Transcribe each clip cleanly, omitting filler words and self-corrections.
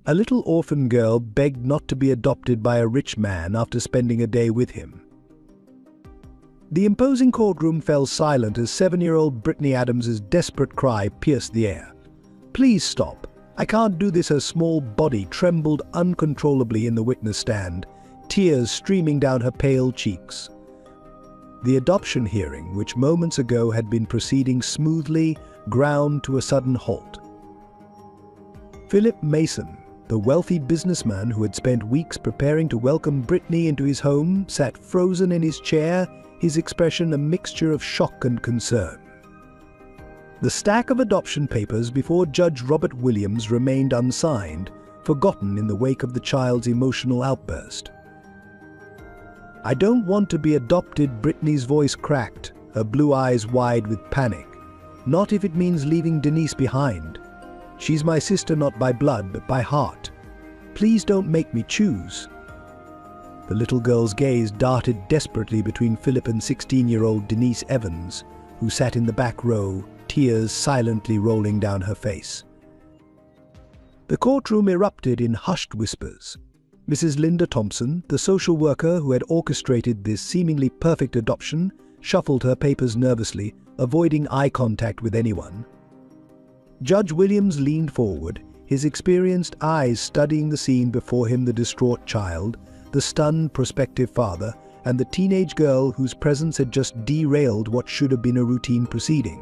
A little orphan girl begged not to be adopted by a rich man after spending a day with him. The imposing courtroom fell silent as 7-year-old Brittany Adams's desperate cry pierced the air. "Please stop. I can't do this." Her small body trembled uncontrollably in the witness stand, tears streaming down her pale cheeks. The adoption hearing, which moments ago had been proceeding smoothly, ground to a sudden halt. Philip Mason, the wealthy businessman who had spent weeks preparing to welcome Brittany into his home, sat frozen in his chair, his expression a mixture of shock and concern. The stack of adoption papers before Judge Robert Williams remained unsigned, forgotten in the wake of the child's emotional outburst. "I don't want to be adopted," Brittany's voice cracked, her blue eyes wide with panic. "Not if it means leaving Denise behind. She's my sister not by blood, but by heart. Please don't make me choose." The little girl's gaze darted desperately between Philip and 16-year-old Denise Evans, who sat in the back row, tears silently rolling down her face. The courtroom erupted in hushed whispers. Mrs. Linda Thompson, the social worker who had orchestrated this seemingly perfect adoption, shuffled her papers nervously, avoiding eye contact with anyone. Judge Williams leaned forward, his experienced eyes studying the scene before him: the distraught child, the stunned prospective father, and the teenage girl whose presence had just derailed what should have been a routine proceeding.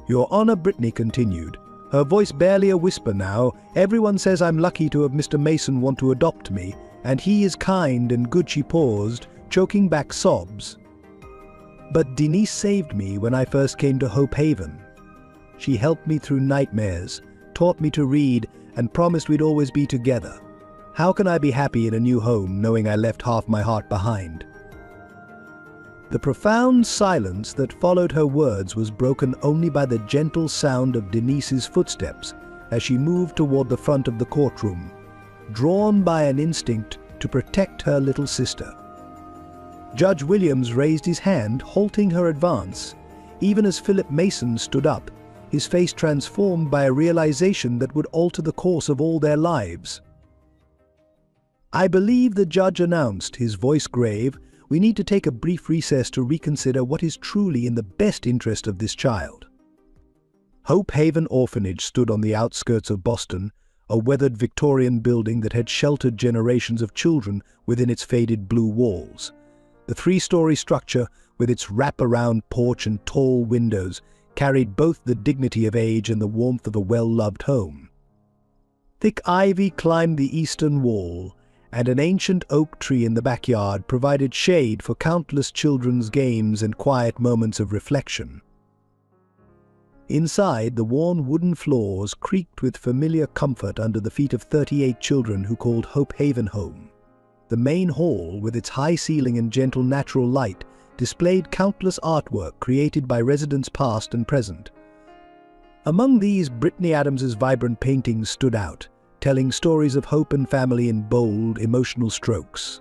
"Your Honor," Brittany continued, her voice barely a whisper now, "everyone says I'm lucky to have Mr. Mason want to adopt me, and he is kind and good." She paused, choking back sobs. "But Denise saved me when I first came to Hope Haven. She helped me through nightmares, taught me to read, and promised we'd always be together. How can I be happy in a new home knowing I left half my heart behind?" The profound silence that followed her words was broken only by the gentle sound of Denise's footsteps as she moved toward the front of the courtroom, drawn by an instinct to protect her little sister. Judge Williams raised his hand, halting her advance, even as Philip Mason stood up, his face transformed by a realization that would alter the course of all their lives. "I believe," the judge announced, his voice grave, "we need to take a brief recess to reconsider what is truly in the best interest of this child." Hope Haven Orphanage stood on the outskirts of Boston, a weathered Victorian building that had sheltered generations of children within its faded blue walls. The 3-story structure, with its wrap-around porch and tall windows, carried both the dignity of age and the warmth of a well-loved home. Thick ivy climbed the eastern wall, and an ancient oak tree in the backyard provided shade for countless children's games and quiet moments of reflection. Inside, the worn wooden floors creaked with familiar comfort under the feet of 38 children who called Hope Haven home. The main hall, with its high ceiling and gentle natural light, displayed countless artwork created by residents past and present. Among these, Brittany Adams's vibrant paintings stood out, telling stories of hope and family in bold, emotional strokes.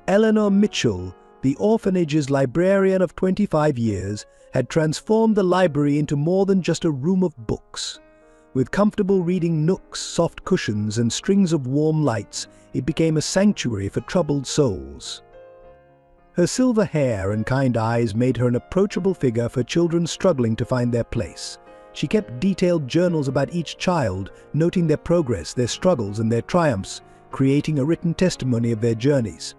Eleanor Mitchell, the orphanage's librarian of 25 years, had transformed the library into more than just a room of books. With comfortable reading nooks, soft cushions, and strings of warm lights, it became a sanctuary for troubled souls. Her silver hair and kind eyes made her an approachable figure for children struggling to find their place. She kept detailed journals about each child, noting their progress, their struggles, and their triumphs, creating a written testimony of their journeys.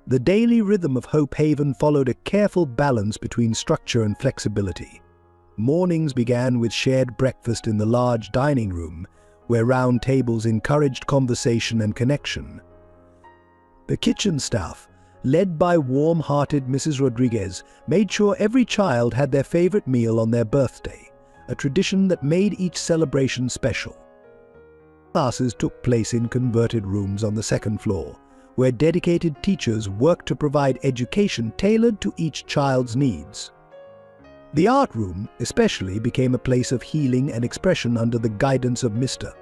The daily rhythm of Hope Haven followed a careful balance between structure and flexibility. Mornings began with shared breakfast in the large dining room, where round tables encouraged conversation and connection. The kitchen staff, led by warm-hearted Mrs. Rodriguez, made sure every child had their favorite meal on their birthday, a tradition that made each celebration special. Classes took place in converted rooms on the second floor, where dedicated teachers worked to provide education tailored to each child's needs. The art room, especially, became a place of healing and expression under the guidance of Mr.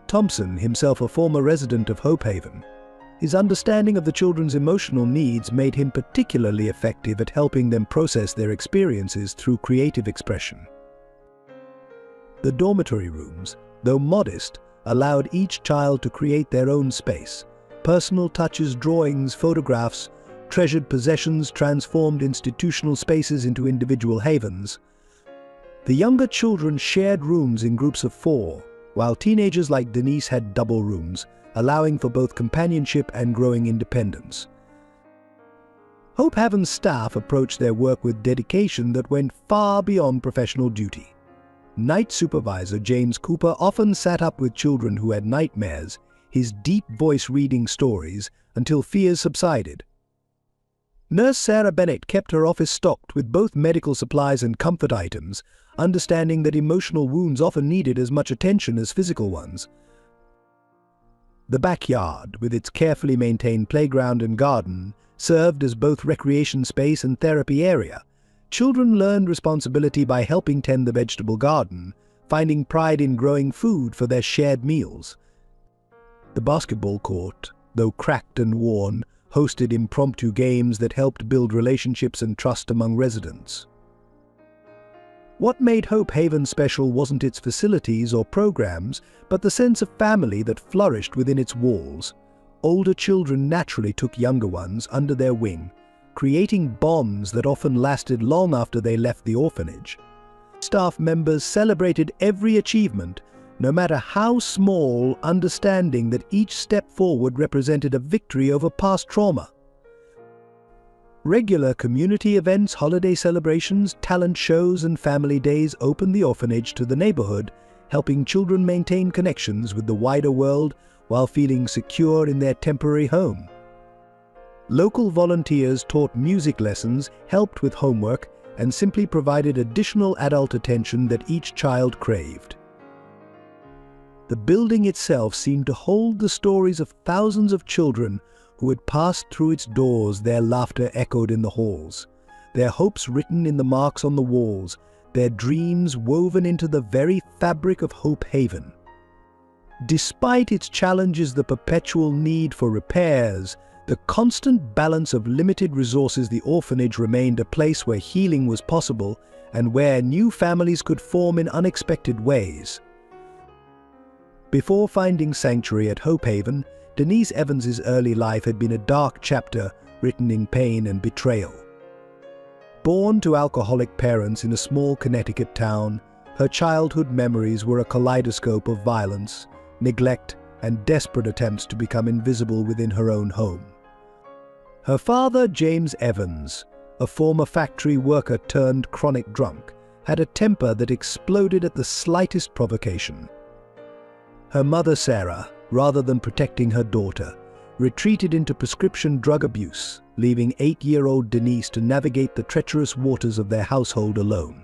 Thompson, himself a former resident of Hope Haven. His understanding of the children's emotional needs made him particularly effective at helping them process their experiences through creative expression. The dormitory rooms, though modest, allowed each child to create their own space. Personal touches, drawings, photographs, treasured possessions transformed institutional spaces into individual havens. The younger children shared rooms in groups of 4, while teenagers like Denise had double rooms, allowing for both companionship and growing independence. Hope Haven's staff approached their work with dedication that went far beyond professional duty. Night supervisor James Cooper often sat up with children who had nightmares, his deep voice reading stories until fears subsided. Nurse Sarah Bennett kept her office stocked with both medical supplies and comfort items, understanding that emotional wounds often needed as much attention as physical ones. The backyard, with its carefully maintained playground and garden, served as both recreation space and therapy area. Children learned responsibility by helping tend the vegetable garden, finding pride in growing food for their shared meals. The basketball court, though cracked and worn, hosted impromptu games that helped build relationships and trust among residents. What made Hope Haven special wasn't its facilities or programs, but the sense of family that flourished within its walls. Older children naturally took younger ones under their wing, creating bonds that often lasted long after they left the orphanage. Staff members celebrated every achievement, no matter how small, understanding that each step forward represented a victory over past trauma. Regular community events, holiday celebrations, talent shows, and family days opened the orphanage to the neighborhood, helping children maintain connections with the wider world while feeling secure in their temporary home. Local volunteers taught music lessons, helped with homework, and simply provided additional adult attention that each child craved. The building itself seemed to hold the stories of thousands of children who had passed through its doors, their laughter echoed in the halls, their hopes written in the marks on the walls, their dreams woven into the very fabric of Hope Haven. Despite its challenges, the perpetual need for repairs, the constant balance of limited resources, the orphanage remained a place where healing was possible and where new families could form in unexpected ways. Before finding sanctuary at Hope Haven, Denise Evans's early life had been a dark chapter written in pain and betrayal. Born to alcoholic parents in a small Connecticut town, her childhood memories were a kaleidoscope of violence, neglect, and desperate attempts to become invisible within her own home. Her father, James Evans, a former factory worker turned chronic drunk, had a temper that exploded at the slightest provocation. Her mother, Sarah, rather than protecting her daughter, retreated into prescription drug abuse, leaving 8-year-old Denise to navigate the treacherous waters of their household alone.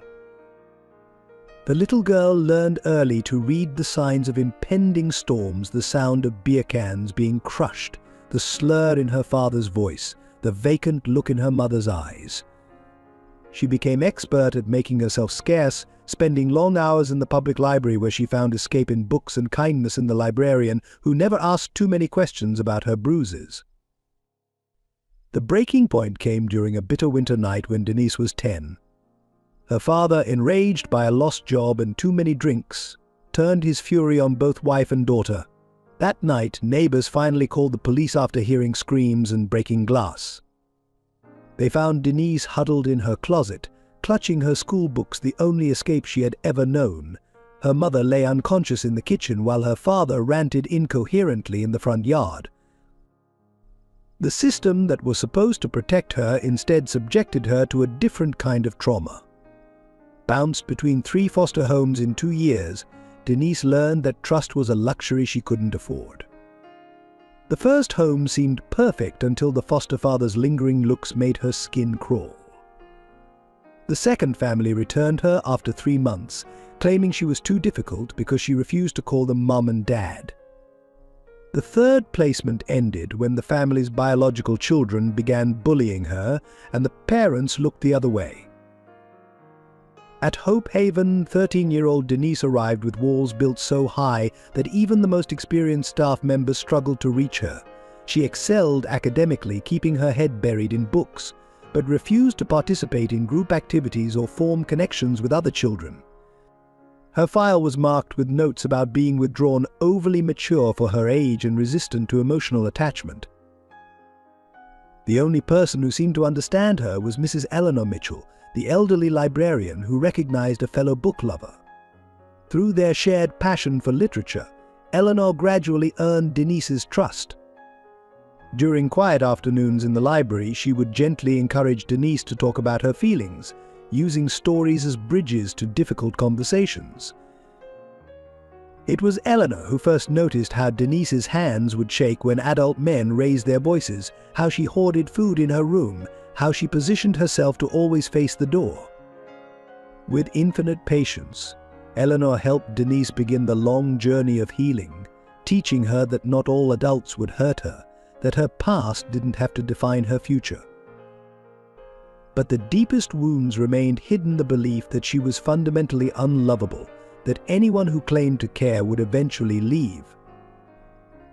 The little girl learned early to read the signs of impending storms, the sound of beer cans being crushed, the slur in her father's voice, the vacant look in her mother's eyes. She became expert at making herself scarce, spending long hours in the public library where she found escape in books and kindness in the librarian who never asked too many questions about her bruises. The breaking point came during a bitter winter night when Denise was 10. Her father, enraged by a lost job and too many drinks, turned his fury on both wife and daughter. That night, neighbors finally called the police after hearing screams and breaking glass. They found Denise huddled in her closet, clutching her school books, the only escape she had ever known. Her mother lay unconscious in the kitchen while her father ranted incoherently in the front yard. The system that was supposed to protect her instead subjected her to a different kind of trauma. Bounced between 3 foster homes in 2 years, Denise learned that trust was a luxury she couldn't afford. The first home seemed perfect until the foster father's lingering looks made her skin crawl. The second family returned her after 3 months, claiming she was too difficult because she refused to call them mom and dad. The third placement ended when the family's biological children began bullying her and the parents looked the other way. At Hope Haven, 13-year-old Denise arrived with walls built so high that even the most experienced staff members struggled to reach her. She excelled academically, keeping her head buried in books, but refused to participate in group activities or form connections with other children. Her file was marked with notes about being withdrawn, overly mature for her age and resistant to emotional attachment. The only person who seemed to understand her was Mrs. Eleanor Mitchell, the elderly librarian who recognized a fellow book lover. Through their shared passion for literature, Eleanor gradually earned Denise's trust. During quiet afternoons in the library, she would gently encourage Denise to talk about her feelings, using stories as bridges to difficult conversations. It was Eleanor who first noticed how Denise's hands would shake when adult men raised their voices, how she hoarded food in her room, how she positioned herself to always face the door. With infinite patience, Eleanor helped Denise begin the long journey of healing, teaching her that not all adults would hurt her, that her past didn't have to define her future. But the deepest wounds remained hidden: the belief that she was fundamentally unlovable, that anyone who claimed to care would eventually leave.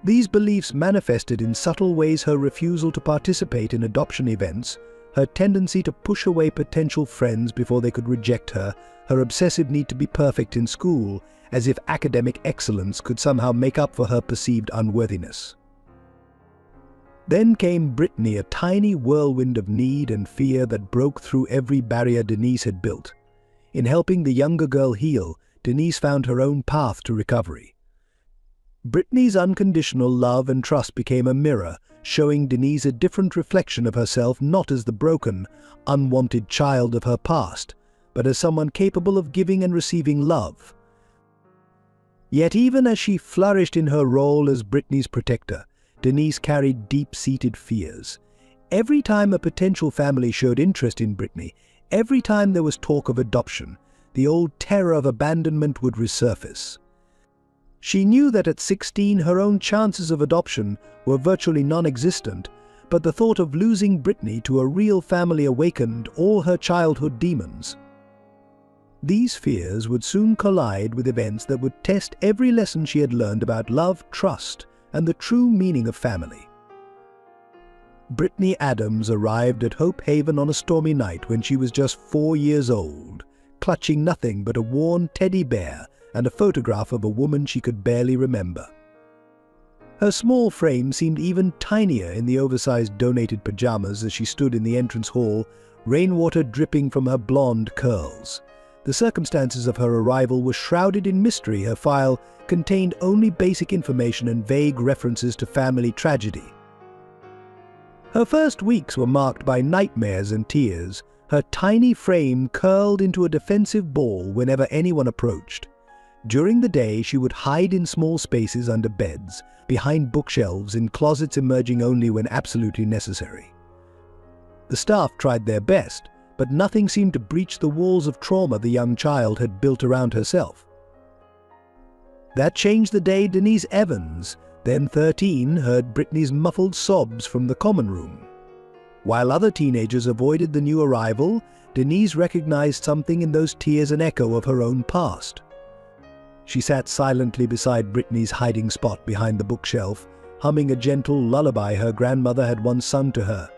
These beliefs manifested in subtle ways: her refusal to participate in adoption events, her tendency to push away potential friends before they could reject her, her obsessive need to be perfect in school, as if academic excellence could somehow make up for her perceived unworthiness. Then came Brittany, a tiny whirlwind of need and fear that broke through every barrier Denise had built. In helping the younger girl heal, Denise found her own path to recovery. Brittany's unconditional love and trust became a mirror, showing Denise a different reflection of herself, not as the broken, unwanted child of her past, but as someone capable of giving and receiving love. Yet even as she flourished in her role as Brittany's protector, Denise carried deep-seated fears. Every time a potential family showed interest in Brittany, every time there was talk of adoption, the old terror of abandonment would resurface. She knew that at 16 her own chances of adoption were virtually non-existent, but the thought of losing Brittany to a real family awakened all her childhood demons. These fears would soon collide with events that would test every lesson she had learned about love, trust, and the true meaning of family. Brittany Adams arrived at Hope Haven on a stormy night when she was just 4 years old, clutching nothing but a worn teddy bear and a photograph of a woman she could barely remember. Her small frame seemed even tinier in the oversized donated pajamas as she stood in the entrance hall, rainwater dripping from her blonde curls. The circumstances of her arrival were shrouded in mystery. Her file contained only basic information and vague references to family tragedy. Her first weeks were marked by nightmares and tears. Her tiny frame curled into a defensive ball whenever anyone approached. During the day, she would hide in small spaces under beds, behind bookshelves, in closets, emerging only when absolutely necessary. The staff tried their best, but nothing seemed to breach the walls of trauma the young child had built around herself. That changed the day Denise Evans, then 13, heard Brittany's muffled sobs from the common room. While other teenagers avoided the new arrival, Denise recognized something in those tears, an echo of her own past. She sat silently beside Brittany's hiding spot behind the bookshelf, humming a gentle lullaby her grandmother had once sung to her.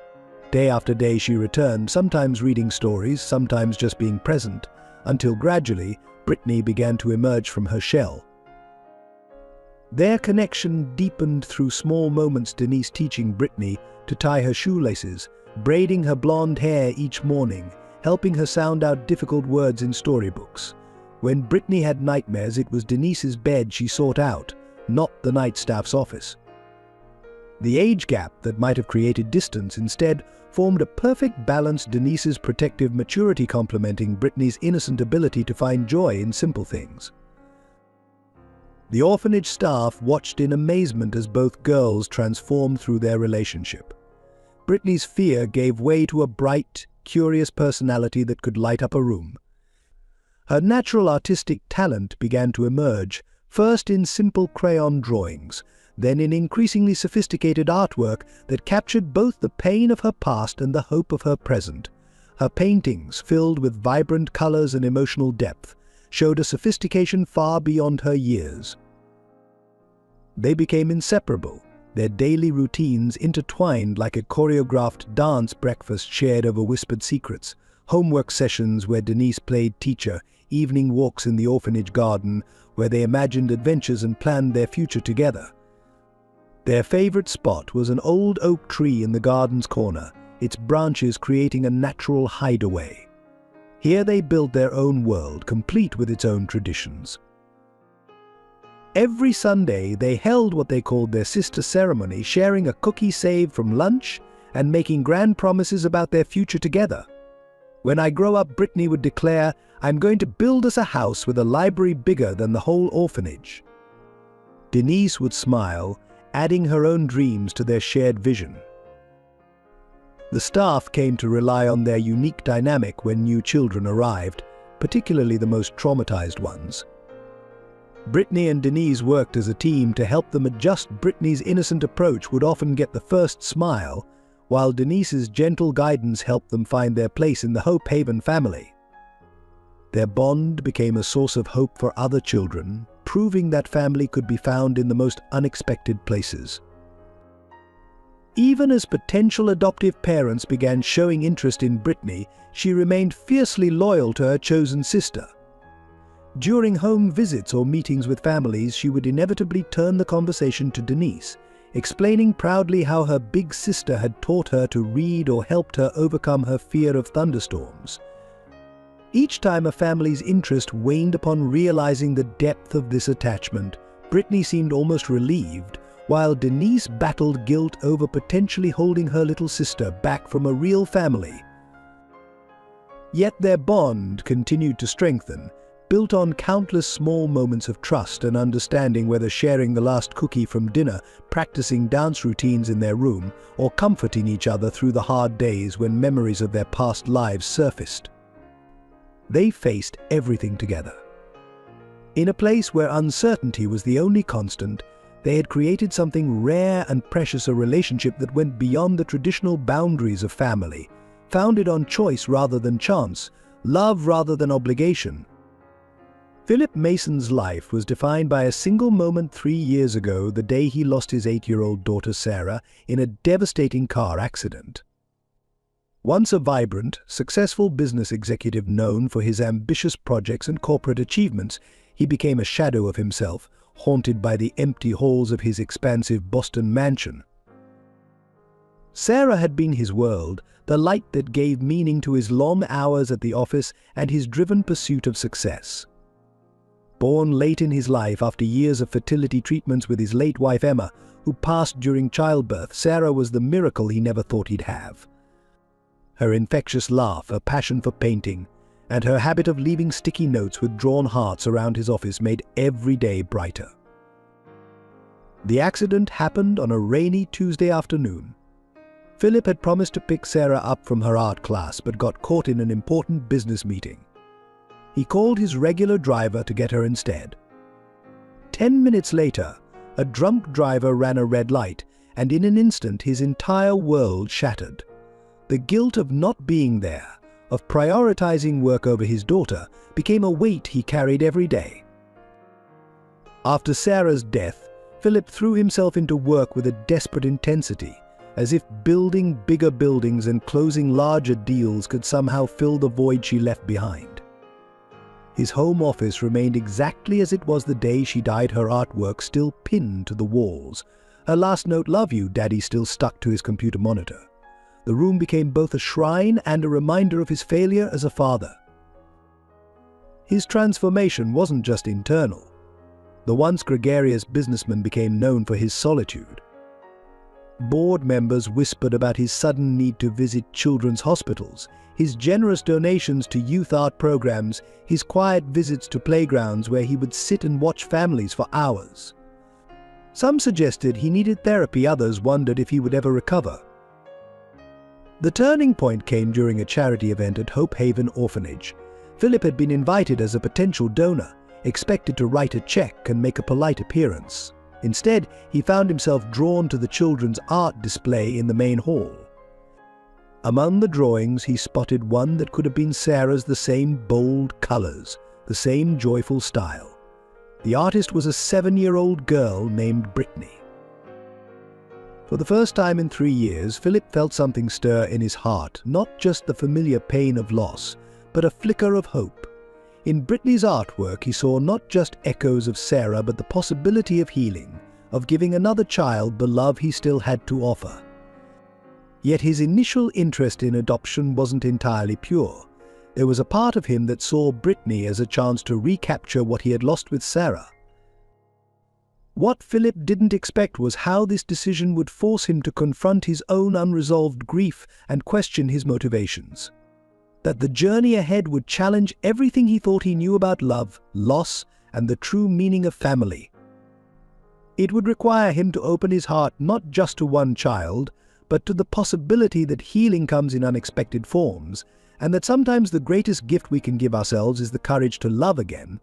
Day after day she returned, sometimes reading stories, sometimes just being present, until gradually Brittany began to emerge from her shell. Their connection deepened through small moments: Denise teaching Brittany to tie her shoelaces, braiding her blonde hair each morning, helping her sound out difficult words in storybooks. When Brittany had nightmares, it was Denise's bed she sought out, not the night staff's office. The age gap that might have created distance instead formed a perfect balance: Denise's protective maturity complementing Brittany's innocent ability to find joy in simple things. The orphanage staff watched in amazement as both girls transformed through their relationship. Brittany's fear gave way to a bright, curious personality that could light up a room. Her natural artistic talent began to emerge, first in simple crayon drawings, then in increasingly sophisticated artwork that captured both the pain of her past and the hope of her present. Her paintings, filled with vibrant colors and emotional depth, showed a sophistication far beyond her years. They became inseparable, their daily routines intertwined like a choreographed dance: breakfast shared over whispered secrets, homework sessions where Denise played teacher, evening walks in the orphanage garden where they imagined adventures and planned their future together. Their favorite spot was an old oak tree in the garden's corner, its branches creating a natural hideaway. Here they built their own world, complete with its own traditions. Every Sunday, they held what they called their sister ceremony, sharing a cookie saved from lunch and making grand promises about their future together. "When I grow up," Brittany would declare, "I'm going to build us a house with a library bigger than the whole orphanage." Denise would smile, adding her own dreams to their shared vision. The staff came to rely on their unique dynamic when new children arrived, particularly the most traumatized ones. Brittany and Denise worked as a team to help them adjust. Brittany's innocent approach would often get the first smile, while Denise's gentle guidance helped them find their place in the Hope Haven family. Their bond became a source of hope for other children, proving that family could be found in the most unexpected places. Even as potential adoptive parents began showing interest in Brittany, she remained fiercely loyal to her chosen sister. During home visits or meetings with families, she would inevitably turn the conversation to Denise, explaining proudly how her big sister had taught her to read or helped her overcome her fear of thunderstorms. Each time a family's interest waned upon realizing the depth of this attachment, Brittany seemed almost relieved, while Denise battled guilt over potentially holding her little sister back from a real family. Yet their bond continued to strengthen, built on countless small moments of trust and understanding, whether sharing the last cookie from dinner, practicing dance routines in their room, or comforting each other through the hard days when memories of their past lives surfaced. They faced everything together. In a place where uncertainty was the only constant, they had created something rare and precious, a relationship that went beyond the traditional boundaries of family, founded on choice rather than chance, love rather than obligation. Philip Mason's life was defined by a single moment 3 years ago, the day he lost his 8-year-old daughter Sarah in a devastating car accident. Once a vibrant, successful business executive known for his ambitious projects and corporate achievements, he became a shadow of himself, haunted by the empty halls of his expansive Boston mansion. Sarah had been his world, the light that gave meaning to his long hours at the office and his driven pursuit of success. Born late in his life after years of fertility treatments with his late wife Emma, who passed during childbirth, Sarah was the miracle he never thought he'd have. Her infectious laugh, her passion for painting, and her habit of leaving sticky notes with drawn hearts around his office made every day brighter. The accident happened on a rainy Tuesday afternoon. Philip had promised to pick Sarah up from her art class but got caught in an important business meeting. He called his regular driver to get her instead. 10 minutes later, a drunk driver ran a red light, and in an instant his entire world shattered. The guilt of not being there, of prioritizing work over his daughter, became a weight he carried every day. After Sarah's death, Philip threw himself into work with a desperate intensity, as if building bigger buildings and closing larger deals could somehow fill the void she left behind. His home office remained exactly as it was the day she died, her artwork still pinned to the walls. Her last note, "Love you, Daddy," still stuck to his computer monitor. The room became both a shrine and a reminder of his failure as a father. His transformation wasn't just internal. The once gregarious businessman became known for his solitude. Board members whispered about his sudden need to visit children's hospitals, his generous donations to youth art programs, his quiet visits to playgrounds where he would sit and watch families for hours. Some suggested he needed therapy, others wondered if he would ever recover. The turning point came during a charity event at Hope Haven Orphanage. Philip had been invited as a potential donor, expected to write a check and make a polite appearance. Instead, he found himself drawn to the children's art display in the main hall. Among the drawings, he spotted one that could have been Sarah's, the same bold colors, the same joyful style. The artist was a 7-year-old girl named Brittany. For the first time in 3 years, Philip felt something stir in his heart, not just the familiar pain of loss, but a flicker of hope. In Brittany's artwork, he saw not just echoes of Sarah, but the possibility of healing, of giving another child the love he still had to offer. Yet his initial interest in adoption wasn't entirely pure. There was a part of him that saw Brittany as a chance to recapture what he had lost with Sarah. What Philip didn't expect was how this decision would force him to confront his own unresolved grief and question his motivations. That the journey ahead would challenge everything he thought he knew about love, loss, and the true meaning of family. It would require him to open his heart not just to one child, but to the possibility that healing comes in unexpected forms, and that sometimes the greatest gift we can give ourselves is the courage to love again,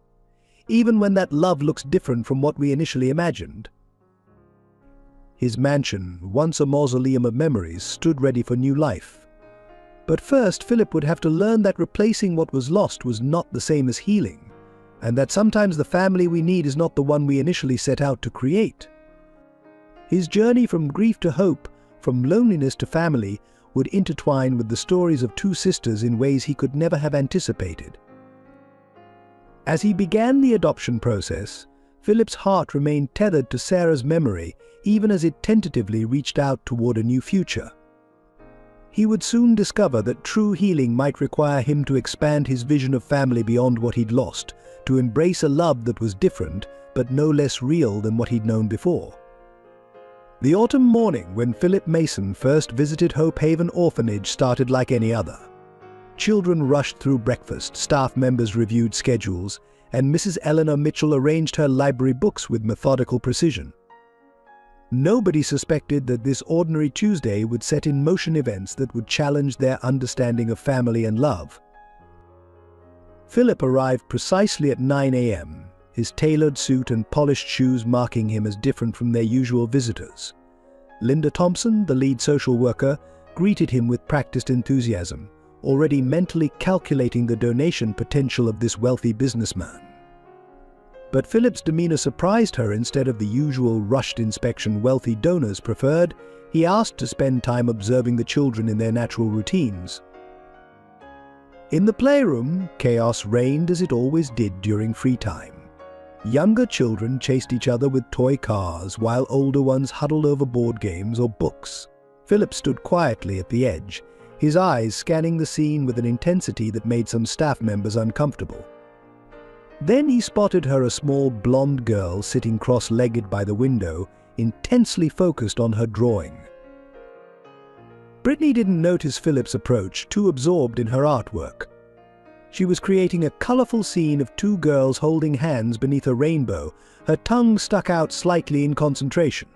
even when that love looks different from what we initially imagined. His mansion, once a mausoleum of memories, stood ready for new life. But first, Philip would have to learn that replacing what was lost was not the same as healing, and that sometimes the family we need is not the one we initially set out to create. His journey from grief to hope, from loneliness to family, would intertwine with the stories of two sisters in ways he could never have anticipated. As he began the adoption process, Philip's heart remained tethered to Sarah's memory, even as it tentatively reached out toward a new future. He would soon discover that true healing might require him to expand his vision of family beyond what he'd lost, to embrace a love that was different, but no less real than what he'd known before. The autumn morning when Philip Mason first visited Hope Haven Orphanage started like any other. Children rushed through breakfast, staff members reviewed schedules, and Mrs. Eleanor Mitchell arranged her library books with methodical precision. Nobody suspected that this ordinary Tuesday would set in motion events that would challenge their understanding of family and love. Philip arrived precisely at 9 a.m., his tailored suit and polished shoes marking him as different from their usual visitors. Linda Thompson, the lead social worker, greeted him with practiced enthusiasm, already mentally calculating the donation potential of this wealthy businessman. But Philip's demeanor surprised her. Instead of the usual rushed inspection wealthy donors preferred, he asked to spend time observing the children in their natural routines. In the playroom, chaos reigned as it always did during free time. Younger children chased each other with toy cars, while older ones huddled over board games or books. Philip stood quietly at the edge, his eyes scanning the scene with an intensity that made some staff members uncomfortable. Then he spotted her, a small blonde girl sitting cross-legged by the window, intensely focused on her drawing. Brittany didn't notice Philip's approach, too absorbed in her artwork. She was creating a colorful scene of two girls holding hands beneath a rainbow, her tongue stuck out slightly in concentration.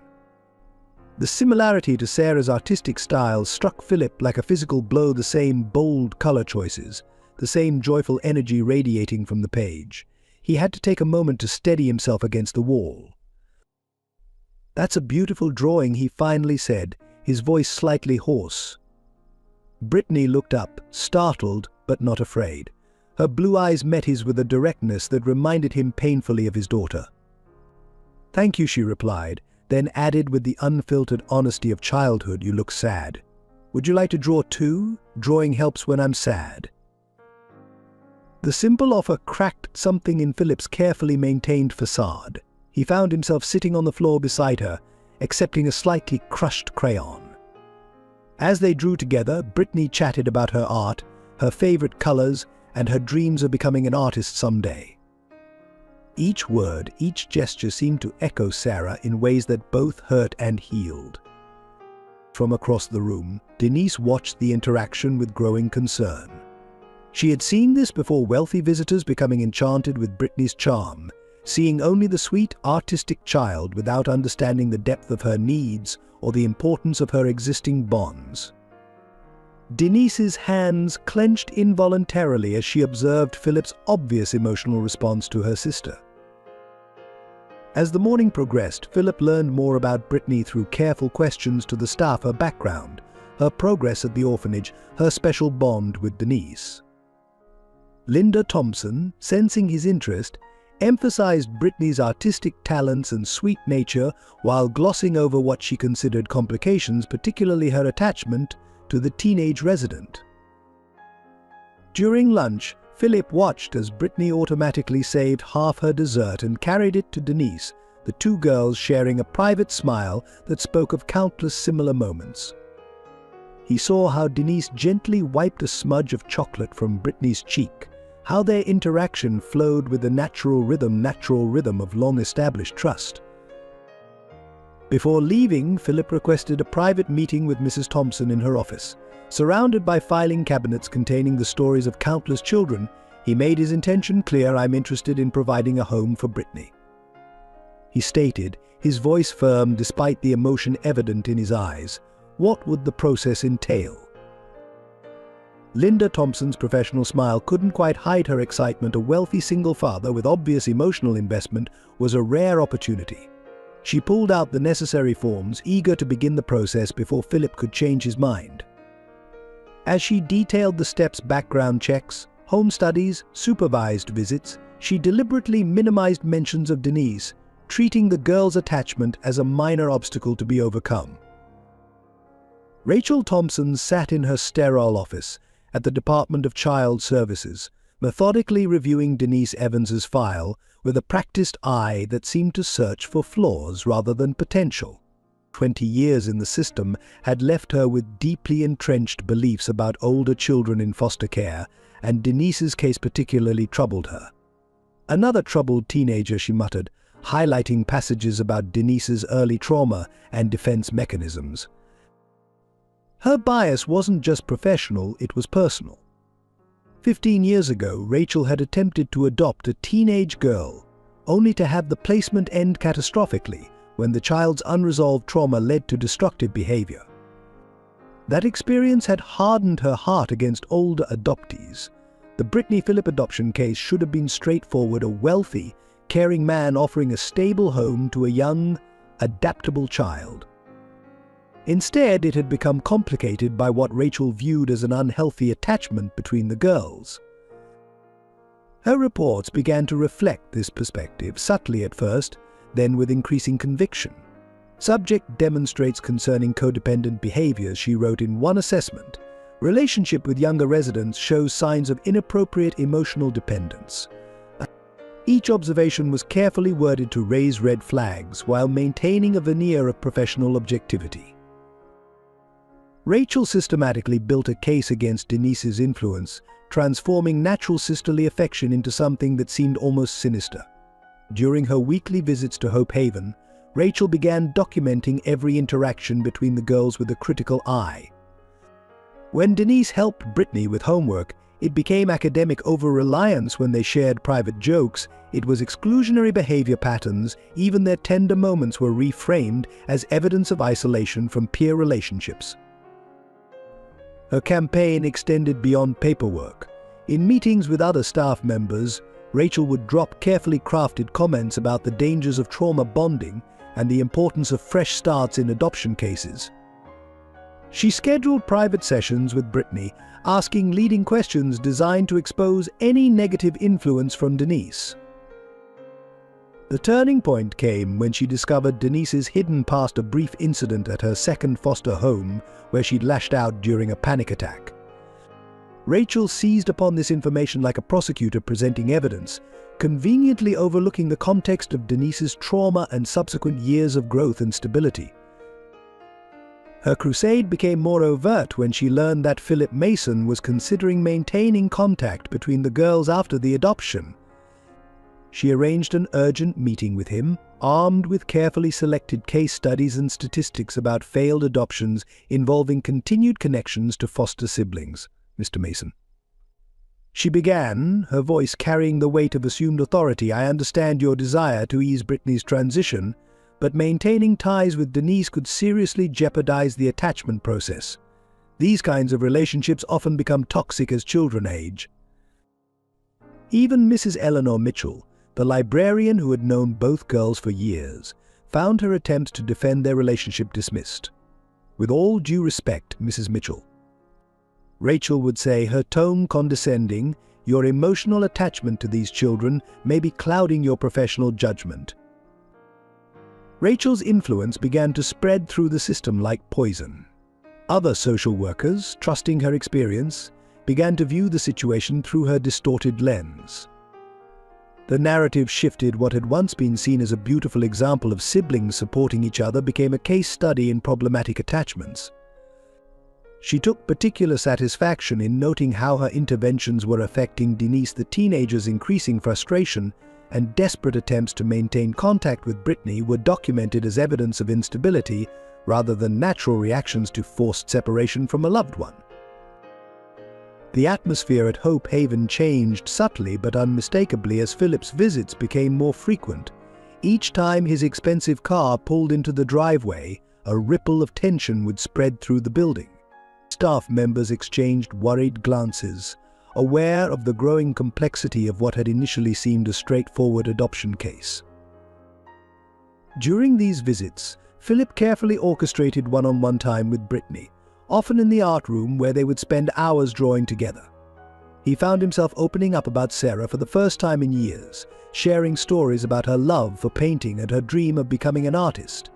The similarity to Sarah's artistic style struck Philip like a physical blow. The same bold color choices, the same joyful energy radiating from the page. He had to take a moment to steady himself against the wall. "That's a beautiful drawing," he finally said, his voice slightly hoarse. Brittany looked up, startled but not afraid. Her blue eyes met his with a directness that reminded him painfully of his daughter. "Thank you," she replied, then added with the unfiltered honesty of childhood, "You look sad. Would you like to draw too? Drawing helps when I'm sad." The simple offer cracked something in Philip's carefully maintained facade. He found himself sitting on the floor beside her, accepting a slightly crushed crayon. As they drew together, Brittany chatted about her art, her favorite colors, and her dreams of becoming an artist someday. Each word, each gesture seemed to echo Sarah in ways that both hurt and healed. From across the room, Denise watched the interaction with growing concern. She had seen this before: wealthy visitors becoming enchanted with Brittany's charm, seeing only the sweet, artistic child without understanding the depth of her needs or the importance of her existing bonds. Denise's hands clenched involuntarily as she observed Philip's obvious emotional response to her sister. As the morning progressed, Philip learned more about Brittany through careful questions to the staff: her background, her progress at the orphanage, her special bond with Denise. Linda Thompson, sensing his interest, emphasized Brittany's artistic talents and sweet nature while glossing over what she considered complications, particularly her attachment to the teenage resident. During lunch, Philip watched as Brittany automatically saved half her dessert and carried it to Denise, the two girls sharing a private smile that spoke of countless similar moments. He saw how Denise gently wiped a smudge of chocolate from Brittany's cheek, how their interaction flowed with the natural rhythm of long-established trust. Before leaving, Philip requested a private meeting with Mrs. Thompson in her office. Surrounded by filing cabinets containing the stories of countless children, he made his intention clear: "I'm interested in providing a home for Brittany." He stated, his voice firm despite the emotion evident in his eyes. What would the process entail? Linda Thompson's professional smile couldn't quite hide her excitement. A wealthy single father with obvious emotional investment was a rare opportunity. She pulled out the necessary forms, eager to begin the process before Philip could change his mind. As she detailed the steps: background checks, home studies, supervised visits, she deliberately minimized mentions of Denise, treating the girl's attachment as a minor obstacle to be overcome. Rachel Thompson sat in her sterile office at the Department of Child Services, methodically reviewing Denise Evans's file with a practiced eye that seemed to search for flaws rather than potential. 20 years in the system had left her with deeply entrenched beliefs about older children in foster care, and Denise's case particularly troubled her. "Another troubled teenager," she muttered, highlighting passages about Denise's early trauma and defense mechanisms. Her bias wasn't just professional, it was personal. 15 years ago, Rachel had attempted to adopt a teenage girl, only to have the placement end catastrophically when the child's unresolved trauma led to destructive behavior. That experience had hardened her heart against older adoptees. The Brittany Phillip adoption case should have been straightforward: a wealthy, caring man offering a stable home to a young, adaptable child. Instead, it had become complicated by what Rachel viewed as an unhealthy attachment between the girls. Her reports began to reflect this perspective, subtly at first, then with increasing conviction. "Subject demonstrates concerning codependent behaviors," she wrote in one assessment. "Relationship with younger residents shows signs of inappropriate emotional dependence." Each observation was carefully worded to raise red flags while maintaining a veneer of professional objectivity. Rachel systematically built a case against Denise's influence, transforming natural sisterly affection into something that seemed almost sinister. During her weekly visits to Hope Haven, Rachel began documenting every interaction between the girls with a critical eye. When Denise helped Brittany with homework, it became academic over-reliance. When they shared private jokes, it was exclusionary behavior patterns. Even their tender moments were reframed as evidence of isolation from peer relationships. Her campaign extended beyond paperwork. In meetings with other staff members, Rachel would drop carefully crafted comments about the dangers of trauma bonding and the importance of fresh starts in adoption cases. She scheduled private sessions with Brittany, asking leading questions designed to expose any negative influence from Denise. The turning point came when she discovered Denise's hidden past: a brief incident at her second foster home where she'd lashed out during a panic attack. Rachel seized upon this information like a prosecutor presenting evidence, conveniently overlooking the context of Denise's trauma and subsequent years of growth and stability. Her crusade became more overt when she learned that Philip Mason was considering maintaining contact between the girls after the adoption. She arranged an urgent meeting with him, armed with carefully selected case studies and statistics about failed adoptions involving continued connections to foster siblings. "Mr. Mason," she began, her voice carrying the weight of assumed authority, "I understand your desire to ease Brittany's transition, but maintaining ties with Denise could seriously jeopardize the attachment process. These kinds of relationships often become toxic as children age." Even Mrs. Eleanor Mitchell, the librarian who had known both girls for years, found her attempts to defend their relationship dismissed. "With all due respect, Mrs. Mitchell," Rachel would say, her tone condescending, "your emotional attachment to these children may be clouding your professional judgment." Rachel's influence began to spread through the system like poison. Other social workers, trusting her experience, began to view the situation through her distorted lens. The narrative shifted. What had once been seen as a beautiful example of siblings supporting each other became a case study in problematic attachments. She took particular satisfaction in noting how her interventions were affecting Denise. The teenager's increasing frustration and desperate attempts to maintain contact with Brittany were documented as evidence of instability rather than natural reactions to forced separation from a loved one. The atmosphere at Hope Haven changed subtly but unmistakably as Philip's visits became more frequent. Each time his expensive car pulled into the driveway, a ripple of tension would spread through the building. Staff members exchanged worried glances, aware of the growing complexity of what had initially seemed a straightforward adoption case. During these visits, Philip carefully orchestrated one-on-one time with Brittany, often in the art room where they would spend hours drawing together. He found himself opening up about Sarah for the first time in years, sharing stories about her love for painting and her dream of becoming an artist.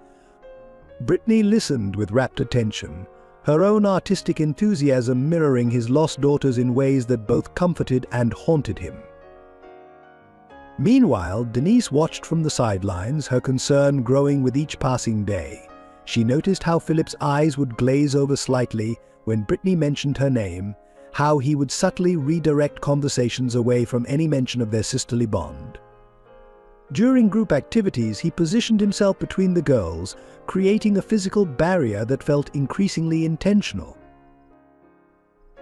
Brittany listened with rapt attention, her own artistic enthusiasm mirroring his lost daughter's in ways that both comforted and haunted him. Meanwhile, Denise watched from the sidelines, her concern growing with each passing day. She noticed how Philip's eyes would glaze over slightly when Brittany mentioned her name, how he would subtly redirect conversations away from any mention of their sisterly bond. During group activities, he positioned himself between the girls, creating a physical barrier that felt increasingly intentional.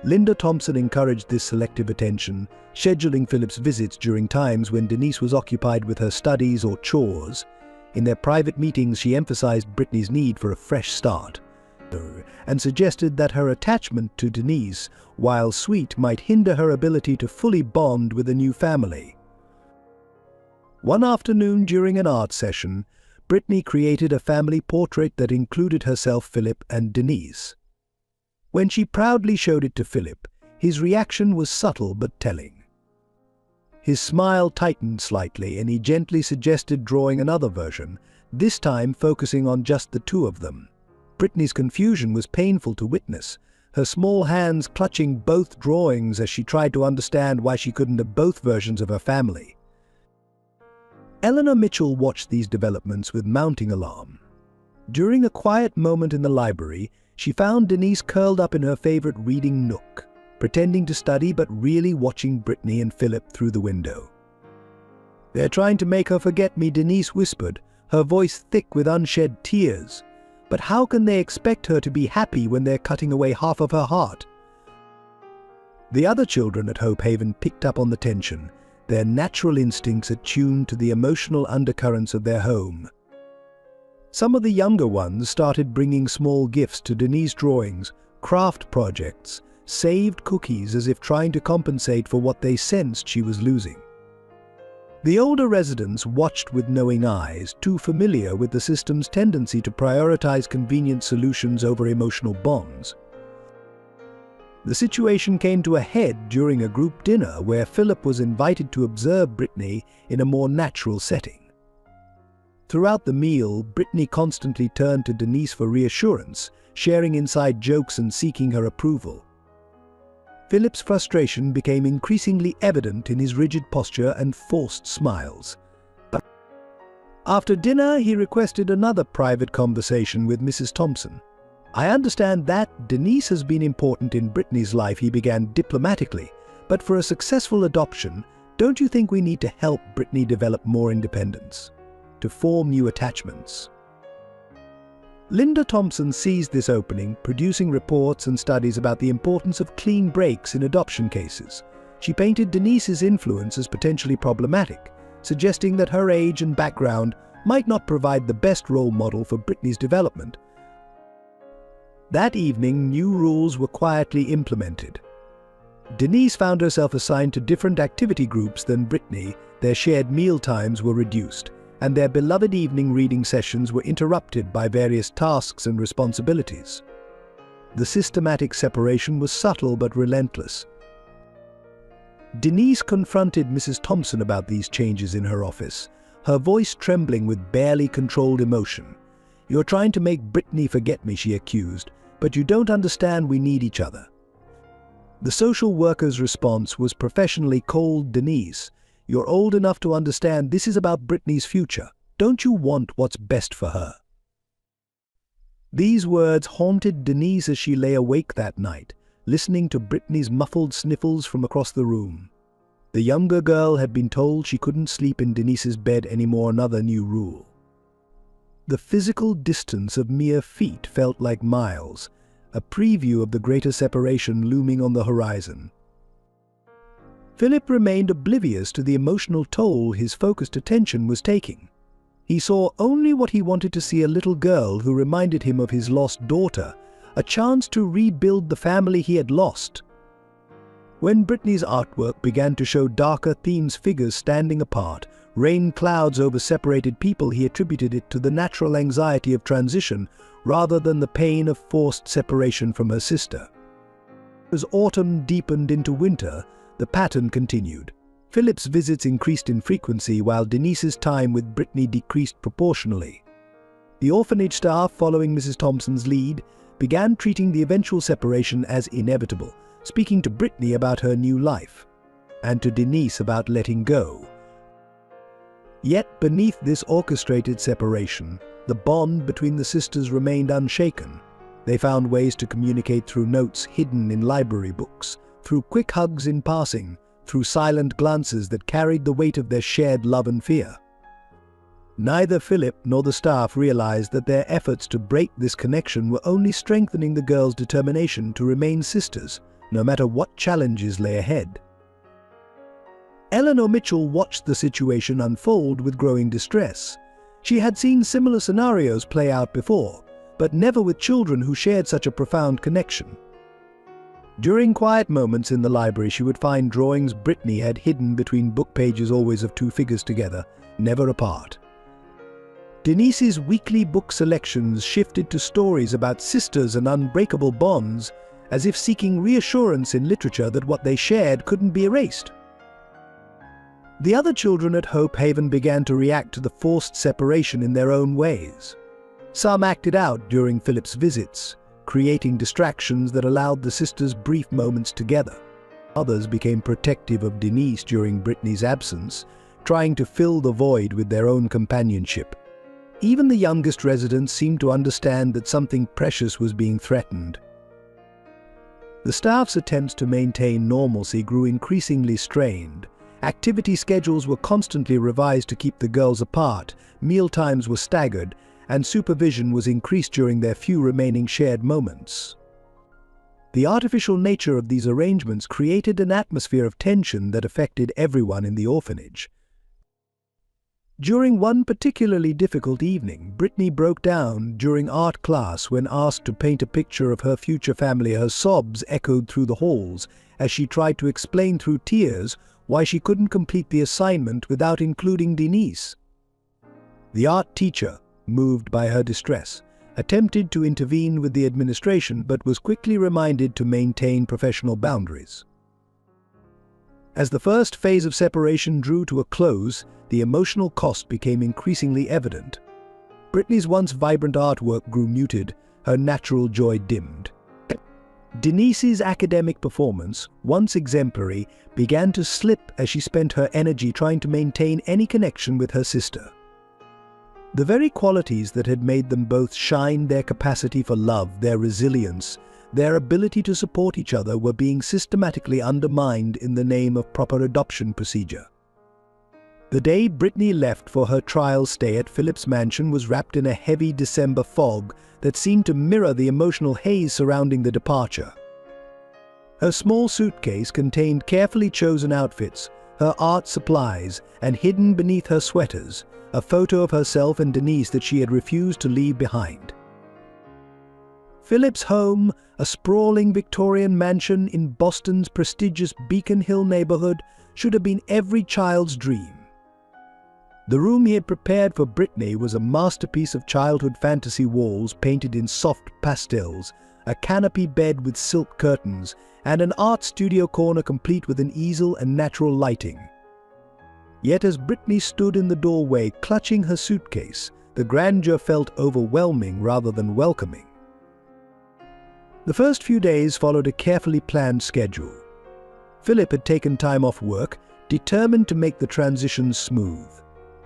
Linda Thompson encouraged this selective attention, scheduling Philip's visits during times when Denise was occupied with her studies or chores. In their private meetings, she emphasized Brittany's need for a fresh start, and suggested that her attachment to Denise, while sweet, might hinder her ability to fully bond with a new family. One afternoon during an art session, Brittany created a family portrait that included herself, Philip, and Denise. When she proudly showed it to Philip, his reaction was subtle but telling. His smile tightened slightly and he gently suggested drawing another version, this time focusing on just the two of them. Brittany's confusion was painful to witness, her small hands clutching both drawings as she tried to understand why she couldn't have both versions of her family. Eleanor Mitchell watched these developments with mounting alarm. During a quiet moment in the library, she found Denise curled up in her favorite reading nook, pretending to study but really watching Brittany and Philip through the window. "They're trying to make her forget me," Denise whispered, her voice thick with unshed tears. "But how can they expect her to be happy when they're cutting away half of her heart?" The other children at Hope Haven picked up on the tension, their natural instincts attuned to the emotional undercurrents of their home. Some of the younger ones started bringing small gifts to Denise's drawings, craft projects, saved cookies as if trying to compensate for what they sensed she was losing. The older residents watched with knowing eyes, too familiar with the system's tendency to prioritize convenient solutions over emotional bonds. The situation came to a head during a group dinner where Philip was invited to observe Brittany in a more natural setting. Throughout the meal, Brittany constantly turned to Denise for reassurance, sharing inside jokes and seeking her approval. Philip's frustration became increasingly evident in his rigid posture and forced smiles. But after dinner, he requested another private conversation with Mrs. Thompson. "I understand that Denise has been important in Brittany's life," he began diplomatically, "but for a successful adoption, don't you think we need to help Brittany develop more independence, to form new attachments?" Linda Thompson seized this opening, producing reports and studies about the importance of clean breaks in adoption cases. She painted Denise's influence as potentially problematic, suggesting that her age and background might not provide the best role model for Brittany's development. That evening, new rules were quietly implemented. Denise found herself assigned to different activity groups than Brittany, their shared meal times were reduced, and their beloved evening reading sessions were interrupted by various tasks and responsibilities. The systematic separation was subtle but relentless. Denise confronted Mrs. Thompson about these changes in her office, her voice trembling with barely controlled emotion. "You're trying to make Brittany forget me," she accused, "but you don't understand we need each other." The social worker's response was professionally cold. "Denise, you're old enough to understand this is about Brittany's future. Don't you want what's best for her?" These words haunted Denise as she lay awake that night, listening to Brittany's muffled sniffles from across the room. The younger girl had been told she couldn't sleep in Denise's bed anymore, another new rule. The physical distance of mere feet felt like miles, a preview of the greater separation looming on the horizon. Philip remained oblivious to the emotional toll his focused attention was taking. He saw only what he wanted to see: a little girl who reminded him of his lost daughter, a chance to rebuild the family he had lost. When Brittany's artwork began to show darker themes, figures standing apart, rain clouds over separated people, he attributed it to the natural anxiety of transition rather than the pain of forced separation from her sister. As autumn deepened into winter, the pattern continued. Philip's visits increased in frequency while Denise's time with Brittany decreased proportionally. The orphanage staff, following Mrs. Thompson's lead, began treating the eventual separation as inevitable, speaking to Brittany about her new life, and to Denise about letting go. Yet beneath this orchestrated separation, the bond between the sisters remained unshaken. They found ways to communicate through notes hidden in library books, through quick hugs in passing, through silent glances that carried the weight of their shared love and fear. Neither Philip nor the staff realized that their efforts to break this connection were only strengthening the girls' determination to remain sisters, no matter what challenges lay ahead. Eleanor Mitchell watched the situation unfold with growing distress. She had seen similar scenarios play out before, but never with children who shared such a profound connection. During quiet moments in the library, she would find drawings Brittany had hidden between book pages, always of two figures together, never apart. Denise's weekly book selections shifted to stories about sisters and unbreakable bonds, as if seeking reassurance in literature that what they shared couldn't be erased. The other children at Hope Haven began to react to the forced separation in their own ways. Some acted out during Philip's visits, creating distractions that allowed the sisters brief moments together. Others became protective of Denise during Brittany's absence, trying to fill the void with their own companionship. Even the youngest residents seemed to understand that something precious was being threatened. The staff's attempts to maintain normalcy grew increasingly strained. Activity schedules were constantly revised to keep the girls apart, mealtimes were staggered, and supervision was increased during their few remaining shared moments. The artificial nature of these arrangements created an atmosphere of tension that affected everyone in the orphanage. During one particularly difficult evening, Brittany broke down during art class when asked to paint a picture of her future family. Her sobs echoed through the halls as she tried to explain through tears why she couldn't complete the assignment without including Denise. The art teacher, moved by her distress, attempted to intervene with the administration but was quickly reminded to maintain professional boundaries. As the first phase of separation drew to a close, the emotional cost became increasingly evident. Brittany's once vibrant artwork grew muted, her natural joy dimmed. Denise's academic performance, once exemplary, began to slip as she spent her energy trying to maintain any connection with her sister. The very qualities that had made them both shine, their capacity for love, their resilience, their ability to support each other, were being systematically undermined in the name of proper adoption procedure. The day Brittany left for her trial stay at Philip's mansion was wrapped in a heavy December fog that seemed to mirror the emotional haze surrounding the departure. Her small suitcase contained carefully chosen outfits, her art supplies, and hidden beneath her sweaters, a photo of herself and Denise that she had refused to leave behind. Philip's home, a sprawling Victorian mansion in Boston's prestigious Beacon Hill neighborhood, should have been every child's dream. The room he had prepared for Brittany was a masterpiece of childhood fantasy walls painted in soft pastels, a canopy bed with silk curtains, and an art studio corner complete with an easel and natural lighting. Yet as Brittany stood in the doorway clutching her suitcase, the grandeur felt overwhelming rather than welcoming. The first few days followed a carefully planned schedule. Philip had taken time off work, determined to make the transition smooth.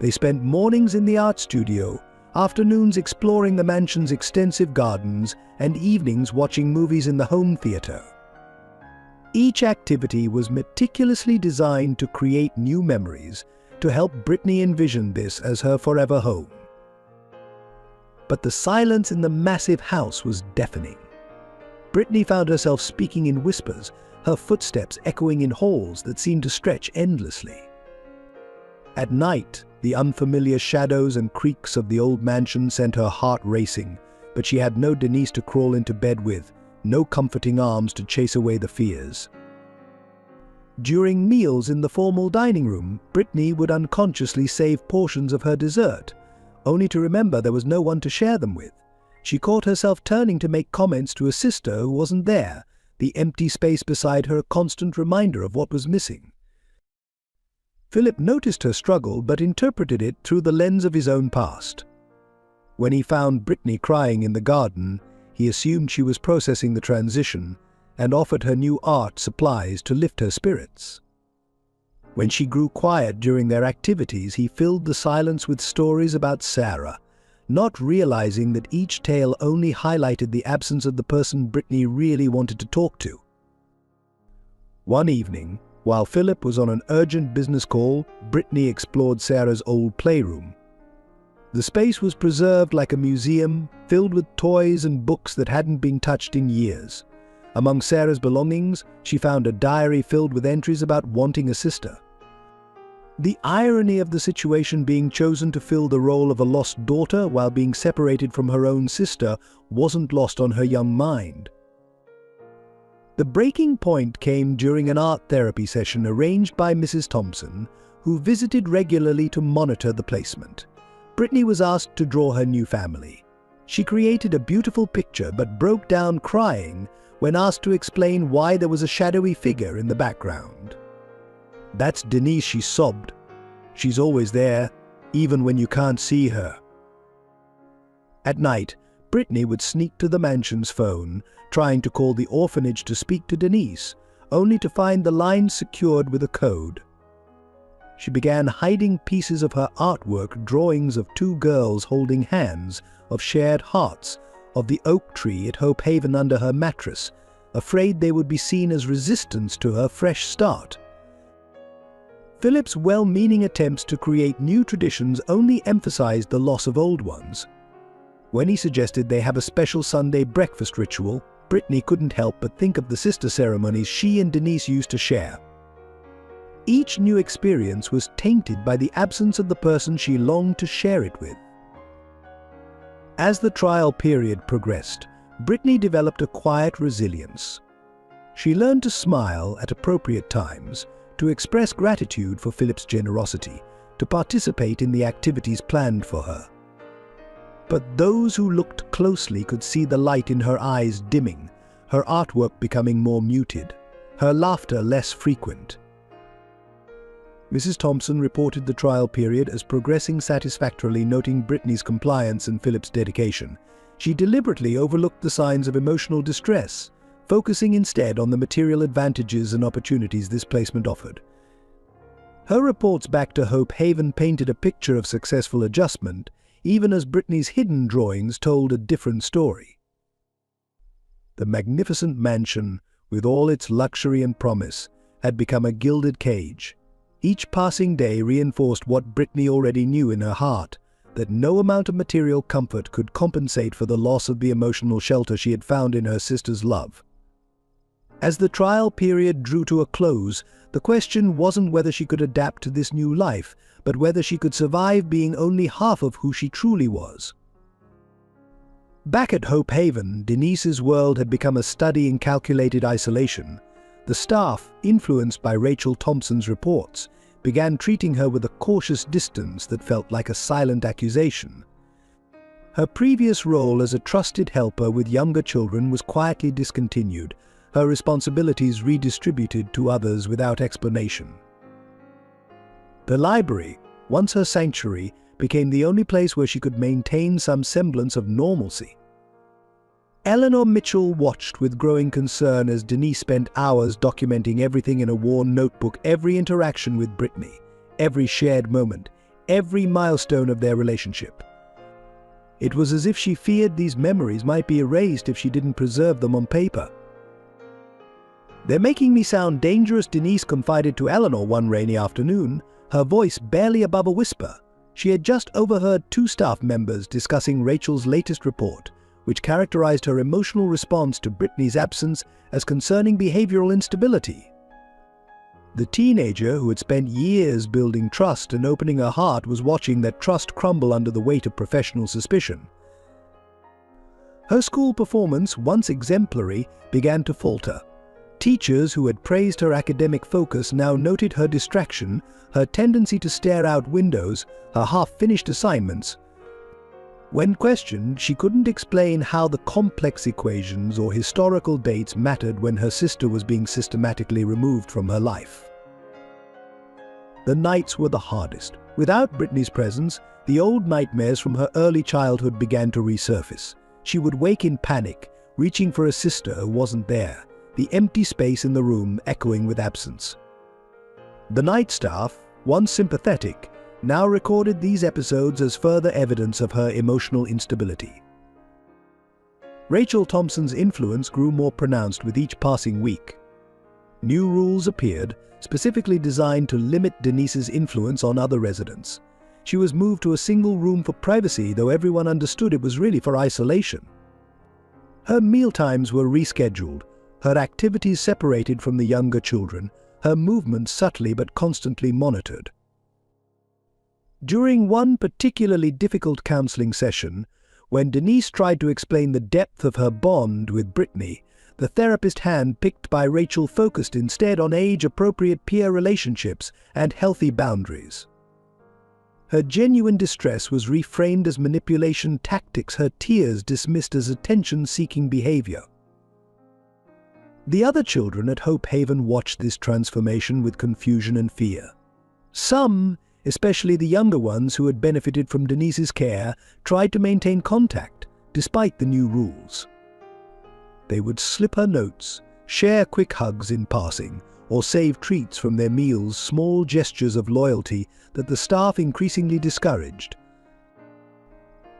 They spent mornings in the art studio, afternoons exploring the mansion's extensive gardens, and evenings watching movies in the home theater. Each activity was meticulously designed to create new memories, to help Brittany envision this as her forever home. But the silence in the massive house was deafening. Brittany found herself speaking in whispers, her footsteps echoing in halls that seemed to stretch endlessly. At night, the unfamiliar shadows and creaks of the old mansion sent her heart racing, but she had no Denise to crawl into bed with, no comforting arms to chase away the fears. During meals in the formal dining room, Brittany would unconsciously save portions of her dessert, only to remember there was no one to share them with. She caught herself turning to make comments to a sister who wasn't there, the empty space beside her a constant reminder of what was missing. Philip noticed her struggle but interpreted it through the lens of his own past. When he found Brittany crying in the garden, he assumed she was processing the transition and offered her new art supplies to lift her spirits. When she grew quiet during their activities, he filled the silence with stories about Sarah, not realizing that each tale only highlighted the absence of the person Brittany really wanted to talk to. One evening, while Philip was on an urgent business call, Brittany explored Sarah's old playroom. The space was preserved like a museum, filled with toys and books that hadn't been touched in years. Among Sarah's belongings, she found a diary filled with entries about wanting a sister. The irony of the situation being chosen to fill the role of a lost daughter while being separated from her own sister wasn't lost on her young mind. The breaking point came during an art therapy session arranged by Mrs. Thompson, who visited regularly to monitor the placement. Brittany was asked to draw her new family. She created a beautiful picture but broke down crying when asked to explain why there was a shadowy figure in the background. "That's Denise," she sobbed. "She's always there, even when you can't see her." At night, Brittany would sneak to the mansion's phone, trying to call the orphanage to speak to Denise, only to find the line secured with a code. She began hiding pieces of her artwork, drawings of two girls holding hands, of shared hearts, of the oak tree at Hope Haven under her mattress, afraid they would be seen as resistance to her fresh start. Philip's well-meaning attempts to create new traditions only emphasized the loss of old ones. When he suggested they have a special Sunday breakfast ritual, Brittany couldn't help but think of the sister ceremonies she and Denise used to share. Each new experience was tainted by the absence of the person she longed to share it with. As the trial period progressed, Brittany developed a quiet resilience. She learned to smile at appropriate times, to express gratitude for Philip's generosity, to participate in the activities planned for her. But those who looked closely could see the light in her eyes dimming, her artwork becoming more muted, her laughter less frequent. Mrs. Thompson reported the trial period as progressing satisfactorily, noting Brittany's compliance and Philip's dedication. She deliberately overlooked the signs of emotional distress, focusing instead on the material advantages and opportunities this placement offered. Her reports back to Hope Haven painted a picture of successful adjustment, even as Brittany's hidden drawings told a different story. The magnificent mansion, with all its luxury and promise, had become a gilded cage. Each passing day reinforced what Brittany already knew in her heart, that no amount of material comfort could compensate for the loss of the emotional shelter she had found in her sister's love. As the trial period drew to a close, the question wasn't whether she could adapt to this new life, but whether she could survive being only half of who she truly was. Back at Hope Haven, Denise's world had become a study in calculated isolation. The staff, influenced by Rachel Thompson's reports, began treating her with a cautious distance that felt like a silent accusation. Her previous role as a trusted helper with younger children was quietly discontinued, her responsibilities redistributed to others without explanation. The library, once her sanctuary, became the only place where she could maintain some semblance of normalcy. Eleanor Mitchell watched with growing concern as Denise spent hours documenting everything in a worn notebook, every interaction with Brittany, every shared moment, every milestone of their relationship. It was as if she feared these memories might be erased if she didn't preserve them on paper. "They're making me sound dangerous," Denise confided to Eleanor one rainy afternoon, her voice barely above a whisper. She had just overheard two staff members discussing Rachel's latest report, which characterized her emotional response to Brittany's absence as concerning behavioral instability. The teenager, who had spent years building trust and opening her heart, was watching that trust crumble under the weight of professional suspicion. Her school performance, once exemplary, began to falter. Teachers who had praised her academic focus now noted her distraction, her tendency to stare out windows, her half-finished assignments. When questioned, she couldn't explain how the complex equations or historical dates mattered when her sister was being systematically removed from her life. The nights were the hardest. Without Brittany's presence, the old nightmares from her early childhood began to resurface. She would wake in panic, reaching for a sister who wasn't there, the empty space in the room echoing with absence. The night staff, once sympathetic, now recorded these episodes as further evidence of her emotional instability. Rachel Thompson's influence grew more pronounced with each passing week. New rules appeared, specifically designed to limit Denise's influence on other residents. She was moved to a single room for privacy, though everyone understood it was really for isolation. Her mealtimes were rescheduled, her activities separated from the younger children, her movements subtly but constantly monitored. During one particularly difficult counseling session, when Denise tried to explain the depth of her bond with Brittany, the therapist's hand picked by Rachel focused instead on age-appropriate peer relationships and healthy boundaries. Her genuine distress was reframed as manipulation tactics, her tears dismissed as attention-seeking behavior. The other children at Hope Haven watched this transformation with confusion and fear. Some, especially the younger ones who had benefited from Denise's care, tried to maintain contact, despite the new rules. They would slip her notes, share quick hugs in passing, or save treats from their meals, small gestures of loyalty that the staff increasingly discouraged.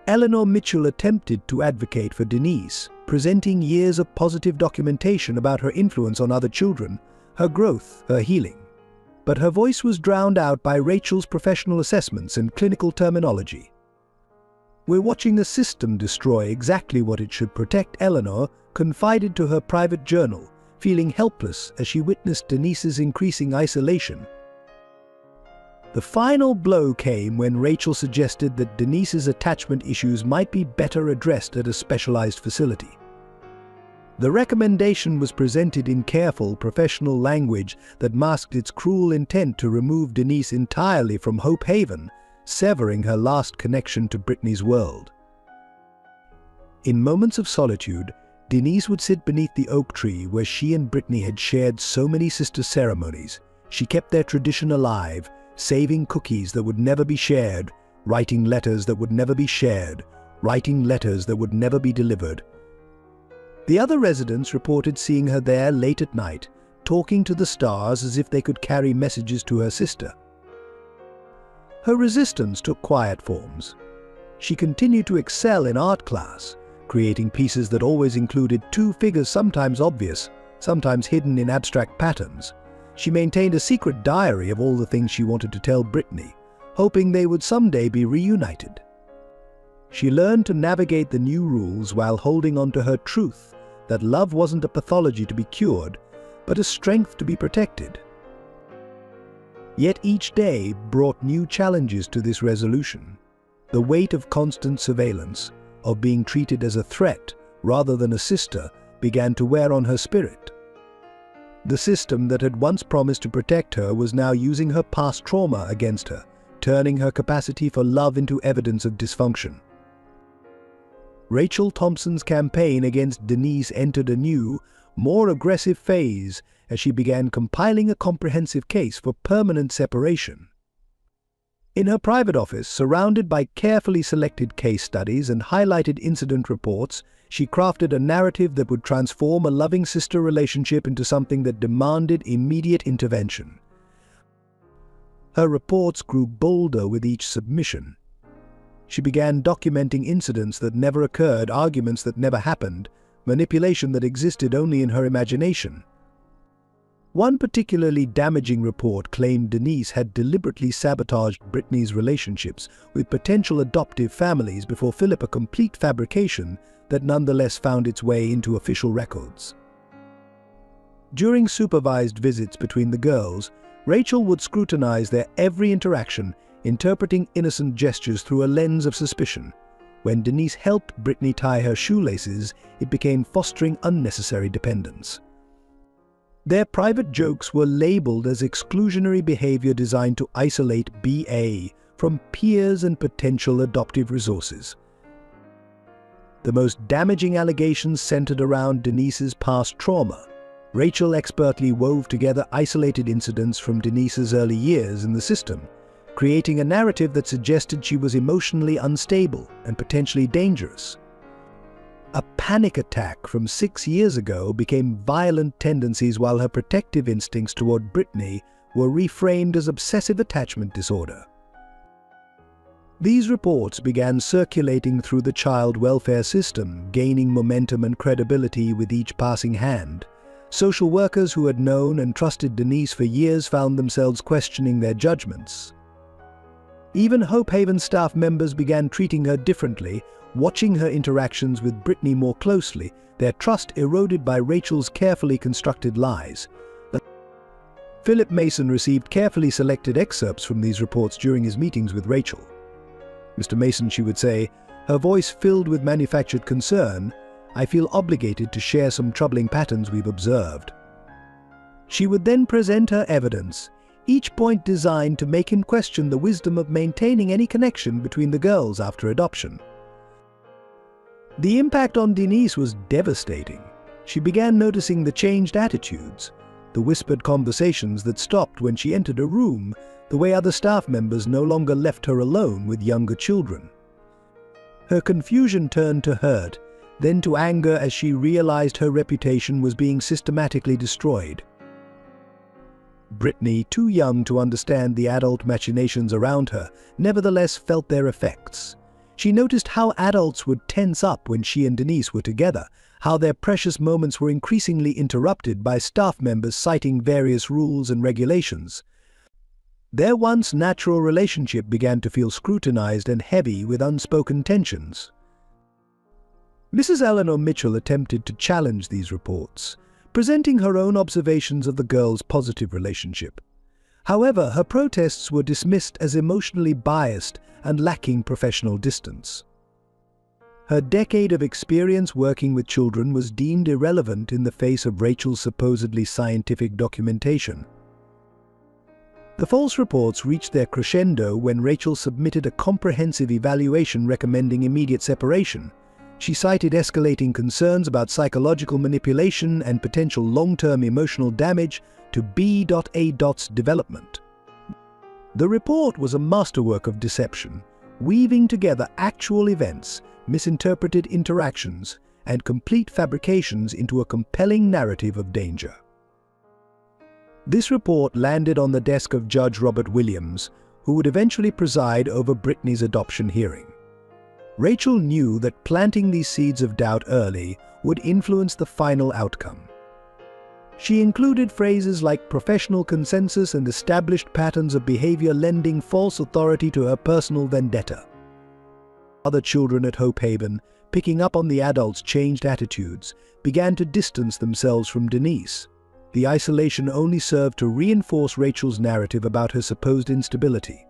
Eleanor Mitchell attempted to advocate for Denise, presenting years of positive documentation about her influence on other children, her growth, her healing. But her voice was drowned out by Rachel's professional assessments and clinical terminology. "We're watching the system destroy exactly what it should protect," Eleanor confided to her private journal, feeling helpless as she witnessed Denise's increasing isolation. The final blow came when Rachel suggested that Denise's attachment issues might be better addressed at a specialized facility. The recommendation was presented in careful, professional language that masked its cruel intent to remove Denise entirely from Hope Haven, severing her last connection to Brittany's world. In moments of solitude, Denise would sit beneath the oak tree where she and Brittany had shared so many sister ceremonies. She kept their tradition alive, saving cookies that would never be shared, writing letters that would never be shared, writing letters that would never be delivered. The other residents reported seeing her there late at night, talking to the stars as if they could carry messages to her sister. Her resistance took quiet forms. She continued to excel in art class, creating pieces that always included two figures, sometimes obvious, sometimes hidden in abstract patterns. She maintained a secret diary of all the things she wanted to tell Brittany, hoping they would someday be reunited. She learned to navigate the new rules while holding on to her truth that love wasn't a pathology to be cured, but a strength to be protected. Yet each day brought new challenges to this resolution. The weight of constant surveillance, of being treated as a threat rather than a sister, began to wear on her spirit. The system that had once promised to protect her was now using her past trauma against her, turning her capacity for love into evidence of dysfunction. Rachel Thompson's campaign against Denise entered a new, more aggressive phase as she began compiling a comprehensive case for permanent separation. In her private office, surrounded by carefully selected case studies and highlighted incident reports, she crafted a narrative that would transform a loving sister relationship into something that demanded immediate intervention. Her reports grew bolder with each submission. She began documenting incidents that never occurred, arguments that never happened, manipulation that existed only in her imagination. One particularly damaging report claimed Denise had deliberately sabotaged Brittany's relationships with potential adoptive families before Philip, a complete fabrication that nonetheless found its way into official records. During supervised visits between the girls, Rachel would scrutinize their every interaction, interpreting innocent gestures through a lens of suspicion. When Denise helped Brittany tie her shoelaces, it became fostering unnecessary dependence. Their private jokes were labeled as exclusionary behavior designed to isolate BA from peers and potential adoptive resources. The most damaging allegations centered around Denise's past trauma. Rachel expertly wove together isolated incidents from Denise's early years in the system, creating a narrative that suggested she was emotionally unstable and potentially dangerous. A panic attack from 6 years ago became violent tendencies, while her protective instincts toward Brittany were reframed as obsessive attachment disorder. These reports began circulating through the child welfare system, gaining momentum and credibility with each passing hand. Social workers who had known and trusted Denise for years found themselves questioning their judgments. Even Hope Haven staff members began treating her differently, watching her interactions with Brittany more closely, their trust eroded by Rachel's carefully constructed lies. Philip Mason received carefully selected excerpts from these reports during his meetings with Rachel. "Mr. Mason," she would say, her voice filled with manufactured concern, "I feel obligated to share some troubling patterns we've observed." She would then present her evidence, each point designed to make him question the wisdom of maintaining any connection between the girls after adoption. The impact on Denise was devastating. She began noticing the changed attitudes, the whispered conversations that stopped when she entered a room, the way other staff members no longer left her alone with younger children. Her confusion turned to hurt, then to anger as she realized her reputation was being systematically destroyed. Brittany, too young to understand the adult machinations around her, nevertheless felt their effects. She noticed how adults would tense up when she and Denise were together, how their precious moments were increasingly interrupted by staff members citing various rules and regulations. Their once natural relationship began to feel scrutinized and heavy with unspoken tensions. Mrs. Eleanor Mitchell attempted to challenge these reports, presenting her own observations of the girls' positive relationship. However, her protests were dismissed as emotionally biased and lacking professional distance. Her decade of experience working with children was deemed irrelevant in the face of Rachel's supposedly scientific documentation. The false reports reached their crescendo when Rachel submitted a comprehensive evaluation recommending immediate separation. She cited escalating concerns about psychological manipulation and potential long-term emotional damage to B.A.'s development. The report was a masterwork of deception, weaving together actual events, misinterpreted interactions, and complete fabrications into a compelling narrative of danger. This report landed on the desk of Judge Robert Williams, who would eventually preside over Brittany's adoption hearing. Rachel knew that planting these seeds of doubt early would influence the final outcome. She included phrases like professional consensus and established patterns of behavior, lending false authority to her personal vendetta. Other children at Hope Haven, picking up on the adults' changed attitudes, began to distance themselves from Denise. The isolation only served to reinforce Rachel's narrative about her supposed instability.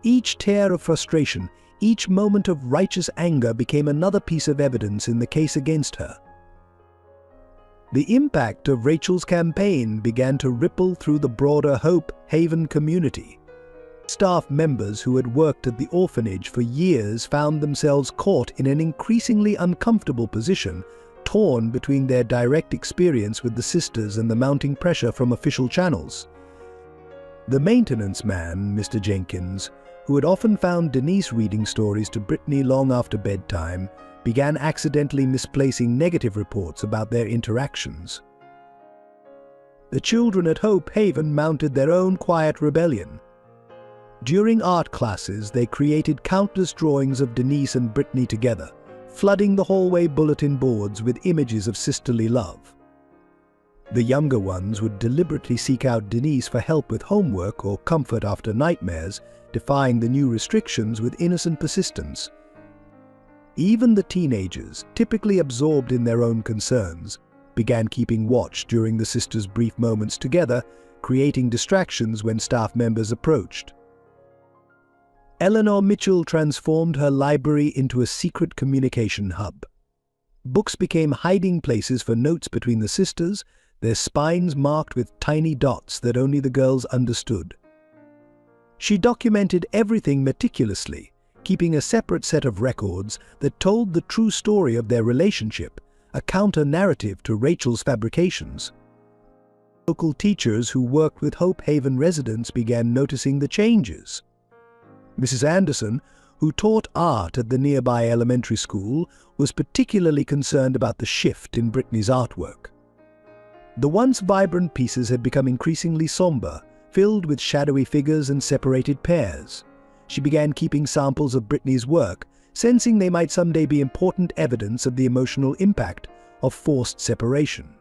Each tear of frustration, each moment of righteous anger became another piece of evidence in the case against her. The impact of Rachel's campaign began to ripple through the broader Hope Haven community. Staff members who had worked at the orphanage for years found themselves caught in an increasingly uncomfortable position, torn between their direct experience with the sisters and the mounting pressure from official channels. The maintenance man, Mr. Jenkins, who had often found Denise reading stories to Brittany long after bedtime, began accidentally misplacing negative reports about their interactions. The children at Hope Haven mounted their own quiet rebellion. During art classes, they created countless drawings of Denise and Brittany together, flooding the hallway bulletin boards with images of sisterly love. The younger ones would deliberately seek out Denise for help with homework or comfort after nightmares, defying the new restrictions with innocent persistence. Even the teenagers, typically absorbed in their own concerns, began keeping watch during the sisters' brief moments together, creating distractions when staff members approached. Eleanor Mitchell transformed her library into a secret communication hub. Books became hiding places for notes between the sisters, their spines marked with tiny dots that only the girls understood. She documented everything meticulously, keeping a separate set of records that told the true story of their relationship, a counter-narrative to Rachel's fabrications. Local teachers who worked with Hope Haven residents began noticing the changes. Mrs. Anderson, who taught art at the nearby elementary school, was particularly concerned about the shift in Brittany's artwork. The once vibrant pieces had become increasingly somber, filled with shadowy figures and separated pairs. She began keeping samples of Brittany's work, sensing they might someday be important evidence of the emotional impact of forced separation.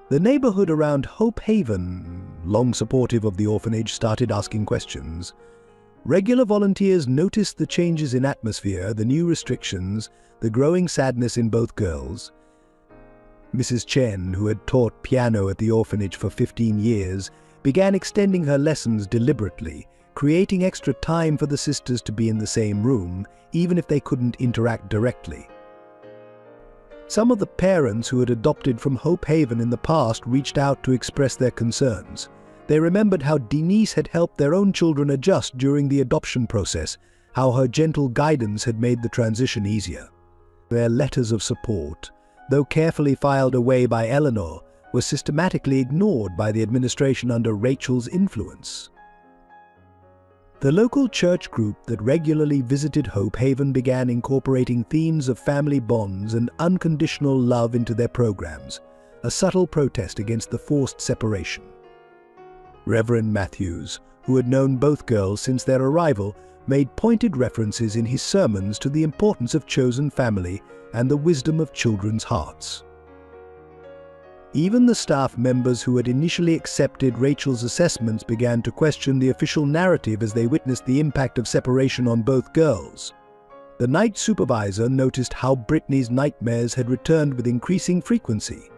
The neighborhood around Hope Haven, long supportive of the orphanage, started asking questions. Regular volunteers noticed the changes in atmosphere, the new restrictions, the growing sadness in both girls. Mrs. Chen, who had taught piano at the orphanage for 15 years, began extending her lessons deliberately, creating extra time for the sisters to be in the same room, even if they couldn't interact directly. Some of the parents who had adopted from Hope Haven in the past reached out to express their concerns. They remembered how Denise had helped their own children adjust during the adoption process, how her gentle guidance had made the transition easier. Their letters of support, though carefully filed away by Eleanor, were systematically ignored by the administration under Rachel's influence. The local church group that regularly visited Hope Haven began incorporating themes of family bonds and unconditional love into their programs, a subtle protest against the forced separation. Reverend Matthews, who had known both girls since their arrival, made pointed references in his sermons to the importance of chosen family and the wisdom of children's hearts. Even the staff members who had initially accepted Rachel's assessments began to question the official narrative as they witnessed the impact of separation on both girls. The night supervisor noticed how Brittany's nightmares had returned with increasing frequency.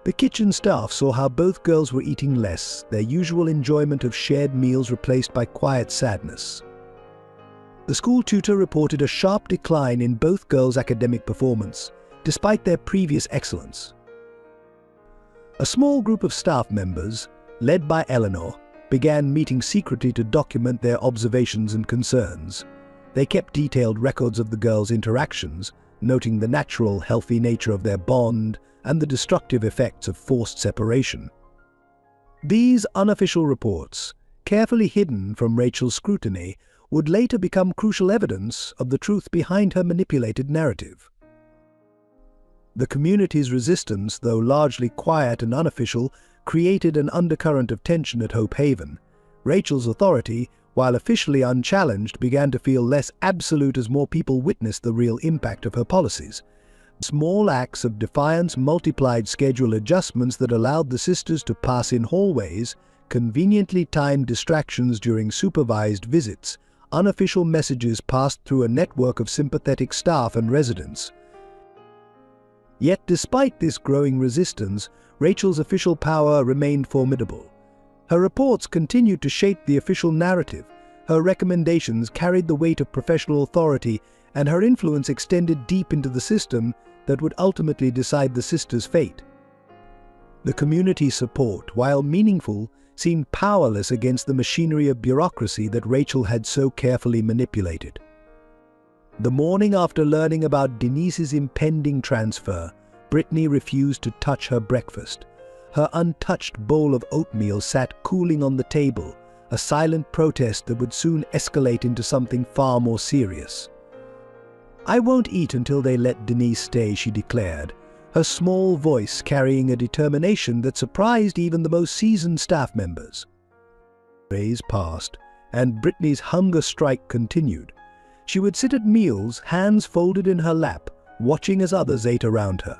The kitchen staff saw how both girls were eating less, their usual enjoyment of shared meals replaced by quiet sadness. The school tutor reported a sharp decline in both girls' academic performance, despite their previous excellence. A small group of staff members, led by Eleanor, began meeting secretly to document their observations and concerns. They kept detailed records of the girls' interactions, noting the natural, healthy nature of their bond and the destructive effects of forced separation. These unofficial reports, carefully hidden from Rachel's scrutiny, would later become crucial evidence of the truth behind her manipulated narrative. The community's resistance, though largely quiet and unofficial, created an undercurrent of tension at Hope Haven. Rachel's authority, while officially unchallenged, began to feel less absolute as more people witnessed the real impact of her policies. Small acts of defiance multiplied schedule adjustments that allowed the sisters to pass in hallways, conveniently timed distractions during supervised visits. Unofficial messages passed through a network of sympathetic staff and residents. Yet despite this growing resistance, Rachel's official power remained formidable. Her reports continued to shape the official narrative, her recommendations carried the weight of professional authority, and her influence extended deep into the system that would ultimately decide the sisters' fate. The community's support, while meaningful, seemed powerless against the machinery of bureaucracy that Rachel had so carefully manipulated. The morning after learning about Denise's impending transfer, Brittany refused to touch her breakfast. Her untouched bowl of oatmeal sat cooling on the table, a silent protest that would soon escalate into something far more serious. "I won't eat until they let Denise stay," she declared, her small voice carrying a determination that surprised even the most seasoned staff members. Days passed, and Brittany's hunger strike continued. She would sit at meals, hands folded in her lap, watching as others ate around her.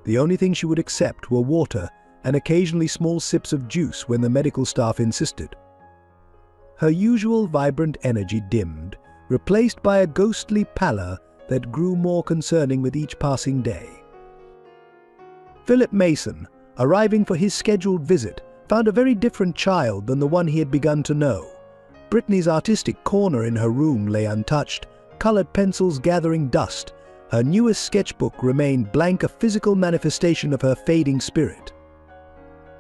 The only thing she would accept were water and occasionally small sips of juice when the medical staff insisted. Her usual vibrant energy dimmed, replaced by a ghostly pallor that grew more concerning with each passing day. Philip Mason, arriving for his scheduled visit, found a very different child than the one he had begun to know. Brittany's artistic corner in her room lay untouched, colored pencils gathering dust. Her newest sketchbook remained blank, a physical manifestation of her fading spirit.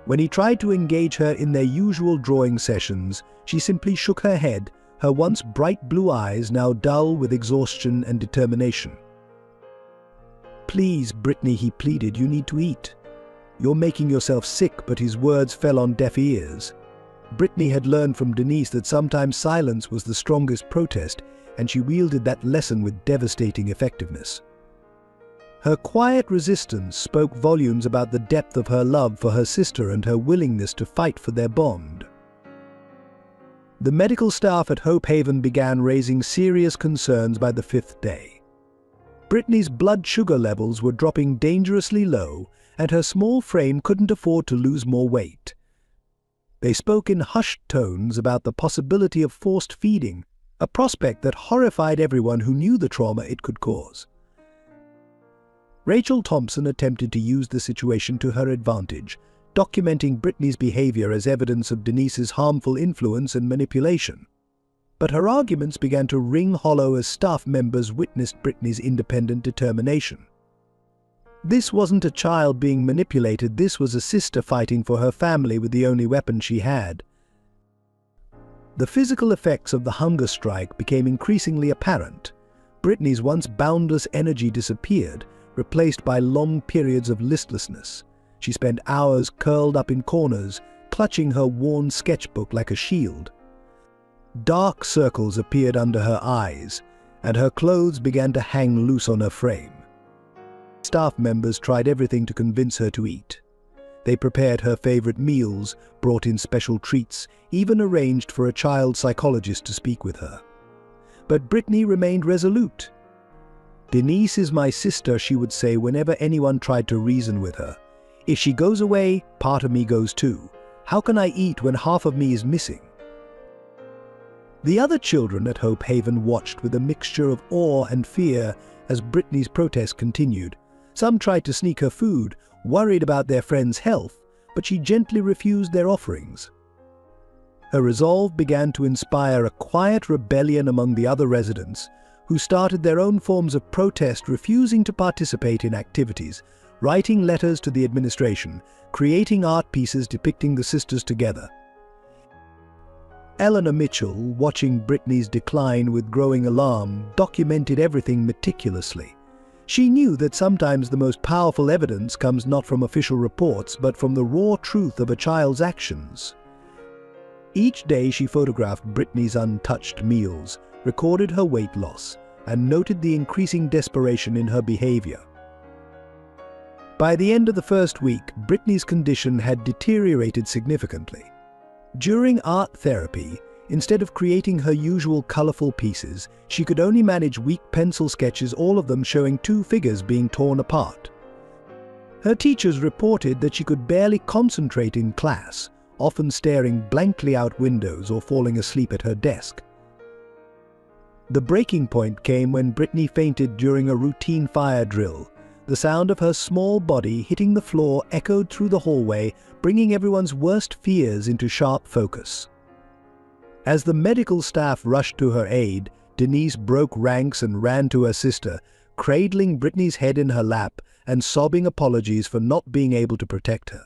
When he tried to engage her in their usual drawing sessions, she simply shook her head, her once bright blue eyes now dull with exhaustion and determination. "Please, Brittany," he pleaded, "you need to eat. You're making yourself sick," but his words fell on deaf ears. Brittany had learned from Denise that sometimes silence was the strongest protest, and she wielded that lesson with devastating effectiveness. Her quiet resistance spoke volumes about the depth of her love for her sister and her willingness to fight for their bond. The medical staff at Hope Haven began raising serious concerns by the 5th day. Brittany's blood sugar levels were dropping dangerously low, and her small frame couldn't afford to lose more weight. They spoke in hushed tones about the possibility of forced feeding, a prospect that horrified everyone who knew the trauma it could cause. Rachel Thompson attempted to use the situation to her advantage, documenting Brittany's behavior as evidence of Denise's harmful influence and manipulation. But her arguments began to ring hollow as staff members witnessed Brittany's independent determination. This wasn't a child being manipulated, this was a sister fighting for her family with the only weapon she had. The physical effects of the hunger strike became increasingly apparent. Brittany's once boundless energy disappeared, replaced by long periods of listlessness. She spent hours curled up in corners, clutching her worn sketchbook like a shield. Dark circles appeared under her eyes, and her clothes began to hang loose on her frame. Staff members tried everything to convince her to eat. They prepared her favorite meals, brought in special treats, even arranged for a child psychologist to speak with her. But Brittany remained resolute. "Denise is my sister," she would say whenever anyone tried to reason with her. "If she goes away, part of me goes too. How can I eat when half of me is missing?" The other children at Hope Haven watched with a mixture of awe and fear as Brittany's protest continued. Some tried to sneak her food, worried about their friend's health, but she gently refused their offerings. Her resolve began to inspire a quiet rebellion among the other residents, who started their own forms of protest, refusing to participate in activities, writing letters to the administration, creating art pieces depicting the sisters together. Eleanor Mitchell, watching Brittany's decline with growing alarm, documented everything meticulously. She knew that sometimes the most powerful evidence comes not from official reports, but from the raw truth of a child's actions. Each day she photographed Brittany's untouched meals, recorded her weight loss, and noted the increasing desperation in her behavior. By the end of the first week, Brittany's condition had deteriorated significantly. During art therapy, instead of creating her usual colorful pieces, she could only manage weak pencil sketches, all of them showing two figures being torn apart. Her teachers reported that she could barely concentrate in class, often staring blankly out windows or falling asleep at her desk. The breaking point came when Brittany fainted during a routine fire drill. The sound of her small body hitting the floor echoed through the hallway, bringing everyone's worst fears into sharp focus. As the medical staff rushed to her aid, Denise broke ranks and ran to her sister, cradling Brittany's head in her lap and sobbing apologies for not being able to protect her.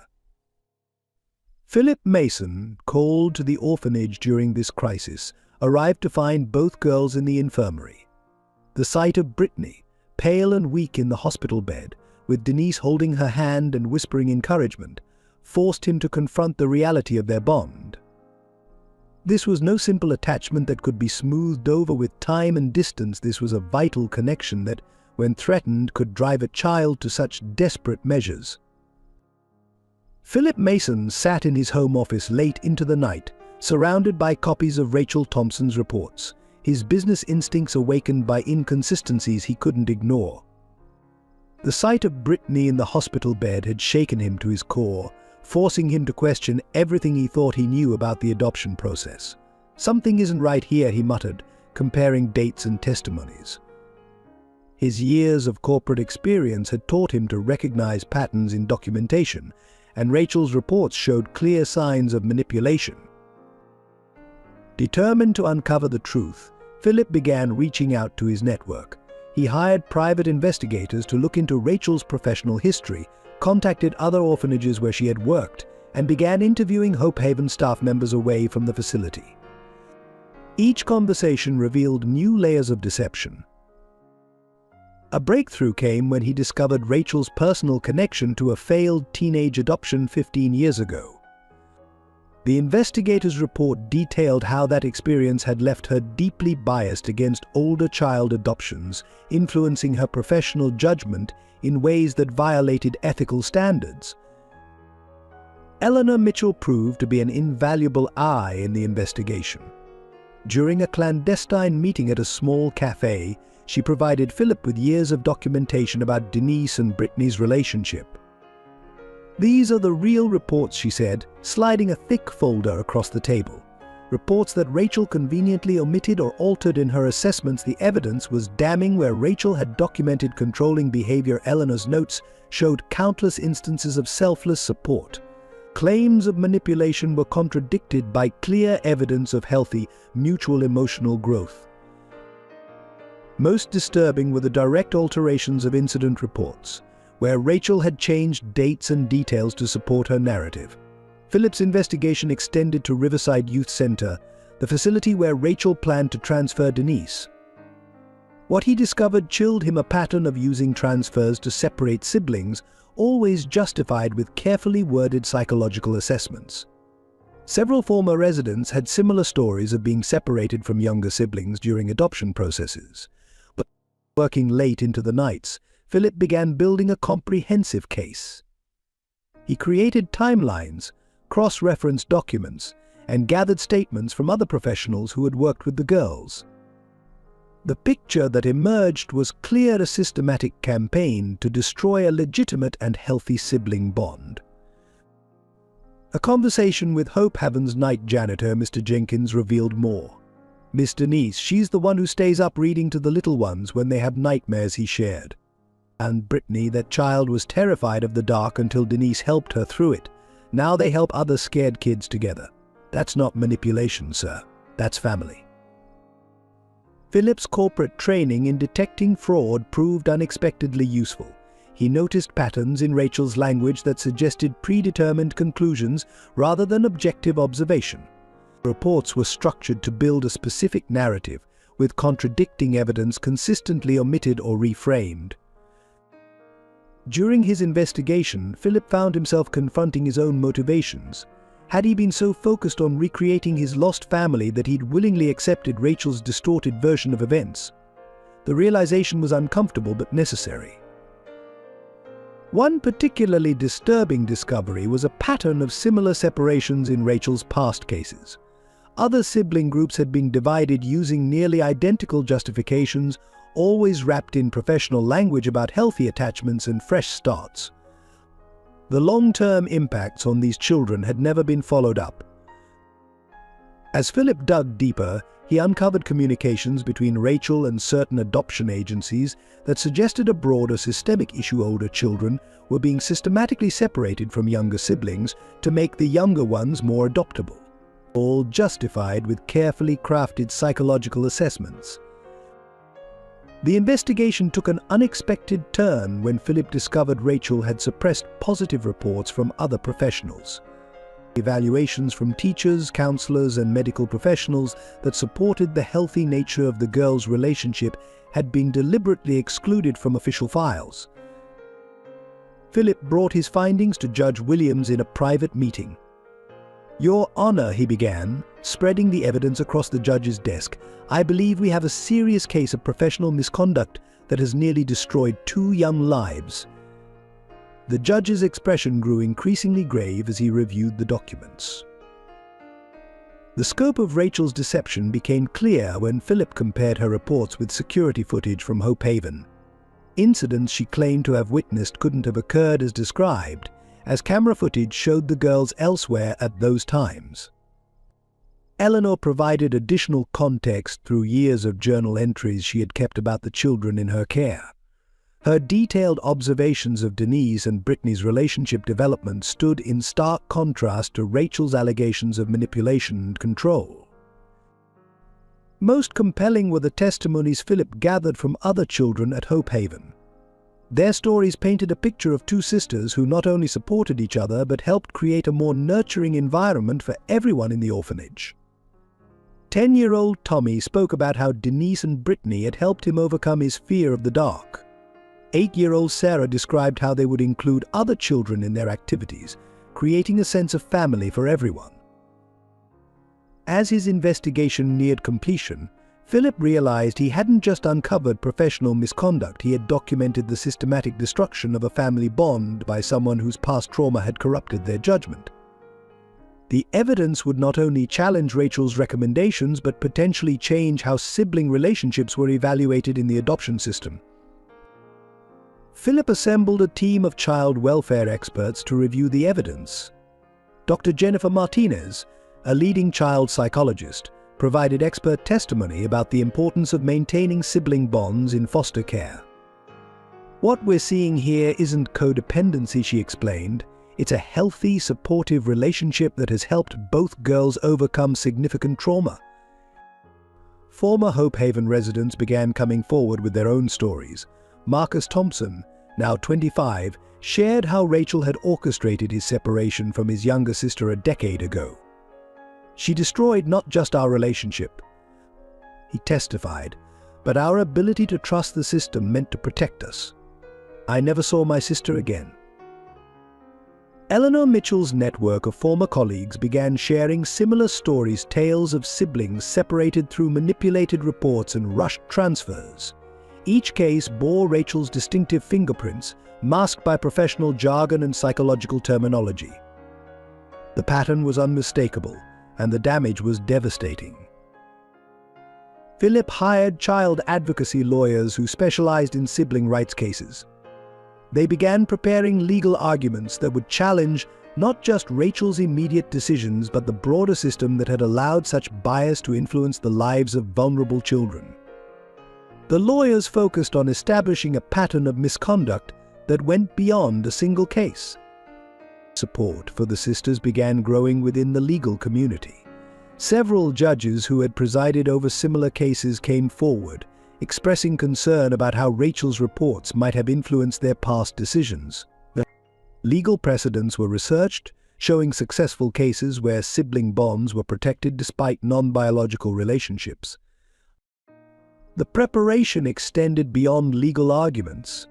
Philip Mason, called to the orphanage during this crisis, arrived to find both girls in the infirmary. The sight of Brittany, pale and weak in the hospital bed, with Denise holding her hand and whispering encouragement, forced him to confront the reality of their bond. This was no simple attachment that could be smoothed over with time and distance. This was a vital connection that, when threatened, could drive a child to such desperate measures. Philip Mason sat in his home office late into the night, surrounded by copies of Rachel Thompson's reports, his business instincts awakened by inconsistencies he couldn't ignore. The sight of Brittany in the hospital bed had shaken him to his core, forcing him to question everything he thought he knew about the adoption process. "Something isn't right here," he muttered, comparing dates and testimonies. His years of corporate experience had taught him to recognize patterns in documentation, and Rachel's reports showed clear signs of manipulation. Determined to uncover the truth, Philip began reaching out to his network. He hired private investigators to look into Rachel's professional history, contacted other orphanages where she had worked, and began interviewing Hope Haven staff members away from the facility. Each conversation revealed new layers of deception. A breakthrough came when he discovered Rachel's personal connection to a failed teenage adoption 15 years ago. The investigators' report detailed how that experience had left her deeply biased against older child adoptions, influencing her professional judgment in ways that violated ethical standards. Eleanor Mitchell proved to be an invaluable eye in the investigation. During a clandestine meeting at a small cafe, she provided Philip with years of documentation about Denise and Brittany's relationship. "These are the real reports," she said, sliding a thick folder across the table. Reports that Rachel conveniently omitted or altered in her assessments. The evidence was damning. Where Rachel had documented controlling behavior, Eleanor's notes showed countless instances of selfless support. Claims of manipulation were contradicted by clear evidence of healthy, mutual emotional growth. Most disturbing were the direct alterations of incident reports, where Rachel had changed dates and details to support her narrative. Philip's investigation extended to Riverside Youth Center, the facility where Rachel planned to transfer Denise. What he discovered chilled him: a pattern of using transfers to separate siblings, always justified with carefully worded psychological assessments. Several former residents had similar stories of being separated from younger siblings during adoption processes. But working late into the nights, Philip began building a comprehensive case. He created timelines, cross-referenced documents, and gathered statements from other professionals who had worked with the girls. The picture that emerged was clear: a systematic campaign to destroy a legitimate and healthy sibling bond. A conversation with Hope Haven's night janitor, Mr. Jenkins, revealed more. "Miss Denise, she's the one who stays up reading to the little ones when they have nightmares," he shared. "And Brittany, that child, was terrified of the dark until Denise helped her through it. Now they help other scared kids together. That's not manipulation, sir. That's family." Philip's corporate training in detecting fraud proved unexpectedly useful. He noticed patterns in Rachel's language that suggested predetermined conclusions rather than objective observation. Reports were structured to build a specific narrative, with contradicting evidence consistently omitted or reframed. During his investigation, Philip found himself confronting his own motivations. Had he been so focused on recreating his lost family that he'd willingly accepted Rachel's distorted version of events? The realization was uncomfortable but necessary. One particularly disturbing discovery was a pattern of similar separations in Rachel's past cases. Other sibling groups had been divided using nearly identical justifications, always wrapped in professional language about healthy attachments and fresh starts. The long-term impacts on these children had never been followed up. As Philip dug deeper, he uncovered communications between Rachel and certain adoption agencies that suggested a broader systemic issue: older children were being systematically separated from younger siblings to make the younger ones more adoptable, all justified with carefully crafted psychological assessments. The investigation took an unexpected turn when Philip discovered Rachel had suppressed positive reports from other professionals. Evaluations from teachers, counselors, and medical professionals that supported the healthy nature of the girls' relationship had been deliberately excluded from official files. Philip brought his findings to Judge Williams in a private meeting. "Your Honor," he began, spreading the evidence across the judge's desk, "I believe we have a serious case of professional misconduct that has nearly destroyed 2 young lives." The judge's expression grew increasingly grave as he reviewed the documents. The scope of Rachel's deception became clear when Philip compared her reports with security footage from Hope Haven. Incidents she claimed to have witnessed couldn't have occurred as described, as camera footage showed the girls elsewhere at those times. Eleanor provided additional context through years of journal entries she had kept about the children in her care. Her detailed observations of Denise and Brittany's relationship development stood in stark contrast to Rachel's allegations of manipulation and control. Most compelling were the testimonies Philip gathered from other children at Hope Haven. Their stories painted a picture of 2 sisters who not only supported each other but helped create a more nurturing environment for everyone in the orphanage. 10-year-old Tommy spoke about how Denise and Brittany had helped him overcome his fear of the dark. 8-year-old Sarah described how they would include other children in their activities, creating a sense of family for everyone. As his investigation neared completion, Philip realized he hadn't just uncovered professional misconduct, he had documented the systematic destruction of a family bond by someone whose past trauma had corrupted their judgment. The evidence would not only challenge Rachel's recommendations but potentially change how sibling relationships were evaluated in the adoption system. Philip assembled a team of child welfare experts to review the evidence. Dr. Jennifer Martinez, a leading child psychologist, provided expert testimony about the importance of maintaining sibling bonds in foster care. "What we're seeing here isn't codependency," she explained. "It's a healthy, supportive relationship that has helped both girls overcome significant trauma." Former Hope Haven residents began coming forward with their own stories. Marcus Thompson, now 25, shared how Rachel had orchestrated his separation from his younger sister a decade ago. "She destroyed not just our relationship," he testified, "but our ability to trust the system meant to protect us. I never saw my sister again." Eleanor Mitchell's network of former colleagues began sharing similar stories, tales of siblings separated through manipulated reports and rushed transfers. Each case bore Rachel's distinctive fingerprints, masked by professional jargon and psychological terminology. The pattern was unmistakable, and the damage was devastating. Philip hired child advocacy lawyers who specialized in sibling rights cases. They began preparing legal arguments that would challenge not just Rachel's immediate decisions but the broader system that had allowed such bias to influence the lives of vulnerable children. The lawyers focused on establishing a pattern of misconduct that went beyond a single case. Support for the sisters began growing within the legal community. Several judges who had presided over similar cases came forward, expressing concern about how Rachel's reports might have influenced their past decisions. Legal precedents were researched, showing successful cases where sibling bonds were protected despite non-biological relationships. The preparation extended beyond legal arguments.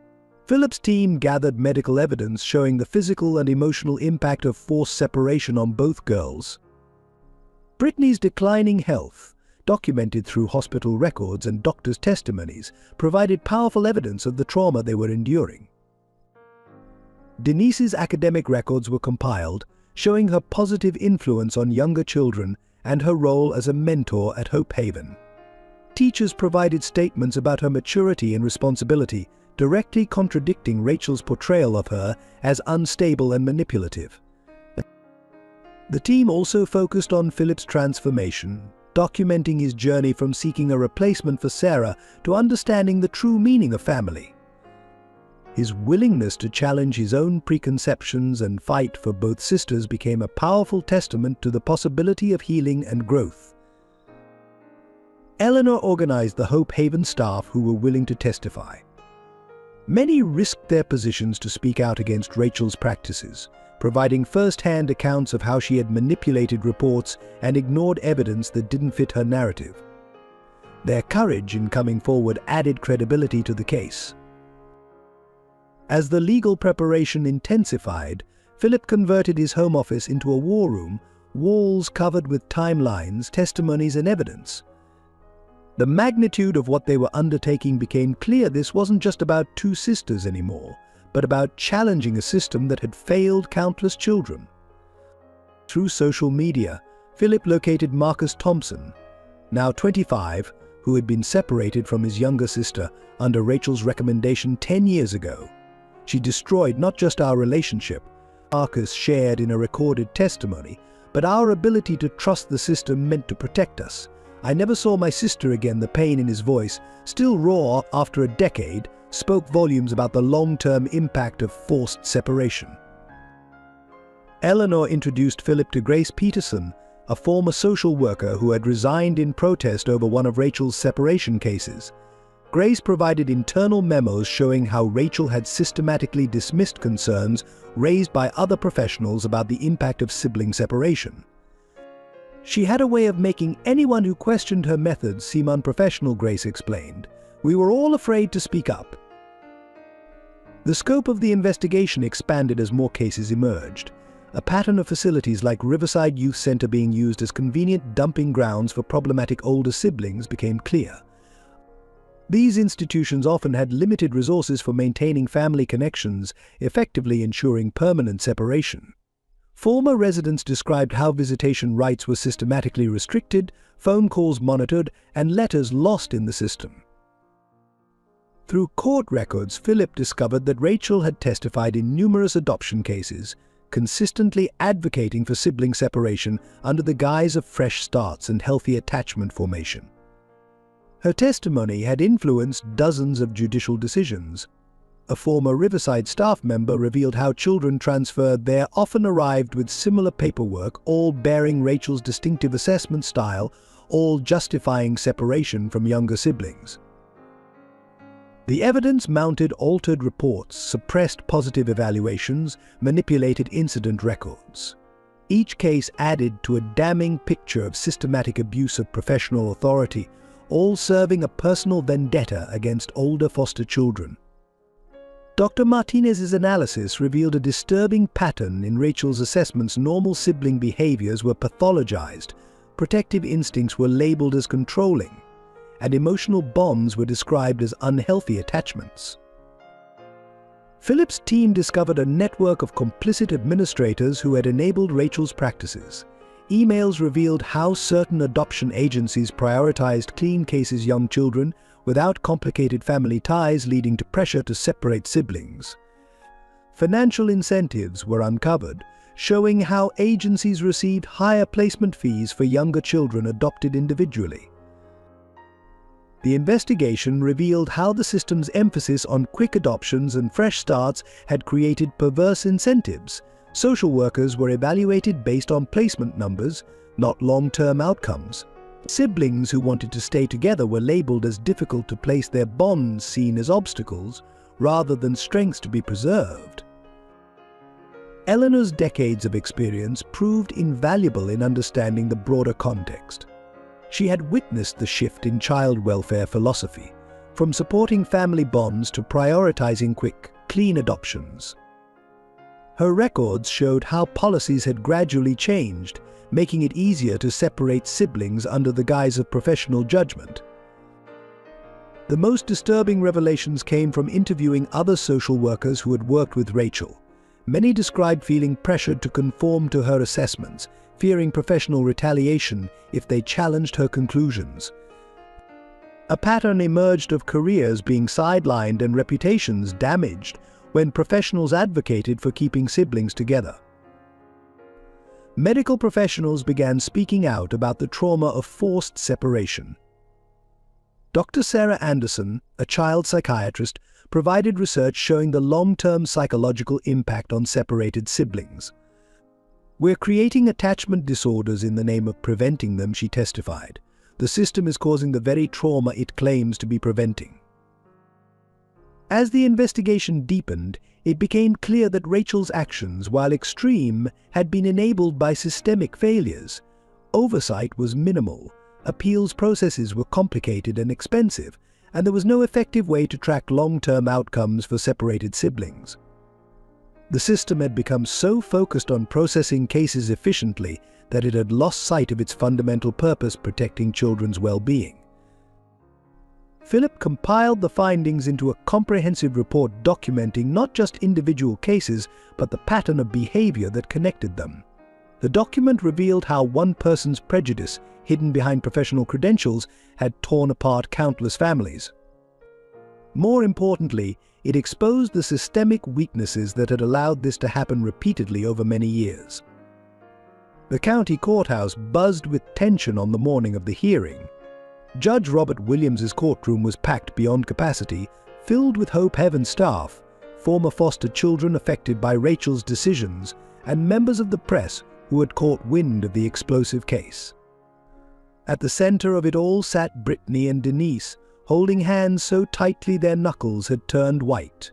Philip's team gathered medical evidence showing the physical and emotional impact of forced separation on both girls. Brittany's declining health, documented through hospital records and doctors' testimonies, provided powerful evidence of the trauma they were enduring. Denise's academic records were compiled, showing her positive influence on younger children and her role as a mentor at Hope Haven. Teachers provided statements about her maturity and responsibility, directly contradicting Rachel's portrayal of her as unstable and manipulative. The team also focused on Philip's transformation, documenting his journey from seeking a replacement for Sarah to understanding the true meaning of family. His willingness to challenge his own preconceptions and fight for both sisters became a powerful testament to the possibility of healing and growth. Eleanor organized the Hope Haven staff who were willing to testify. Many risked their positions to speak out against Rachel's practices, providing first-hand accounts of how she had manipulated reports and ignored evidence that didn't fit her narrative. Their courage in coming forward added credibility to the case. As the legal preparation intensified, Philip converted his home office into a war room, walls covered with timelines, testimonies, and evidence. The magnitude of what they were undertaking became clear. This wasn't just about two sisters anymore, but about challenging a system that had failed countless children. Through social media, Philip located Marcus Thompson, now 25, who had been separated from his younger sister under Rachel's recommendation 10 years ago. She destroyed not just our relationship, Marcus shared in a recorded testimony, but our ability to trust the system meant to protect us. I never saw my sister again. The pain in his voice, still raw after a decade, spoke volumes about the long-term impact of forced separation. Eleanor introduced Philip to Grace Peterson, a former social worker who had resigned in protest over one of Rachel's separation cases. Grace provided internal memos showing how Rachel had systematically dismissed concerns raised by other professionals about the impact of sibling separation. She had a way of making anyone who questioned her methods seem unprofessional, Grace explained. We were all afraid to speak up. The scope of the investigation expanded as more cases emerged. A pattern of facilities like Riverside Youth Center being used as convenient dumping grounds for problematic older siblings became clear. These institutions often had limited resources for maintaining family connections, effectively ensuring permanent separation. Former residents described how visitation rights were systematically restricted, phone calls monitored, and letters lost in the system. Through court records, Philip discovered that Rachel had testified in numerous adoption cases, consistently advocating for sibling separation under the guise of fresh starts and healthy attachment formation. Her testimony had influenced dozens of judicial decisions. A former Riverside staff member revealed how children transferred there often arrived with similar paperwork, all bearing Rachel's distinctive assessment style, all justifying separation from younger siblings. The evidence mounted altered reports, suppressed positive evaluations, manipulated incident records. Each case added to a damning picture of systematic abuse of professional authority, all serving a personal vendetta against older foster children. Dr. Martinez's analysis revealed a disturbing pattern in Rachel's assessments. Normal sibling behaviors were pathologized, protective instincts were labeled as controlling, and emotional bonds were described as unhealthy attachments. Philip's team discovered a network of complicit administrators who had enabled Rachel's practices. Emails revealed how certain adoption agencies prioritized clean cases, young children, without complicated family ties, leading to pressure to separate siblings. Financial incentives were uncovered, showing how agencies received higher placement fees for younger children adopted individually. The investigation revealed how the system's emphasis on quick adoptions and fresh starts had created perverse incentives. Social workers were evaluated based on placement numbers, not long-term outcomes. Siblings who wanted to stay together were labeled as difficult to place, their bonds seen as obstacles rather than strengths to be preserved. Eleanor's decades of experience proved invaluable in understanding the broader context. She had witnessed the shift in child welfare philosophy, from supporting family bonds to prioritizing quick, clean adoptions. Her records showed how policies had gradually changed, making it easier to separate siblings under the guise of professional judgment. The most disturbing revelations came from interviewing other social workers who had worked with Rachel. Many described feeling pressured to conform to her assessments, fearing professional retaliation if they challenged her conclusions. A pattern emerged of careers being sidelined and reputations damaged when professionals advocated for keeping siblings together. Medical professionals began speaking out about the trauma of forced separation. Dr. Sarah Anderson, a child psychiatrist, provided research showing the long-term psychological impact on separated siblings. "We're creating attachment disorders in the name of preventing them," she testified. "The system is causing the very trauma it claims to be preventing." As the investigation deepened, it became clear that Rachel's actions, while extreme, had been enabled by systemic failures. Oversight was minimal, appeals processes were complicated and expensive, and there was no effective way to track long-term outcomes for separated siblings. The system had become so focused on processing cases efficiently that it had lost sight of its fundamental purpose, protecting children's well-being. Philip compiled the findings into a comprehensive report documenting not just individual cases, but the pattern of behavior that connected them. The document revealed how one person's prejudice, hidden behind professional credentials, had torn apart countless families. More importantly, it exposed the systemic weaknesses that had allowed this to happen repeatedly over many years. The county courthouse buzzed with tension on the morning of the hearing. Judge Robert Williams's courtroom was packed beyond capacity, filled with Hope Haven staff, former foster children affected by Rachel's decisions, and members of the press who had caught wind of the explosive case. At the center of it all sat Brittany and Denise, holding hands so tightly their knuckles had turned white.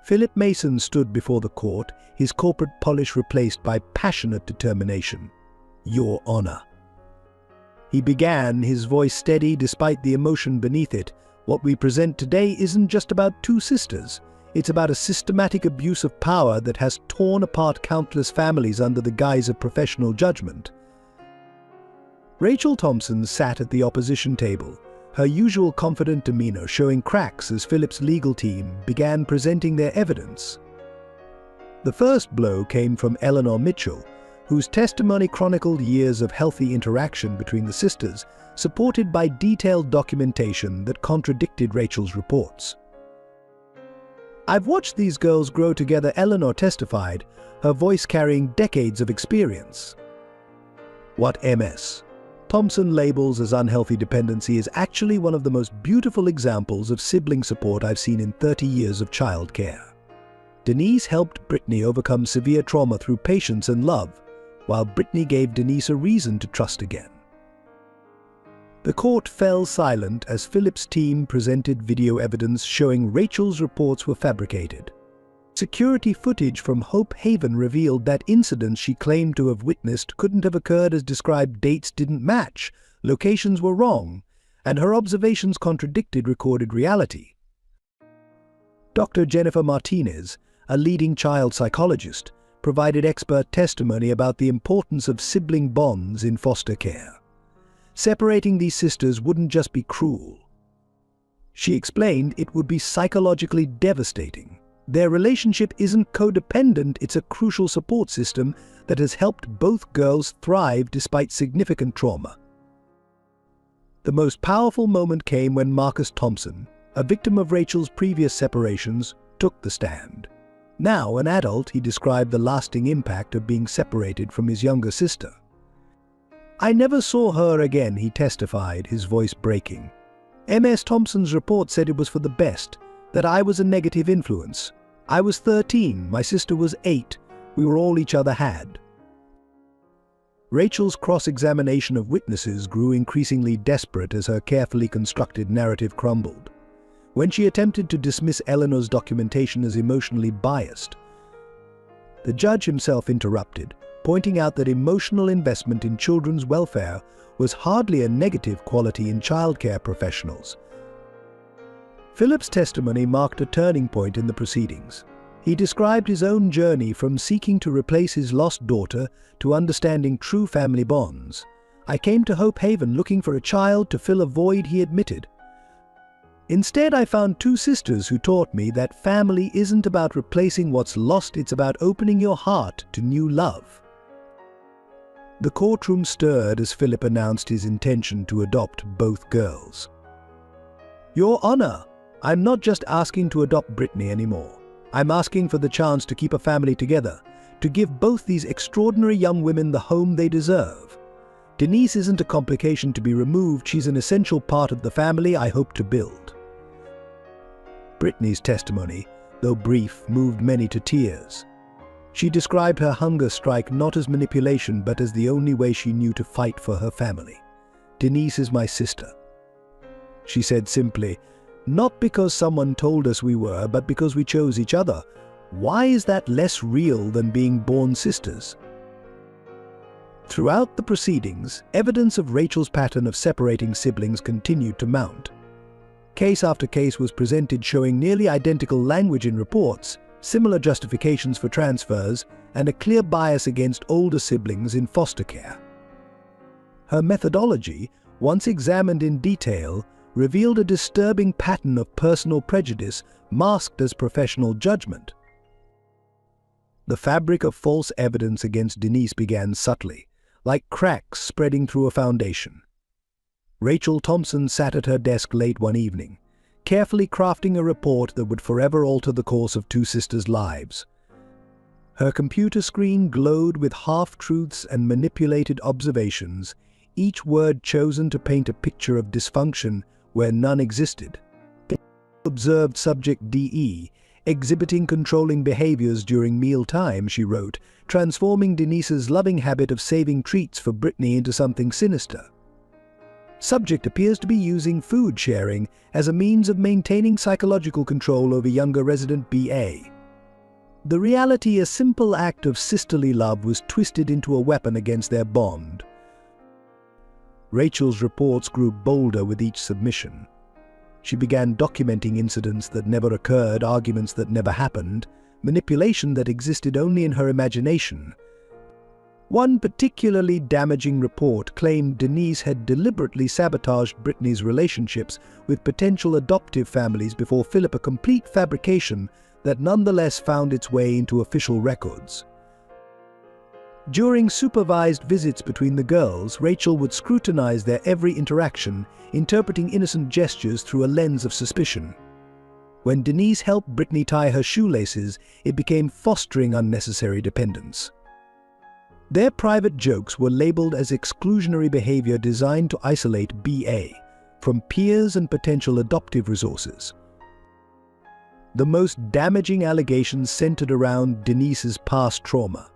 Philip Mason stood before the court, his corporate polish replaced by passionate determination. "Your Honor." He began, his voice steady despite the emotion beneath it. "What we present today isn't just about two sisters. It's about a systematic abuse of power that has torn apart countless families under the guise of professional judgment." Rachel Thompson sat at the opposition table, her usual confident demeanor showing cracks as Philip's legal team began presenting their evidence. The first blow came from Eleanor Mitchell, whose testimony chronicled years of healthy interaction between the sisters, supported by detailed documentation that contradicted Rachel's reports. "I've watched these girls grow together," Eleanor testified, her voice carrying decades of experience. What MS Thompson labels as unhealthy dependency is actually one of the most beautiful examples of sibling support I've seen in 30 years of childcare. Denise helped Brittany overcome severe trauma through patience and love, while Brittany gave Denise a reason to trust again. The court fell silent as Philip's team presented video evidence showing Rachel's reports were fabricated. Security footage from Hope Haven revealed that incidents she claimed to have witnessed couldn't have occurred as described. Dates didn't match, locations were wrong, and her observations contradicted recorded reality. Dr. Jennifer Martinez, a leading child psychologist, provided expert testimony about the importance of sibling bonds in foster care. Separating these sisters wouldn't just be cruel. She explained it would be psychologically devastating. Their relationship isn't codependent, it's a crucial support system that has helped both girls thrive despite significant trauma. The most powerful moment came when Marcus Thompson, a victim of Rachel's previous separations, took the stand. Now an adult, he described the lasting impact of being separated from his younger sister. "I never saw her again," he testified, his voice breaking. MS Thompson's report said it was for the best, that I was a negative influence. I was 13, my sister was 8, we were all each other had. Rachel's cross-examination of witnesses grew increasingly desperate as her carefully constructed narrative crumbled. When she attempted to dismiss Eleanor's documentation as emotionally biased, the judge himself interrupted, pointing out that emotional investment in children's welfare was hardly a negative quality in childcare professionals. Philip's testimony marked a turning point in the proceedings. He described his own journey from seeking to replace his lost daughter to understanding true family bonds. "I came to Hope Haven looking for a child to fill a void," he admitted. "Instead, I found two sisters who taught me that family isn't about replacing what's lost, it's about opening your heart to new love." The courtroom stirred as Philip announced his intention to adopt both girls. "Your Honor, I'm not just asking to adopt Brittany anymore. I'm asking for the chance to keep a family together, to give both these extraordinary young women the home they deserve. Denise isn't a complication to be removed, she's an essential part of the family I hope to build." Brittany's testimony, though brief, moved many to tears. She described her hunger strike not as manipulation but as the only way she knew to fight for her family. "Denise is my sister," she said simply, "not because someone told us we were, but because we chose each other. Why is that less real than being born sisters?" Throughout the proceedings, evidence of Rachel's pattern of separating siblings continued to mount. Case after case was presented showing nearly identical language in reports, similar justifications for transfers, and a clear bias against older siblings in foster care. Her methodology, once examined in detail, revealed a disturbing pattern of personal prejudice masked as professional judgment. The fabric of false evidence against Denise began subtly, like cracks spreading through a foundation. Rachel Thompson sat at her desk late one evening, carefully crafting a report that would forever alter the course of two sisters' lives. Her computer screen glowed with half-truths and manipulated observations, each word chosen to paint a picture of dysfunction where none existed. Observed subject DE, exhibiting controlling behaviors during mealtime, she wrote, transforming Denise's loving habit of saving treats for Brittany into something sinister. Subject appears to be using food sharing as a means of maintaining psychological control over younger resident BA. The reality, a simple act of sisterly love, was twisted into a weapon against their bond. Rachel's reports grew bolder with each submission. She began documenting incidents that never occurred, arguments that never happened, manipulation that existed only in her imagination. One particularly damaging report claimed Denise had deliberately sabotaged Brittany's relationships with potential adoptive families before Philip, a complete fabrication that nonetheless found its way into official records. During supervised visits between the girls, Rachel would scrutinize their every interaction, interpreting innocent gestures through a lens of suspicion. When Denise helped Brittany tie her shoelaces, it became fostering unnecessary dependence. Their private jokes were labeled as exclusionary behavior designed to isolate BA from peers and potential adoptive resources. The most damaging allegations centered around Denise's past trauma.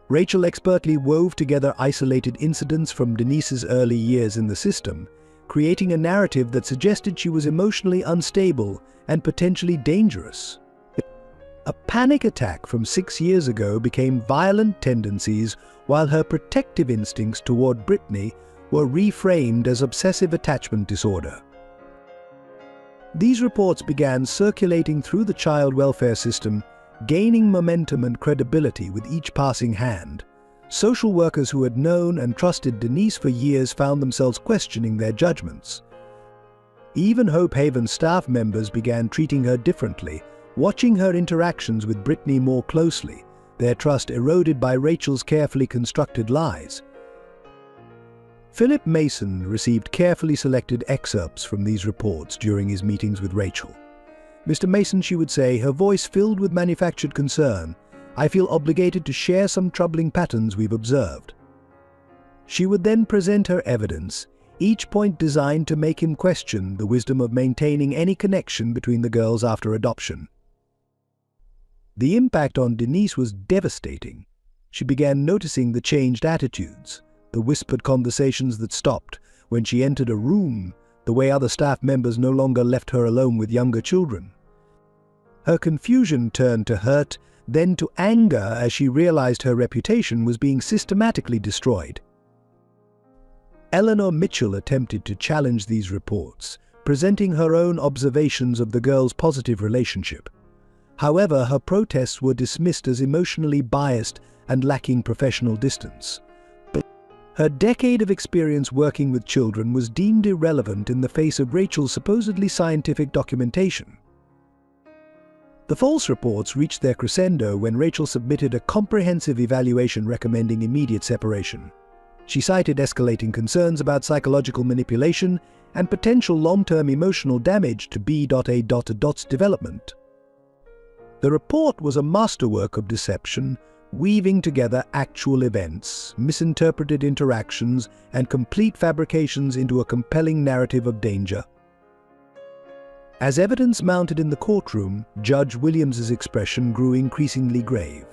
Rachel expertly wove together isolated incidents from Denise's early years in the system, creating a narrative that suggested she was emotionally unstable and potentially dangerous. A panic attack from 6 years ago became violent tendencies, while her protective instincts toward Brittany were reframed as obsessive attachment disorder. These reports began circulating through the child welfare system, gaining momentum and credibility with each passing hand. Social workers who had known and trusted Denise for years found themselves questioning their judgments. Even Hope Haven staff members began treating her differently, watching her interactions with Brittany more closely, their trust eroded by Rachel's carefully constructed lies. Philip Mason received carefully selected excerpts from these reports during his meetings with Rachel. Mr. Mason, she would say, her voice filled with manufactured concern, "I feel obligated to share some troubling patterns we've observed." She would then present her evidence, each point designed to make him question the wisdom of maintaining any connection between the girls after adoption. The impact on Denise was devastating. She began noticing the changed attitudes, the whispered conversations that stopped when she entered a room, the way other staff members no longer left her alone with younger children. Her confusion turned to hurt, then to anger as she realized her reputation was being systematically destroyed. Eleanor Mitchell attempted to challenge these reports, presenting her own observations of the girls' positive relationship. However, her protests were dismissed as emotionally biased and lacking professional distance. Her decade of experience working with children was deemed irrelevant in the face of Rachel's supposedly scientific documentation. The false reports reached their crescendo when Rachel submitted a comprehensive evaluation recommending immediate separation. She cited escalating concerns about psychological manipulation and potential long-term emotional damage to B.A.'s development. The report was a masterwork of deception, weaving together actual events, misinterpreted interactions, and complete fabrications into a compelling narrative of danger. As evidence mounted in the courtroom, Judge Williams's expression grew increasingly grave.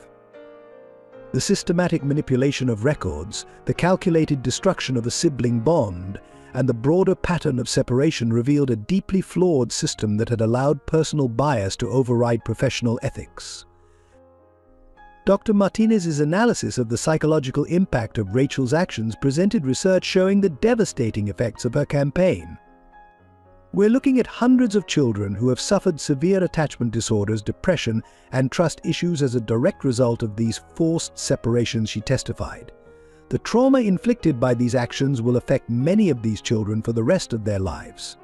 The systematic manipulation of records, the calculated destruction of a sibling bond, and the broader pattern of separation revealed a deeply flawed system that had allowed personal bias to override professional ethics. Dr. Martinez's analysis of the psychological impact of Rachel's actions presented research showing the devastating effects of her campaign. We're looking at hundreds of children who have suffered severe attachment disorders, depression, and trust issues as a direct result of these forced separations, she testified. The trauma inflicted by these actions will affect many of these children for the rest of their lives.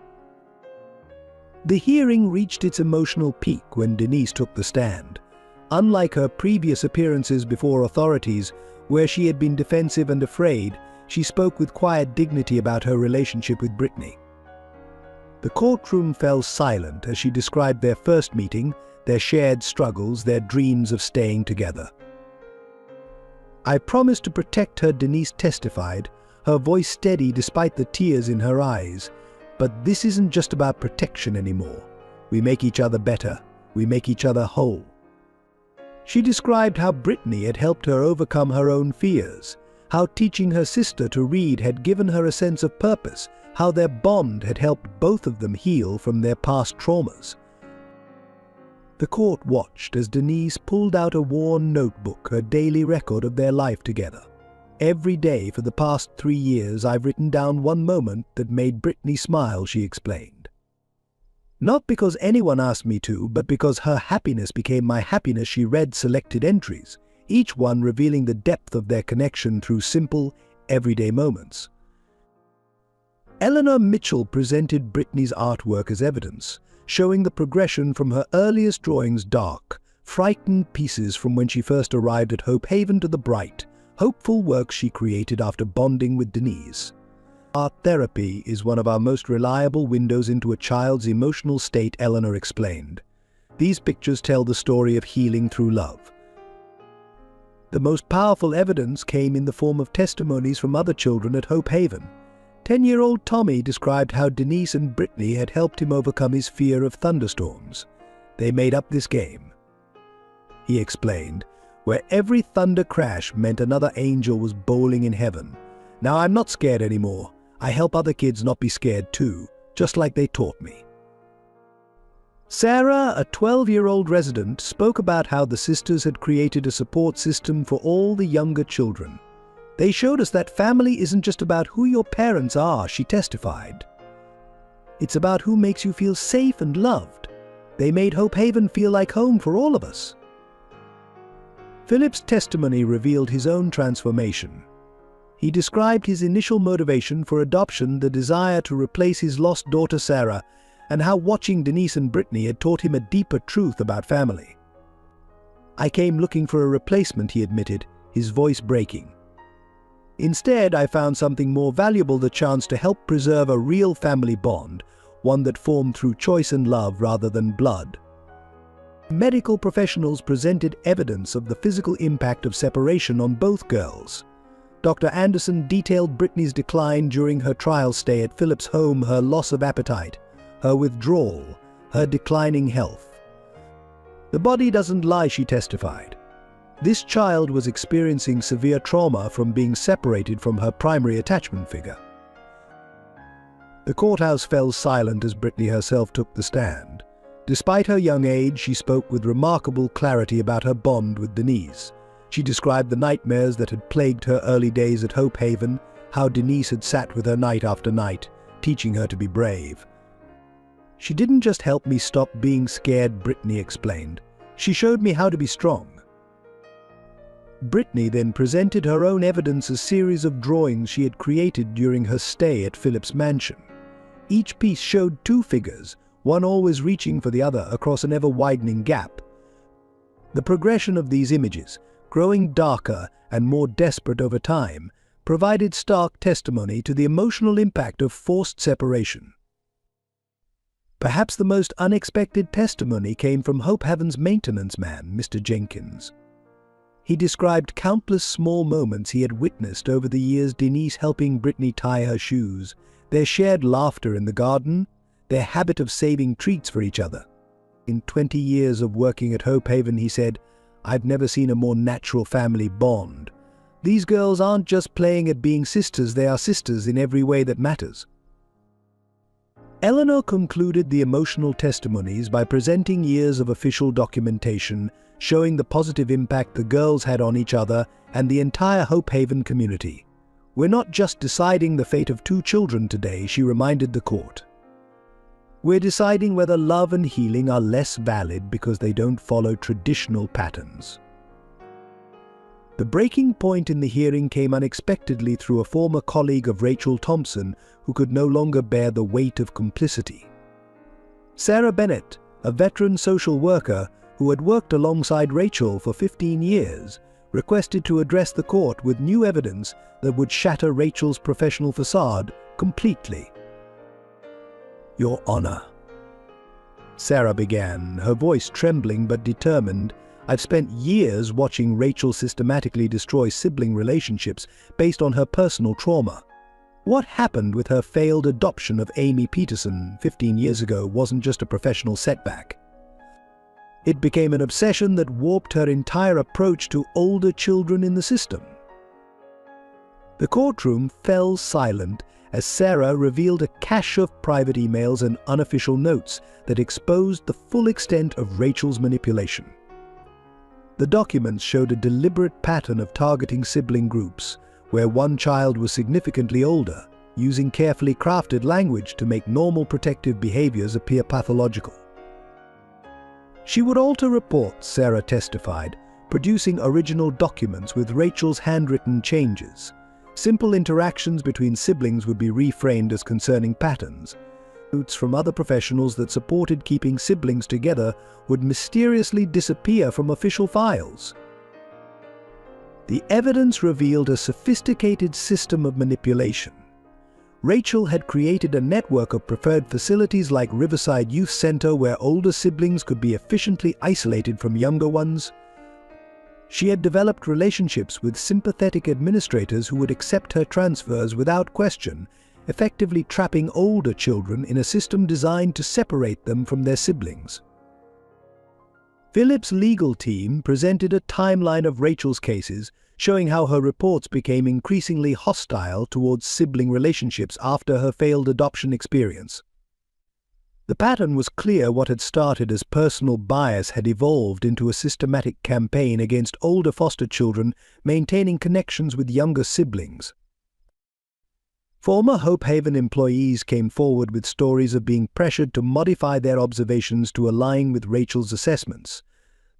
The hearing reached its emotional peak when Denise took the stand. Unlike her previous appearances before authorities, where she had been defensive and afraid, she spoke with quiet dignity about her relationship with Brittany. The courtroom fell silent as she described their first meeting, their shared struggles, their dreams of staying together. "I promised to protect her," Denise testified, her voice steady despite the tears in her eyes. "But this isn't just about protection anymore. We make each other better. We make each other whole." She described how Brittany had helped her overcome her own fears, how teaching her sister to read had given her a sense of purpose, how their bond had helped both of them heal from their past traumas. The court watched as Denise pulled out a worn notebook, her daily record of their life together. "Every day for the past 3 years I've written down one moment that made Brittany smile," she explained. "Not because anyone asked me to, but because her happiness became my happiness." She read selected entries, each one revealing the depth of their connection through simple, everyday moments. Eleanor Mitchell presented Brittany's artwork as evidence, showing the progression from her earliest drawings, dark, frightened pieces from when she first arrived at Hope Haven, to the bright, hopeful works she created after bonding with Denise. "Art therapy is one of our most reliable windows into a child's emotional state," Eleanor explained. "These pictures tell the story of healing through love." The most powerful evidence came in the form of testimonies from other children at Hope Haven. 10-year-old Tommy described how Denise and Brittany had helped him overcome his fear of thunderstorms. "They made up this game," he explained, "where every thunder crash meant another angel was bowling in heaven. Now I'm not scared anymore. I help other kids not be scared too, just like they taught me." Sarah, a 12-year-old resident, spoke about how the sisters had created a support system for all the younger children. "They showed us that family isn't just about who your parents are," she testified. "It's about who makes you feel safe and loved. They made Hope Haven feel like home for all of us." Philip's testimony revealed his own transformation. He described his initial motivation for adoption, the desire to replace his lost daughter Sarah, and how watching Denise and Brittany had taught him a deeper truth about family. "I came looking for a replacement," he admitted, his voice breaking. "Instead, I found something more valuable, the chance to help preserve a real family bond, one that formed through choice and love rather than blood." Medical professionals presented evidence of the physical impact of separation on both girls. Dr. Anderson detailed Brittany's decline during her trial stay at Philip's home, her loss of appetite, her withdrawal, her declining health. "The body doesn't lie," she testified. This child was experiencing severe trauma from being separated from her primary attachment figure. The courthouse fell silent as Brittany herself took the stand. Despite her young age, she spoke with remarkable clarity about her bond with Denise. She described the nightmares that had plagued her early days at Hope Haven, how Denise had sat with her night after night, teaching her to be brave. "She didn't just help me stop being scared," Brittany explained. "She showed me how to be strong." Brittany then presented her own evidence, a series of drawings she had created during her stay at Philip's mansion. Each piece showed two figures, one always reaching for the other across an ever-widening gap. The progression of these images, growing darker and more desperate over time, provided stark testimony to the emotional impact of forced separation. Perhaps the most unexpected testimony came from Hope Haven's maintenance man, Mr. Jenkins. He described countless small moments he had witnessed over the years: Denise helping Brittany tie her shoes, their shared laughter in the garden, their habit of saving treats for each other. "In 20 years of working at Hope Haven," he said, "I've never seen a more natural family bond. These girls aren't just playing at being sisters, they are sisters in every way that matters." Eleanor concluded the emotional testimonies by presenting years of official documentation showing the positive impact the girls had on each other and the entire Hope Haven community. "We're not just deciding the fate of 2 children today," she reminded the court. We're deciding whether love and healing are less valid because they don't follow traditional patterns. The breaking point in the hearing came unexpectedly through a former colleague of Rachel Thompson who could no longer bear the weight of complicity. Sarah Bennett, a veteran social worker who had worked alongside Rachel for 15 years, requested to address the court with new evidence that would shatter Rachel's professional facade completely. "Your Honor," Sarah began, her voice trembling but determined, "I've spent years watching Rachel systematically destroy sibling relationships based on her personal trauma. What happened with her failed adoption of Amy Peterson 15 years ago wasn't just a professional setback. It became an obsession that warped her entire approach to older children in the system." The courtroom fell silent as Sarah revealed a cache of private emails and unofficial notes that exposed the full extent of Rachel's manipulation. The documents showed a deliberate pattern of targeting sibling groups, where one child was significantly older, using carefully crafted language to make normal protective behaviors appear pathological. She would alter reports, Sarah testified, producing original documents with Rachel's handwritten changes. Simple interactions between siblings would be reframed as concerning patterns. Notes from other professionals that supported keeping siblings together would mysteriously disappear from official files. The evidence revealed a sophisticated system of manipulation. Rachel had created a network of preferred facilities like Riverside Youth Center where older siblings could be efficiently isolated from younger ones. She had developed relationships with sympathetic administrators who would accept her transfers without question, effectively trapping older children in a system designed to separate them from their siblings. Philip's legal team presented a timeline of Rachel's cases, showing how her reports became increasingly hostile towards sibling relationships after her failed adoption experience. The pattern was clear. What had started as personal bias had evolved into a systematic campaign against older foster children maintaining connections with younger siblings. Former Hope Haven employees came forward with stories of being pressured to modify their observations to align with Rachel's assessments.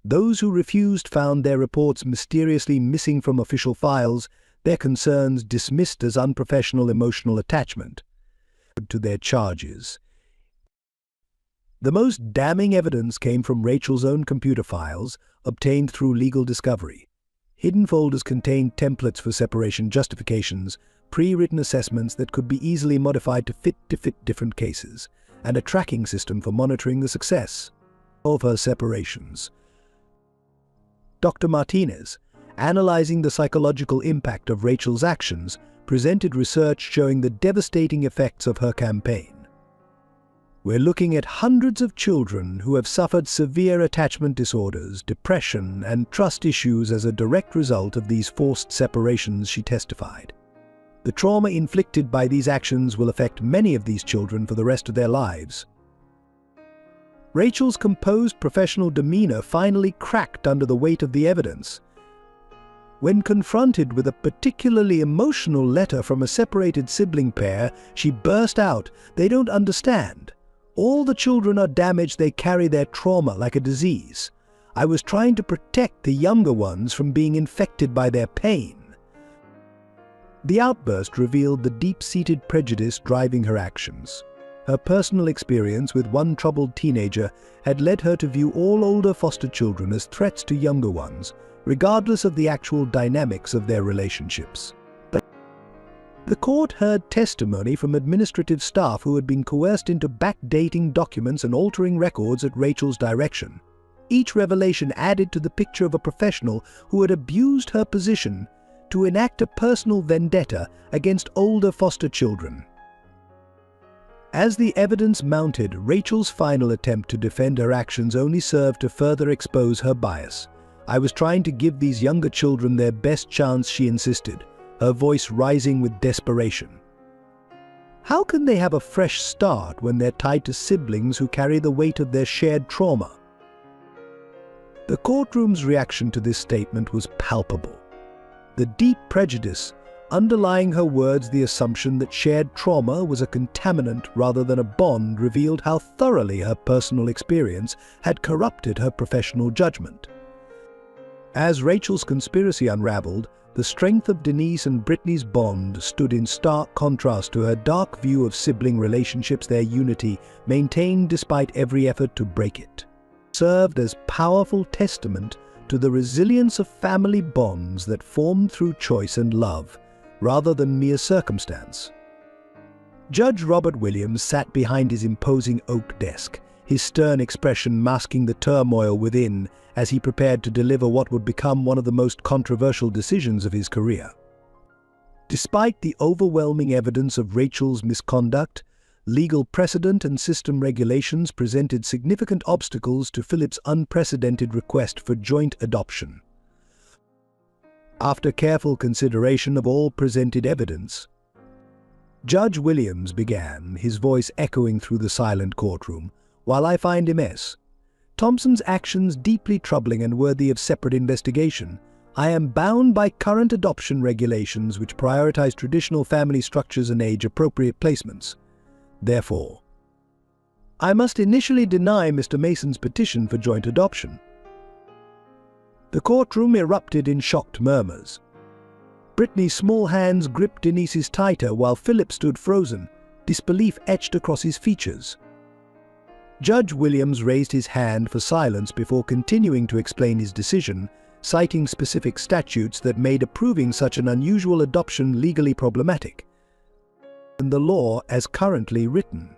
Those who refused found their reports mysteriously missing from official files, their concerns dismissed as unprofessional emotional attachment to their charges. The most damning evidence came from Rachel's own computer files, obtained through legal discovery. Hidden folders contained templates for separation justifications, pre-written assessments that could be easily modified to fit different cases, and a tracking system for monitoring the success of her separations. Dr. Martinez, analyzing the psychological impact of Rachel's actions, presented research showing the devastating effects of her campaign. We're looking at hundreds of children who have suffered severe attachment disorders, depression, and trust issues as a direct result of these forced separations, she testified. The trauma inflicted by these actions will affect many of these children for the rest of their lives. Rachel's composed professional demeanor finally cracked under the weight of the evidence. When confronted with a particularly emotional letter from a separated sibling pair, she burst out, "They don't understand. All the children are damaged, they carry their trauma like a disease. I was trying to protect the younger ones from being infected by their pain." The outburst revealed the deep-seated prejudice driving her actions. Her personal experience with one troubled teenager had led her to view all older foster children as threats to younger ones, regardless of the actual dynamics of their relationships. The court heard testimony from administrative staff who had been coerced into backdating documents and altering records at Rachel's direction. Each revelation added to the picture of a professional who had abused her position to enact a personal vendetta against older foster children. As the evidence mounted, Rachel's final attempt to defend her actions only served to further expose her bias. "I was trying to give these younger children their best chance," she insisted, her voice rising with desperation. How can they have a fresh start when they're tied to siblings who carry the weight of their shared trauma? The courtroom's reaction to this statement was palpable. The deep prejudice, underlying her words the assumption that shared trauma was a contaminant rather than a bond revealed how thoroughly her personal experience had corrupted her professional judgment. As Rachel's conspiracy unraveled, the strength of Denise and Brittany's bond stood in stark contrast to her dark view of sibling relationships. Their unity, maintained despite every effort to break it, served as powerful testament to the resilience of family bonds that formed through choice and love, rather than mere circumstance. Judge Robert Williams sat behind his imposing oak desk, his stern expression masking the turmoil within as he prepared to deliver what would become one of the most controversial decisions of his career. Despite the overwhelming evidence of Rachel's misconduct, legal precedent and system regulations presented significant obstacles to Philip's unprecedented request for joint adoption. After careful consideration of all presented evidence, Judge Williams began, his voice echoing through the silent courtroom. While I find Ms. Thompson's actions deeply troubling and worthy of separate investigation, I am bound by current adoption regulations which prioritize traditional family structures and age-appropriate placements. Therefore, I must initially deny Mr. Mason's petition for joint adoption. The courtroom erupted in shocked murmurs. Brittany's small hands gripped Denise's tighter while Philip stood frozen, disbelief etched across his features. Judge Williams raised his hand for silence before continuing to explain his decision, citing specific statutes that made approving such an unusual adoption legally problematic, and the law as currently written,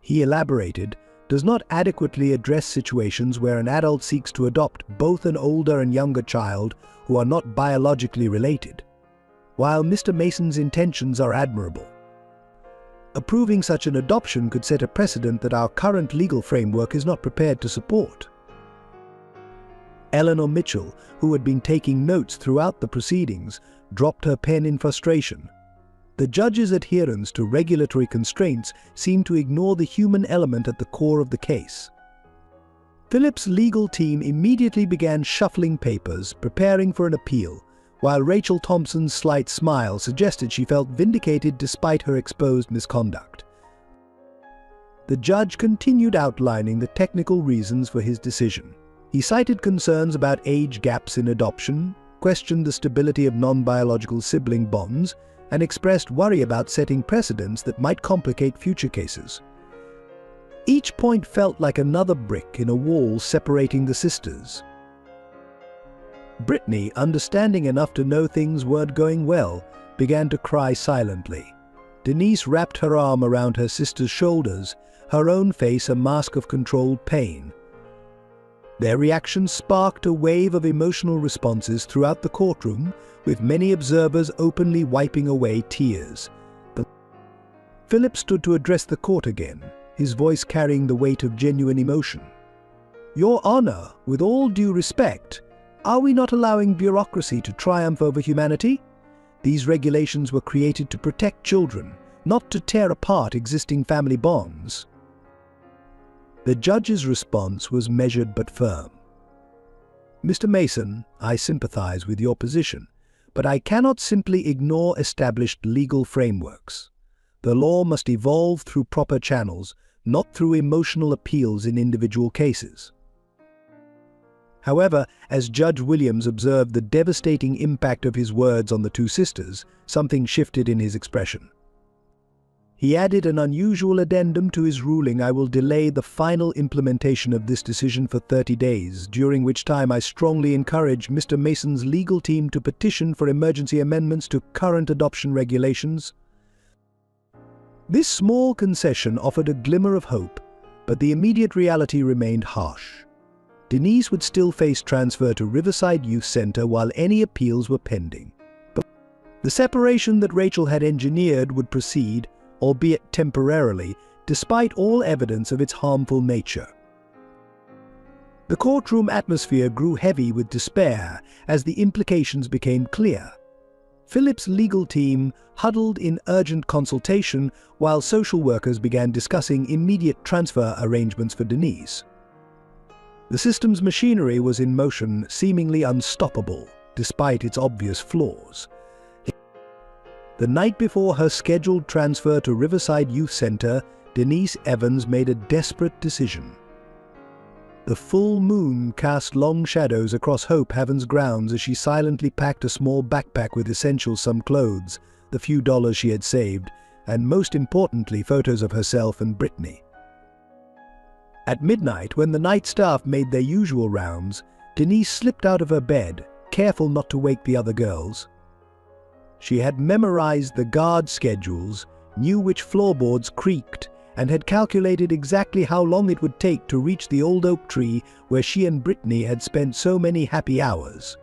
he elaborated, does not adequately address situations where an adult seeks to adopt both an older and younger child who are not biologically related. While Mr. Mason's intentions are admirable, approving such an adoption could set a precedent that our current legal framework is not prepared to support. Eleanor Mitchell, who had been taking notes throughout the proceedings, dropped her pen in frustration. The judge's adherence to regulatory constraints seemed to ignore the human element at the core of the case. Philip's legal team immediately began shuffling papers, preparing for an appeal, while Rachel Thompson's slight smile suggested she felt vindicated despite her exposed misconduct. The judge continued outlining the technical reasons for his decision. He cited concerns about age gaps in adoption, questioned the stability of non-biological sibling bonds, and expressed worry about setting precedents that might complicate future cases. Each point felt like another brick in a wall separating the sisters. Brittany, understanding enough to know things weren't going well, began to cry silently. Denise wrapped her arm around her sister's shoulders, her own face a mask of controlled pain. Their reactions sparked a wave of emotional responses throughout the courtroom, with many observers openly wiping away tears. Philip stood to address the court again, his voice carrying the weight of genuine emotion. "Your Honor, with all due respect, are we not allowing bureaucracy to triumph over humanity? These regulations were created to protect children, not to tear apart existing family bonds." The judge's response was measured but firm. "Mr. Mason, I sympathize with your position, but I cannot simply ignore established legal frameworks. The law must evolve through proper channels, not through emotional appeals in individual cases." However, as Judge Williams observed the devastating impact of his words on the two sisters, something shifted in his expression. He added an unusual addendum to his ruling: "I will delay the final implementation of this decision for 30 days, during which time I strongly encourage Mr. Mason's legal team to petition for emergency amendments to current adoption regulations." This small concession offered a glimmer of hope, but the immediate reality remained harsh. Denise would still face transfer to Riverside Youth Center while any appeals were pending. But the separation that Rachel had engineered would proceed, albeit temporarily, despite all evidence of its harmful nature. The courtroom atmosphere grew heavy with despair as the implications became clear. Philip's legal team huddled in urgent consultation while social workers began discussing immediate transfer arrangements for Denise. The system's machinery was in motion, seemingly unstoppable, despite its obvious flaws. The night before her scheduled transfer to Riverside Youth Center, Denise Evans made a desperate decision. The full moon cast long shadows across Hope Haven's grounds as she silently packed a small backpack with essentials, some clothes, the few dollars she had saved, and most importantly, photos of herself and Brittany. At midnight, when the night staff made their usual rounds, Denise slipped out of her bed, careful not to wake the other girls. She had memorized the guard schedules, knew which floorboards creaked, and had calculated exactly how long it would take to reach the old oak tree where she and Brittany had spent so many happy hours.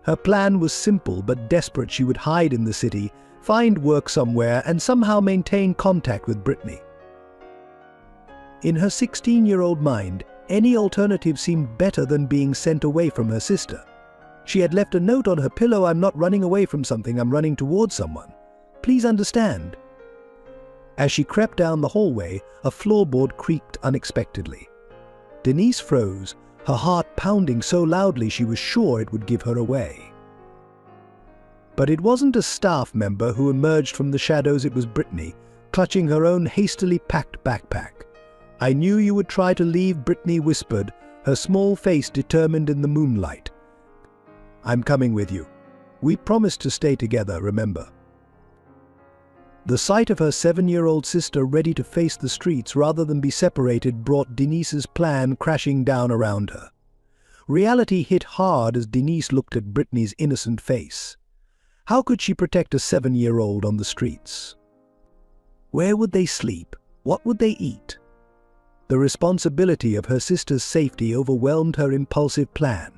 Her plan was simple but desperate. She would hide in the city, find work somewhere, and somehow maintain contact with Brittany. In her 16-year-old mind, any alternative seemed better than being sent away from her sister. She had left a note on her pillow: "I'm not running away from something, I'm running towards someone. Please understand." As she crept down the hallway, a floorboard creaked unexpectedly. Denise froze, her heart pounding so loudly she was sure it would give her away. But it wasn't a staff member who emerged from the shadows, it was Brittany, clutching her own hastily packed backpack. "I knew you would try to leave," Brittany whispered, her small face determined in the moonlight. "I'm coming with you. We promised to stay together, remember?" The sight of her 7-year-old sister ready to face the streets rather than be separated brought Denise's plan crashing down around her. Reality hit hard as Denise looked at Brittany's innocent face. How could she protect a 7-year-old on the streets? Where would they sleep? What would they eat? The responsibility of her sister's safety overwhelmed her impulsive plan.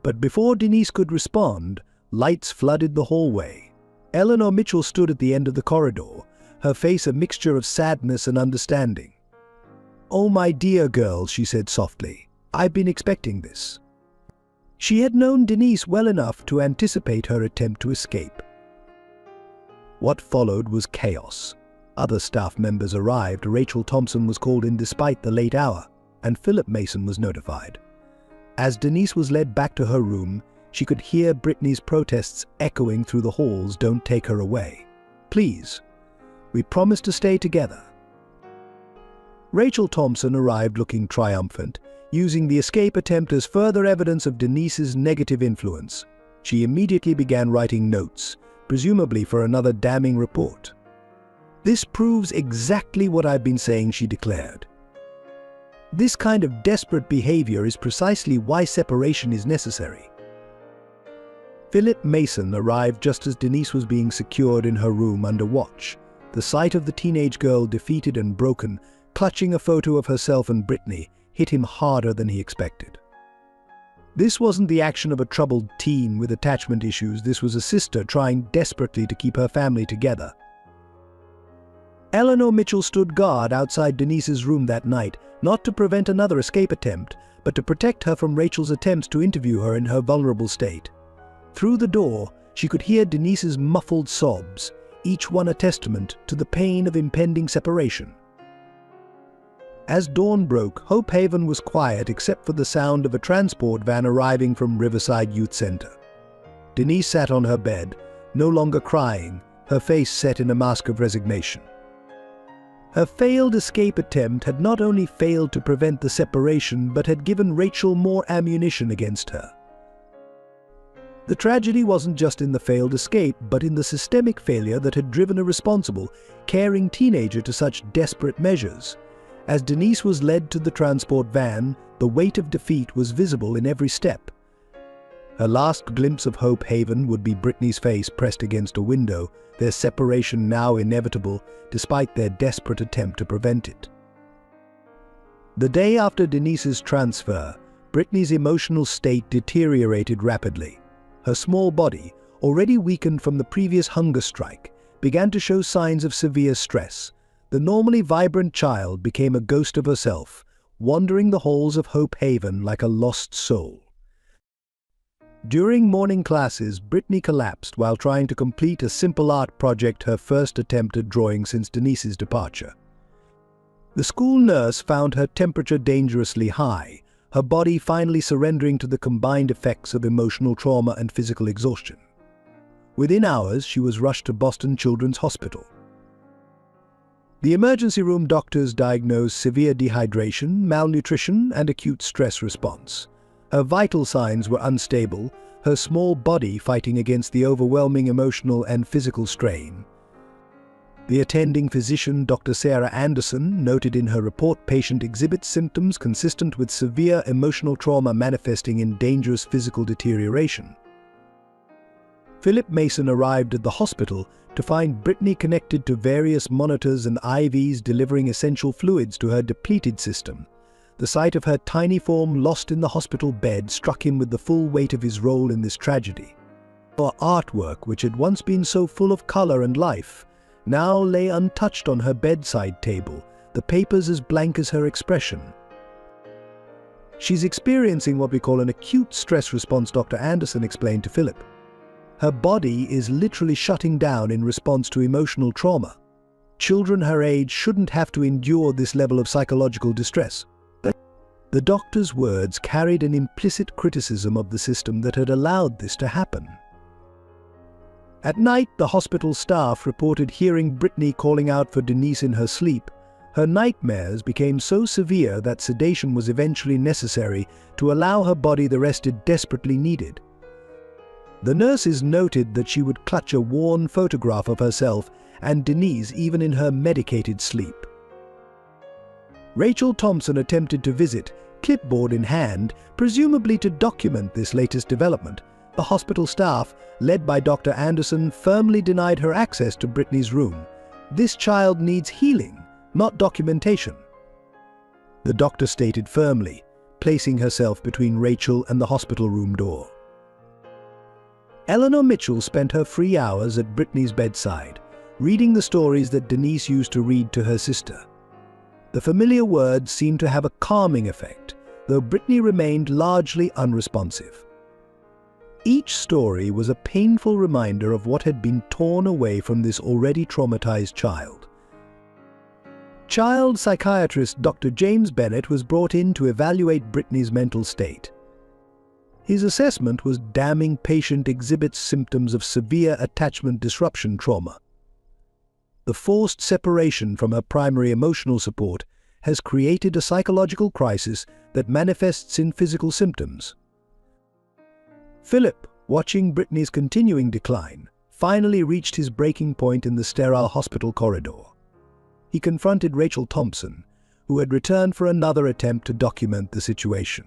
But before Denise could respond, lights flooded the hallway. Eleanor Mitchell stood at the end of the corridor, her face a mixture of sadness and understanding. "Oh, my dear girl," she said softly, "I've been expecting this." She had known Denise well enough to anticipate her attempt to escape. What followed was chaos. Other staff members arrived, Rachel Thompson was called in despite the late hour, and Philip Mason was notified. As Denise was led back to her room, she could hear Brittany's protests echoing through the halls. "Don't take her away. Please. We promised to stay together." Rachel Thompson arrived looking triumphant, using the escape attempt as further evidence of Denise's negative influence. She immediately began writing notes, presumably for another damning report. "This proves exactly what I've been saying," she declared. "This kind of desperate behavior is precisely why separation is necessary." Philip Mason arrived just as Denise was being secured in her room under watch. The sight of the teenage girl, defeated and broken, clutching a photo of herself and Brittany, hit him harder than he expected. This wasn't the action of a troubled teen with attachment issues. This was a sister trying desperately to keep her family together. Eleanor Mitchell stood guard outside Denise's room that night, not to prevent another escape attempt, but to protect her from Rachel's attempts to interview her in her vulnerable state. Through the door, she could hear Denise's muffled sobs, each one a testament to the pain of impending separation. As dawn broke, Hope Haven was quiet except for the sound of a transport van arriving from Riverside Youth Center. Denise sat on her bed, no longer crying, her face set in a mask of resignation. Her failed escape attempt had not only failed to prevent the separation, but had given Rachel more ammunition against her. The tragedy wasn't just in the failed escape, but in the systemic failure that had driven a responsible, caring teenager to such desperate measures. As Denise was led to the transport van, the weight of defeat was visible in every step. Her last glimpse of Hope Haven would be Brittany's face pressed against a window, their separation now inevitable, despite their desperate attempt to prevent it. The day after Denise's transfer, Brittany's emotional state deteriorated rapidly. Her small body, already weakened from the previous hunger strike, began to show signs of severe stress. The normally vibrant child became a ghost of herself, wandering the halls of Hope Haven like a lost soul. During morning classes, Brittany collapsed while trying to complete a simple art project, her first attempt at drawing since Denise's departure. The school nurse found her temperature dangerously high, her body finally surrendering to the combined effects of emotional trauma and physical exhaustion. Within hours, she was rushed to Boston Children's Hospital. The emergency room doctors diagnosed severe dehydration, malnutrition, and acute stress response. Her vital signs were unstable, her small body fighting against the overwhelming emotional and physical strain. The attending physician, Dr. Sarah Anderson, noted in her report patient exhibits symptoms consistent with severe emotional trauma manifesting in dangerous physical deterioration. Philip Mason arrived at the hospital to find Brittany connected to various monitors and IVs delivering essential fluids to her depleted system. The sight of her tiny form lost in the hospital bed struck him with the full weight of his role in this tragedy. Her artwork, which had once been so full of color and life, now lay untouched on her bedside table, the papers as blank as her expression. "She's experiencing what we call an acute stress response," Dr. Anderson explained to Philip. "Her body is literally shutting down in response to emotional trauma. Children her age shouldn't have to endure this level of psychological distress." The doctor's words carried an implicit criticism of the system that had allowed this to happen. At night, the hospital staff reported hearing Brittany calling out for Denise in her sleep. Her nightmares became so severe that sedation was eventually necessary to allow her body the rest it desperately needed. The nurses noted that she would clutch a worn photograph of herself and Denise even in her medicated sleep. Rachel Thompson attempted to visit, clipboard in hand, presumably to document this latest development. The hospital staff, led by Dr. Anderson, firmly denied her access to Brittany's room. "This child needs healing, not documentation," the doctor stated firmly, placing herself between Rachel and the hospital room door. Eleanor Mitchell spent her free hours at Brittany's bedside, reading the stories that Denise used to read to her sister. The familiar words seemed to have a calming effect, though Brittany remained largely unresponsive. Each story was a painful reminder of what had been torn away from this already traumatized child. Child psychiatrist Dr. James Bennett was brought in to evaluate Brittany's mental state. His assessment was damning. Patient exhibits symptoms of severe attachment disruption trauma. The forced separation from her primary emotional support has created a psychological crisis that manifests in physical symptoms. Philip, watching Brittany's continuing decline, finally reached his breaking point in the sterile hospital corridor. He confronted Rachel Thompson, who had returned for another attempt to document the situation.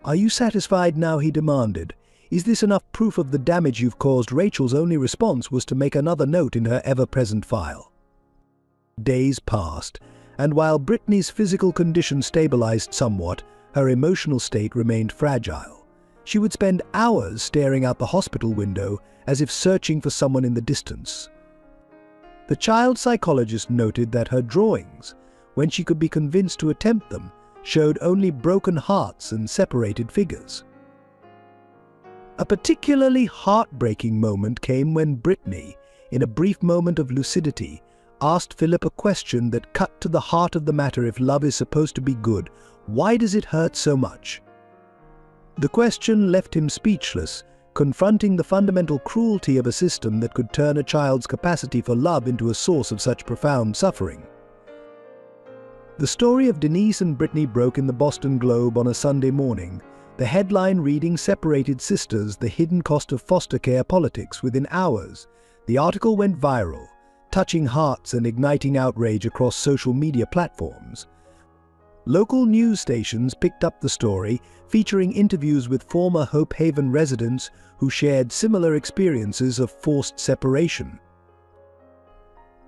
"Are you satisfied now?" he demanded. "Is this enough proof of the damage you've caused?" Rachel's only response was to make another note in her ever-present file. Days passed, and while Brittany's physical condition stabilized somewhat, her emotional state remained fragile. She would spend hours staring out the hospital window as if searching for someone in the distance. The child psychologist noted that her drawings, when she could be convinced to attempt them, showed only broken hearts and separated figures. A particularly heartbreaking moment came when Brittany, in a brief moment of lucidity, asked Philip a question that cut to the heart of the matter. If love is supposed to be good, why does it hurt so much? The question left him speechless, confronting the fundamental cruelty of a system that could turn a child's capacity for love into a source of such profound suffering. The story of Denise and Brittany broke in the Boston Globe on a Sunday morning, the headline reading "Separated Sisters, the Hidden Cost of Foster Care Politics." Within hours, the article went viral, touching hearts and igniting outrage across social media platforms. Local news stations picked up the story, featuring interviews with former Hope Haven residents who shared similar experiences of forced separation.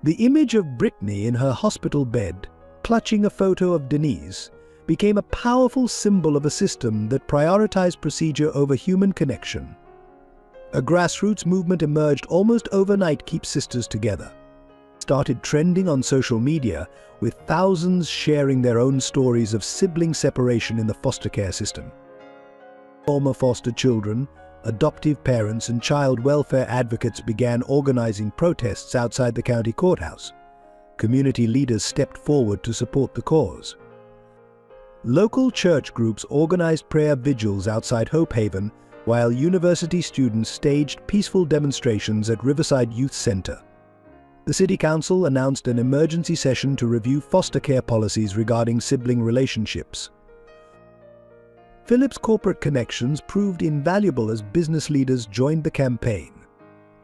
The image of Brittany in her hospital bed, clutching a photo of Denise, became a powerful symbol of a system that prioritized procedure over human connection. A grassroots movement emerged almost overnight to keep sisters together. Started trending on social media, with thousands sharing their own stories of sibling separation in the foster care system. Former foster children, adoptive parents, and child welfare advocates began organizing protests outside the county courthouse. Community leaders stepped forward to support the cause. Local church groups organized prayer vigils outside Hope Haven, while university students staged peaceful demonstrations at Riverside Youth Center. The City Council announced an emergency session to review foster care policies regarding sibling relationships. Philip's corporate connections proved invaluable as business leaders joined the campaign.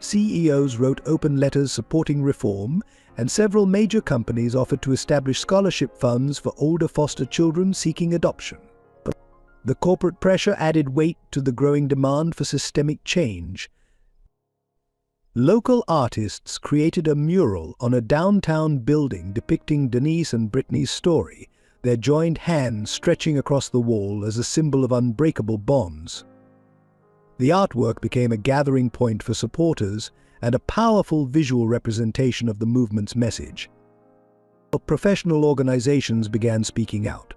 CEOs wrote open letters supporting reform, and several major companies offered to establish scholarship funds for older foster children seeking adoption. But the corporate pressure added weight to the growing demand for systemic change. Local artists created a mural on a downtown building depicting Denise and Brittany's story, their joined hands stretching across the wall as a symbol of unbreakable bonds. The artwork became a gathering point for supporters and a powerful visual representation of the movement's message. Professional organizations began speaking out.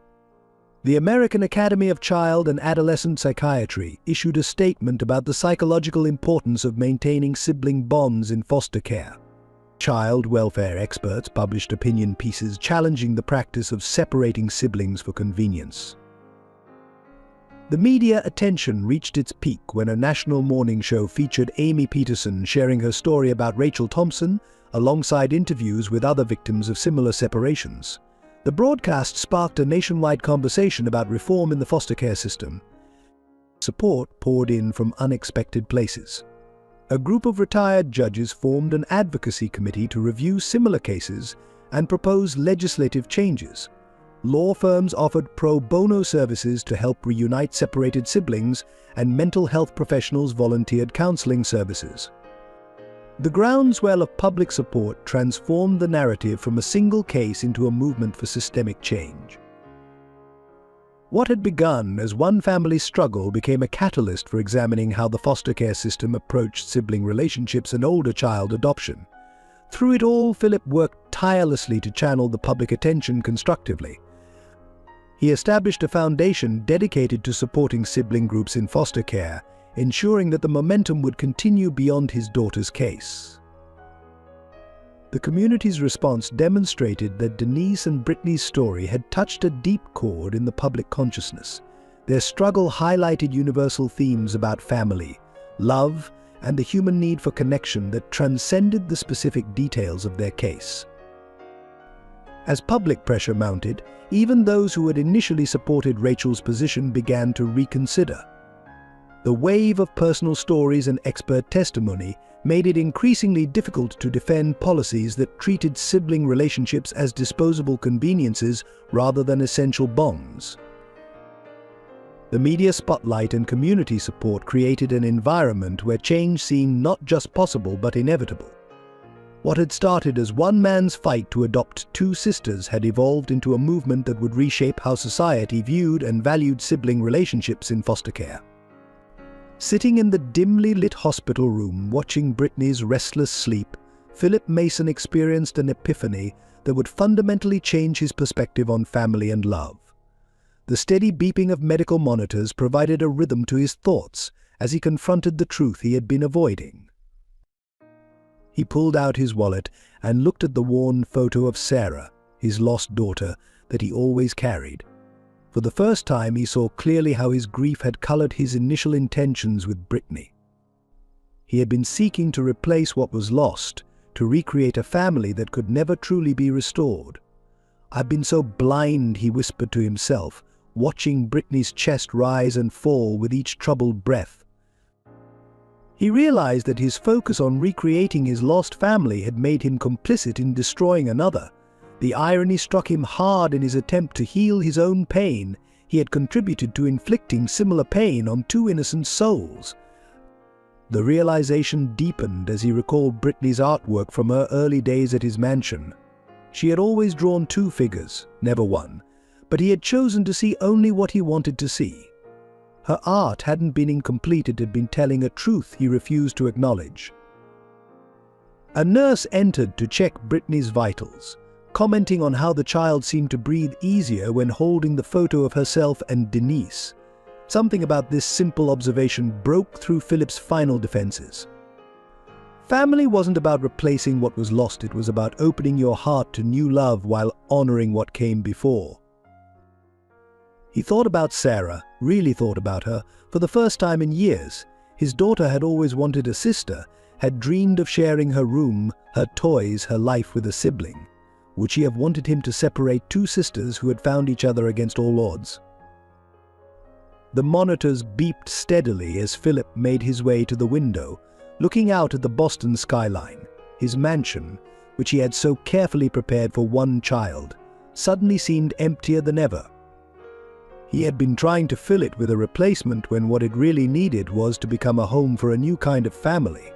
The American Academy of Child and Adolescent Psychiatry issued a statement about the psychological importance of maintaining sibling bonds in foster care. Child welfare experts published opinion pieces challenging the practice of separating siblings for convenience. The media attention reached its peak when a national morning show featured Amy Peterson sharing her story about Rachel Thompson, alongside interviews with other victims of similar separations. The broadcast sparked a nationwide conversation about reform in the foster care system. Support poured in from unexpected places. A group of retired judges formed an advocacy committee to review similar cases and propose legislative changes. Law firms offered pro bono services to help reunite separated siblings, and mental health professionals volunteered counseling services. The groundswell of public support transformed the narrative from a single case into a movement for systemic change. What had begun as one family's struggle became a catalyst for examining how the foster care system approached sibling relationships and older child adoption. Through it all, Philip worked tirelessly to channel the public attention constructively. He established a foundation dedicated to supporting sibling groups in foster care, ensuring that the momentum would continue beyond his daughter's case. The community's response demonstrated that Denise and Brittany's story had touched a deep chord in the public consciousness. Their struggle highlighted universal themes about family, love, and the human need for connection that transcended the specific details of their case. As public pressure mounted, even those who had initially supported Rachel's position began to reconsider. The wave of personal stories and expert testimony made it increasingly difficult to defend policies that treated sibling relationships as disposable conveniences rather than essential bonds. The media spotlight and community support created an environment where change seemed not just possible but inevitable. What had started as one man's fight to adopt two sisters had evolved into a movement that would reshape how society viewed and valued sibling relationships in foster care. Sitting in the dimly lit hospital room watching Brittany's restless sleep, Philip Mason experienced an epiphany that would fundamentally change his perspective on family and love. The steady beeping of medical monitors provided a rhythm to his thoughts as he confronted the truth he had been avoiding. He pulled out his wallet and looked at the worn photo of Sarah, his lost daughter, that he always carried. For the first time, he saw clearly how his grief had colored his initial intentions with Brittany. He had been seeking to replace what was lost, to recreate a family that could never truly be restored. "I've been so blind," he whispered to himself, watching Brittany's chest rise and fall with each troubled breath. He realized that his focus on recreating his lost family had made him complicit in destroying another. The irony struck him hard in his attempt to heal his own pain. He had contributed to inflicting similar pain on two innocent souls. The realization deepened as he recalled Brittany's artwork from her early days at his mansion. She had always drawn two figures, never one, but he had chosen to see only what he wanted to see. Her art hadn't been incomplete, it had been telling a truth he refused to acknowledge. A nurse entered to check Brittany's vitals, commenting on how the child seemed to breathe easier when holding the photo of herself and Denise. Something about this simple observation broke through Philip's final defenses. Family wasn't about replacing what was lost, it was about opening your heart to new love while honoring what came before. He thought about Sarah, really thought about her, for the first time in years. His daughter had always wanted a sister, had dreamed of sharing her room, her toys, her life with a sibling. Would she have wanted him to separate two sisters who had found each other against all odds? The monitors beeped steadily as Philip made his way to the window, looking out at the Boston skyline. His mansion, which he had so carefully prepared for one child, suddenly seemed emptier than ever. He had been trying to fill it with a replacement when what it really needed was to become a home for a new kind of family.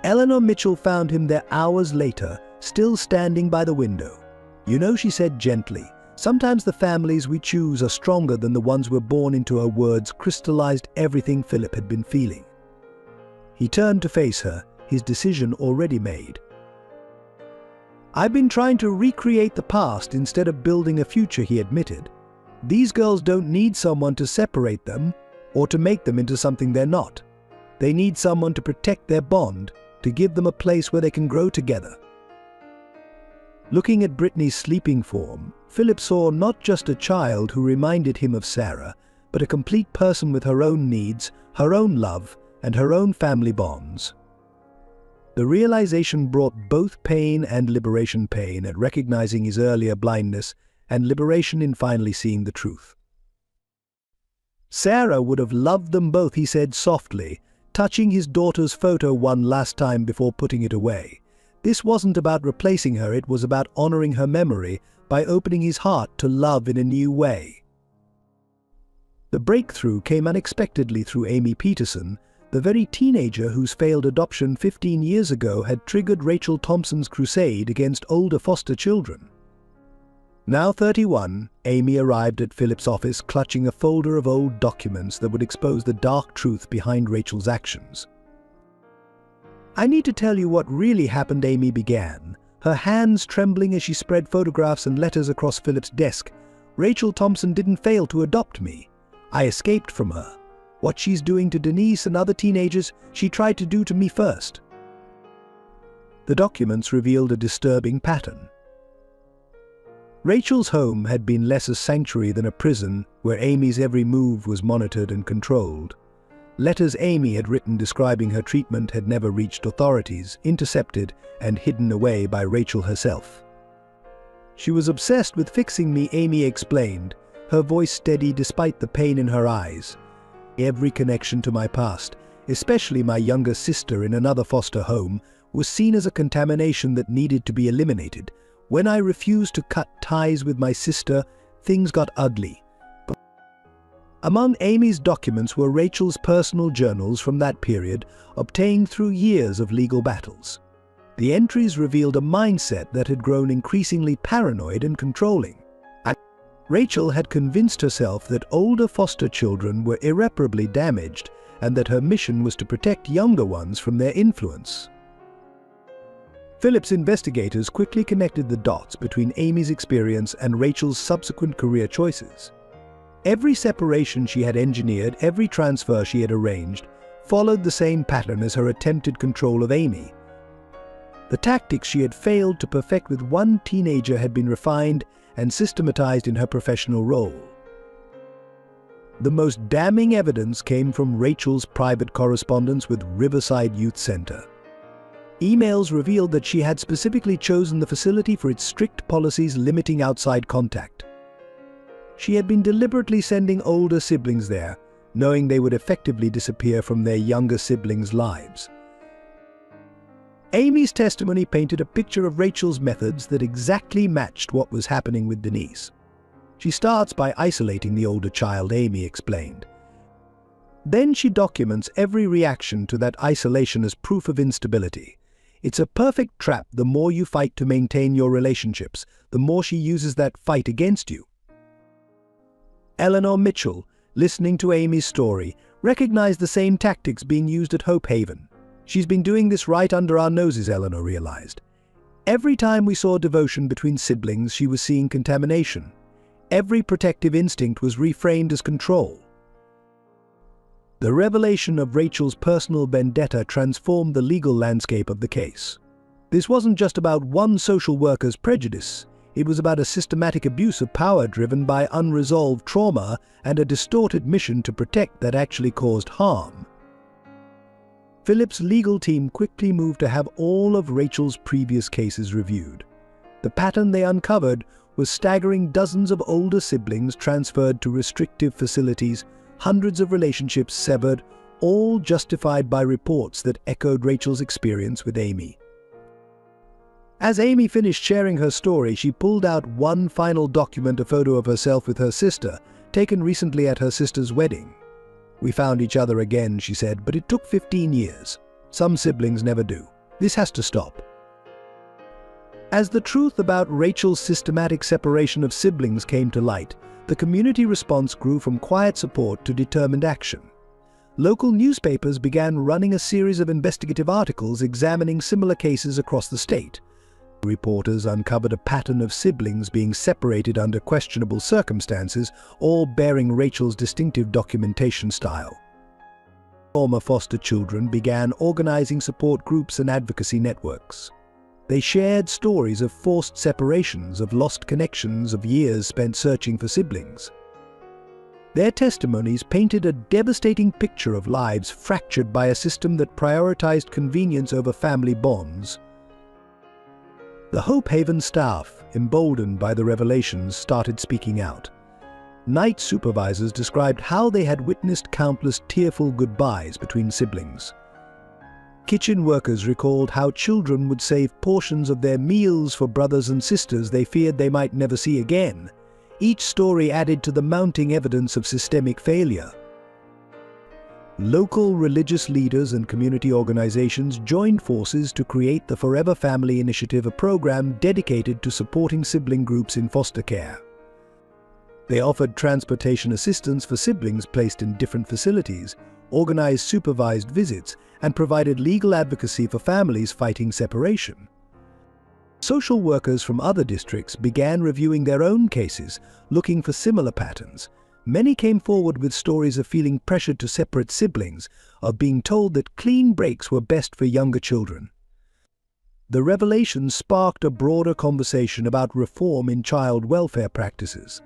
Eleanor Mitchell found him there hours later, still standing by the window. "You know," she said gently, "sometimes the families we choose are stronger than the ones we're born into." Her words crystallized everything Philip had been feeling. He turned to face her, his decision already made. "I've been trying to recreate the past instead of building a future," he admitted. "These girls don't need someone to separate them or to make them into something they're not. They need someone to protect their bond, to give them a place where they can grow together." Looking at Brittany's sleeping form, Philip saw not just a child who reminded him of Sarah, but a complete person with her own needs, her own love, and her own family bonds. The realization brought both pain and liberation: pain at recognizing his earlier blindness, and liberation in finally seeing the truth. "Sarah would have loved them both," he said softly, touching his daughter's photo one last time before putting it away. This wasn't about replacing her, it was about honoring her memory by opening his heart to love in a new way. The breakthrough came unexpectedly through Amy Peterson, the very teenager whose failed adoption 15 years ago had triggered Rachel Thompson's crusade against older foster children. Now 31, Amy arrived at Philip's office clutching a folder of old documents that would expose the dark truth behind Rachel's actions. "I need to tell you what really happened," Amy began, her hands trembling as she spread photographs and letters across Philip's desk. "Rachel Thompson didn't fail to adopt me. I escaped from her. What she's doing to Denise and other teenagers, she tried to do to me first." The documents revealed a disturbing pattern. Rachel's home had been less a sanctuary than a prison where Amy's every move was monitored and controlled. Letters Amy had written describing her treatment had never reached authorities, intercepted and hidden away by Rachel herself. "She was obsessed with fixing me," Amy explained, her voice steady despite the pain in her eyes. "Every connection to my past, especially my younger sister in another foster home, was seen as a contamination that needed to be eliminated. When I refused to cut ties with my sister, things got ugly." Among Amy's documents were Rachel's personal journals from that period, obtained through years of legal battles. The entries revealed a mindset that had grown increasingly paranoid and controlling. Rachel had convinced herself that older foster children were irreparably damaged and that her mission was to protect younger ones from their influence. Philip's investigators quickly connected the dots between Amy's experience and Rachel's subsequent career choices. Every separation she had engineered, every transfer she had arranged, followed the same pattern as her attempted control of Amy. The tactics she had failed to perfect with one teenager had been refined and systematized in her professional role. The most damning evidence came from Rachel's private correspondence with Riverside Youth Center. Emails revealed that she had specifically chosen the facility for its strict policies limiting outside contact. She had been deliberately sending older siblings there, knowing they would effectively disappear from their younger siblings' lives. Amy's testimony painted a picture of Rachel's methods that exactly matched what was happening with Denise. She starts by isolating the older child, Amy explained. Then she documents every reaction to that isolation as proof of instability. It's a perfect trap. The more you fight to maintain your relationships, the more she uses that fight against you. Eleanor Mitchell, listening to Amy's story, recognized the same tactics being used at Hope Haven. "She's been doing this right under our noses," Eleanor realized. "Every time we saw devotion between siblings, she was seeing contamination. Every protective instinct was reframed as control." The revelation of Rachel's personal vendetta transformed the legal landscape of the case. This wasn't just about one social worker's prejudice. It was about a systematic abuse of power driven by unresolved trauma and a distorted mission to protect that actually caused harm. Philip's legal team quickly moved to have all of Rachel's previous cases reviewed. The pattern they uncovered was staggering: dozens of older siblings transferred to restrictive facilities, hundreds of relationships severed, all justified by reports that echoed Rachel's experience with Amy. As Amy finished sharing her story, she pulled out one final document, a photo of herself with her sister, taken recently at her sister's wedding. "We found each other again," she said, "but it took 15 years. Some siblings never do. This has to stop." As the truth about Rachel's systematic separation of siblings came to light, the community response grew from quiet support to determined action. Local newspapers began running a series of investigative articles examining similar cases across the state. Reporters uncovered a pattern of siblings being separated under questionable circumstances, all bearing Rachel's distinctive documentation style. Former foster children began organizing support groups and advocacy networks. They shared stories of forced separations, of lost connections, of years spent searching for siblings. Their testimonies painted a devastating picture of lives fractured by a system that prioritized convenience over family bonds. The Hope Haven staff, emboldened by the revelations, started speaking out. Night supervisors described how they had witnessed countless tearful goodbyes between siblings. Kitchen workers recalled how children would save portions of their meals for brothers and sisters they feared they might never see again. Each story added to the mounting evidence of systemic failure. Local religious leaders and community organizations joined forces to create the Forever Family Initiative, a program dedicated to supporting sibling groups in foster care. They offered transportation assistance for siblings placed in different facilities, organized supervised visits, and provided legal advocacy for families fighting separation. Social workers from other districts began reviewing their own cases, looking for similar patterns. Many came forward with stories of feeling pressured to separate siblings, of being told that clean breaks were best for younger children. The revelation sparked a broader conversation about reform in child welfare practices.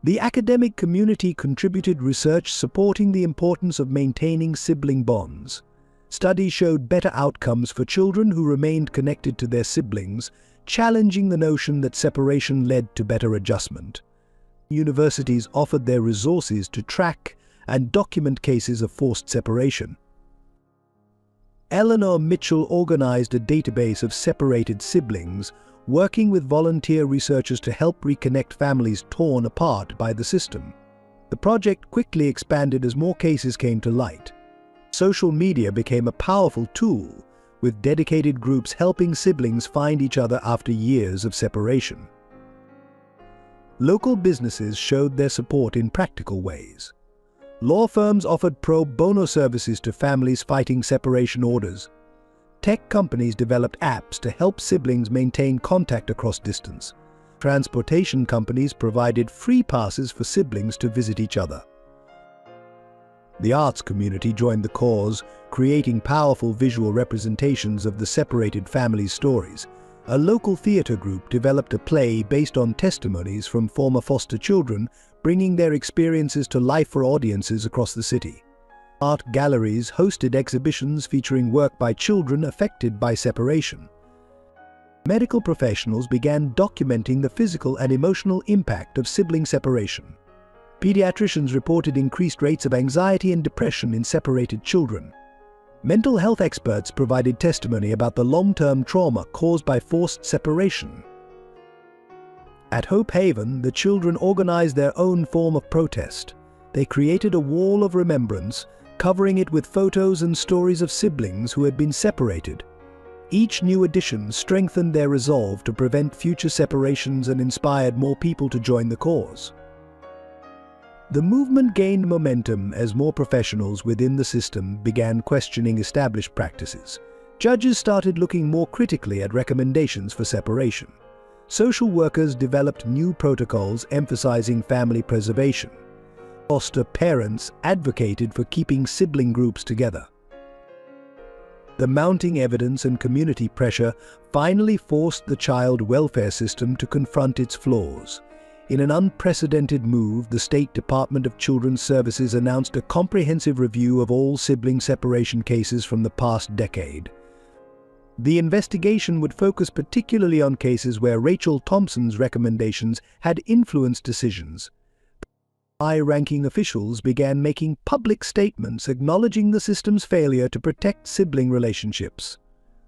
The academic community contributed research supporting the importance of maintaining sibling bonds. Studies showed better outcomes for children who remained connected to their siblings, challenging the notion that separation led to better adjustment. Universities offered their resources to track and document cases of forced separation. Eleanor Mitchell organized a database of separated siblings, working with volunteer researchers to help reconnect families torn apart by the system. The project quickly expanded as more cases came to light. Social media became a powerful tool, with dedicated groups helping siblings find each other after years of separation. Local businesses showed their support in practical ways. Law firms offered pro bono services to families fighting separation orders. Tech companies developed apps to help siblings maintain contact across distance. Transportation companies provided free passes for siblings to visit each other. The arts community joined the cause, creating powerful visual representations of the separated families' stories. A local theater group developed a play based on testimonies from former foster children, bringing their experiences to life for audiences across the city. Art galleries hosted exhibitions featuring work by children affected by separation. Medical professionals began documenting the physical and emotional impact of sibling separation. Pediatricians reported increased rates of anxiety and depression in separated children. Mental health experts provided testimony about the long-term trauma caused by forced separation. At Hope Haven, the children organized their own form of protest. They created a wall of remembrance, covering it with photos and stories of siblings who had been separated. Each new addition strengthened their resolve to prevent future separations and inspired more people to join the cause. The movement gained momentum as more professionals within the system began questioning established practices. Judges started looking more critically at recommendations for separation. Social workers developed new protocols emphasizing family preservation. Foster parents advocated for keeping sibling groups together. The mounting evidence and community pressure finally forced the child welfare system to confront its flaws. In an unprecedented move, the State Department of Children's Services announced a comprehensive review of all sibling separation cases from the past decade. The investigation would focus particularly on cases where Rachel Thompson's recommendations had influenced decisions. High-ranking officials began making public statements acknowledging the system's failure to protect sibling relationships.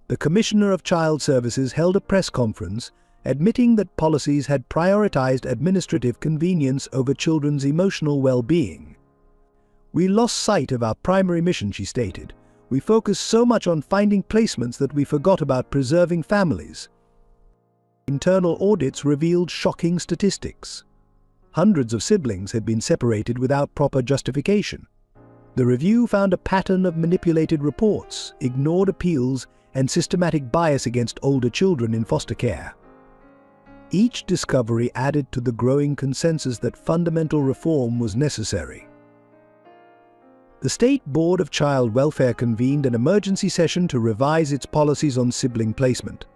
The Commissioner of Child Services held a press conference admitting that policies had prioritized administrative convenience over children's emotional well-being. "We lost sight of our primary mission," she stated. "We focused so much on finding placements that we forgot about preserving families." Internal audits revealed shocking statistics. Hundreds of siblings had been separated without proper justification. The review found a pattern of manipulated reports, ignored appeals, and systematic bias against older children in foster care. Each discovery added to the growing consensus that fundamental reform was necessary. The State Board of Child Welfare convened an emergency session to revise its policies on sibling placement.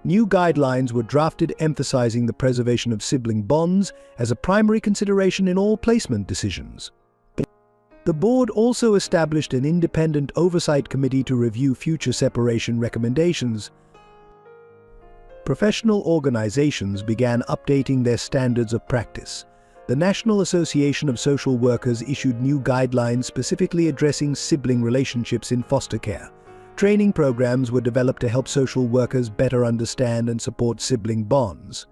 New guidelines were drafted emphasizing the preservation of sibling bonds as a primary consideration in all placement decisions. The board also established an independent oversight committee to review future separation recommendations. Professional organizations began updating their standards of practice. The National Association of Social Workers issued new guidelines specifically addressing sibling relationships in foster care. Training programs were developed to help social workers better understand and support sibling bonds.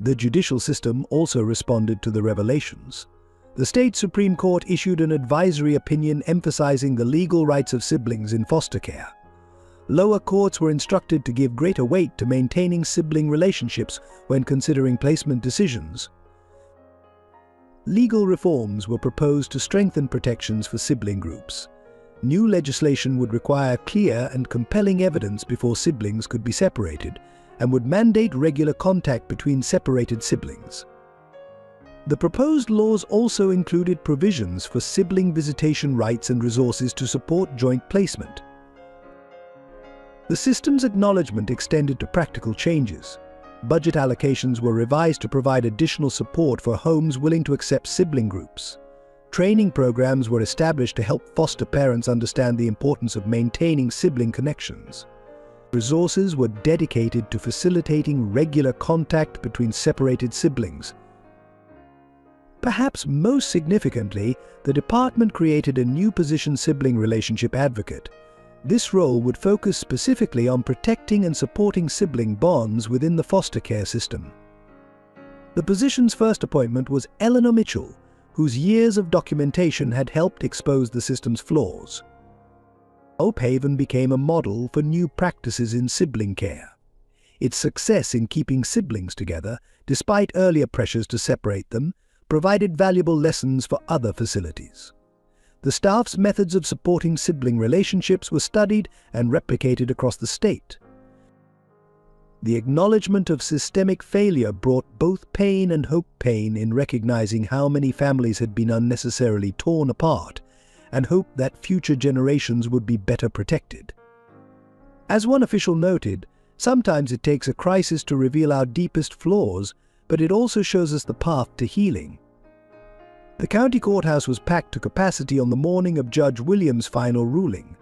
The judicial system also responded to the revelations. The state Supreme Court issued an advisory opinion emphasizing the legal rights of siblings in foster care. Lower courts were instructed to give greater weight to maintaining sibling relationships when considering placement decisions. Legal reforms were proposed to strengthen protections for sibling groups. New legislation would require clear and compelling evidence before siblings could be separated, and would mandate regular contact between separated siblings. The proposed laws also included provisions for sibling visitation rights and resources to support joint placement. The system's acknowledgement extended to practical changes. Budget allocations were revised to provide additional support for homes willing to accept sibling groups. Training programs were established to help foster parents understand the importance of maintaining sibling connections. Resources were dedicated to facilitating regular contact between separated siblings. Perhaps most significantly, the department created a new position, sibling relationship advocate. This role would focus specifically on protecting and supporting sibling bonds within the foster care system. The position's first appointment was Eleanor Mitchell, whose years of documentation had helped expose the system's flaws. Orphan became a model for new practices in sibling care. Its success in keeping siblings together, despite earlier pressures to separate them, provided valuable lessons for other facilities. The staff's methods of supporting sibling relationships were studied and replicated across the state. The acknowledgement of systemic failure brought both pain and hope. Pain in recognizing how many families had been unnecessarily torn apart, and hope that future generations would be better protected. As one official noted, sometimes it takes a crisis to reveal our deepest flaws, but it also shows us the path to healing. The county courthouse was packed to capacity on the morning of Judge Williams' final ruling.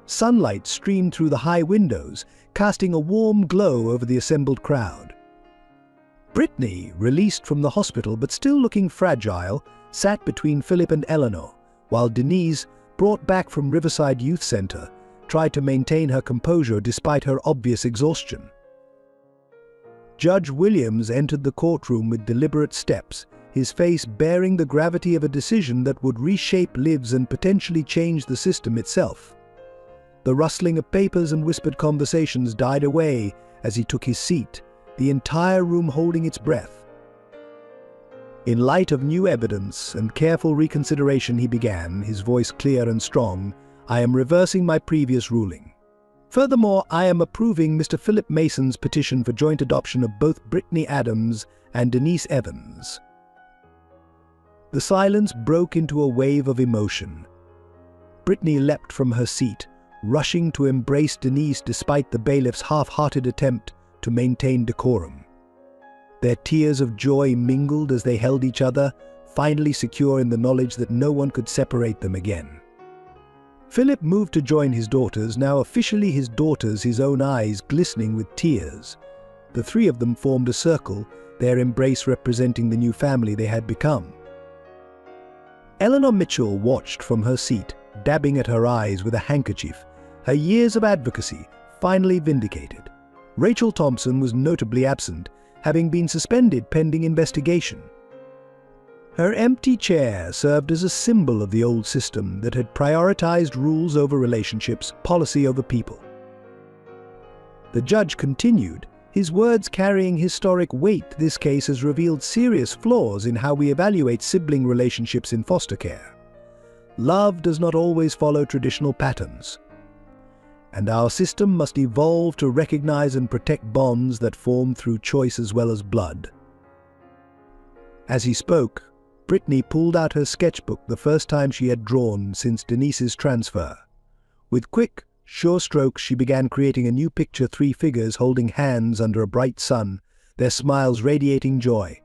Sunlight streamed through the high windows, casting a warm glow over the assembled crowd. Brittany, released from the hospital but still looking fragile, sat between Philip and Eleanor, while Denise, brought back from Riverside Youth Center, tried to maintain her composure despite her obvious exhaustion. Judge Williams entered the courtroom with deliberate steps, his face bearing the gravity of a decision that would reshape lives and potentially change the system itself. The rustling of papers and whispered conversations died away as he took his seat, the entire room holding its breath. In light of new evidence and careful reconsideration, he began, his voice clear and strong, "I am reversing my previous ruling. Furthermore, I am approving Mr. Philip Mason's petition for joint adoption of both Brittany Adams and Denise Evans." The silence broke into a wave of emotion. Brittany leapt from her seat, rushing to embrace Denise despite the bailiff's half-hearted attempt to maintain decorum. Their tears of joy mingled as they held each other, finally secure in the knowledge that no one could separate them again. Philip moved to join his daughters, now officially his daughters, his own eyes glistening with tears. The three of them formed a circle, their embrace representing the new family they had become. Eleanor Mitchell watched from her seat, dabbing at her eyes with a handkerchief, her years of advocacy finally vindicated. Rachel Thompson was notably absent, having been suspended pending investigation. Her empty chair served as a symbol of the old system that had prioritized rules over relationships, policy over people. The judge continued, his words carrying historic weight. This case has revealed serious flaws in how we evaluate sibling relationships in foster care. Love does not always follow traditional patterns, and our system must evolve to recognize and protect bonds that form through choice as well as blood. As he spoke, Brittany pulled out her sketchbook, the first time she had drawn since Denise's transfer. With quick, sure strokes, she began creating a new picture, three figures holding hands under a bright sun, their smiles radiating joy.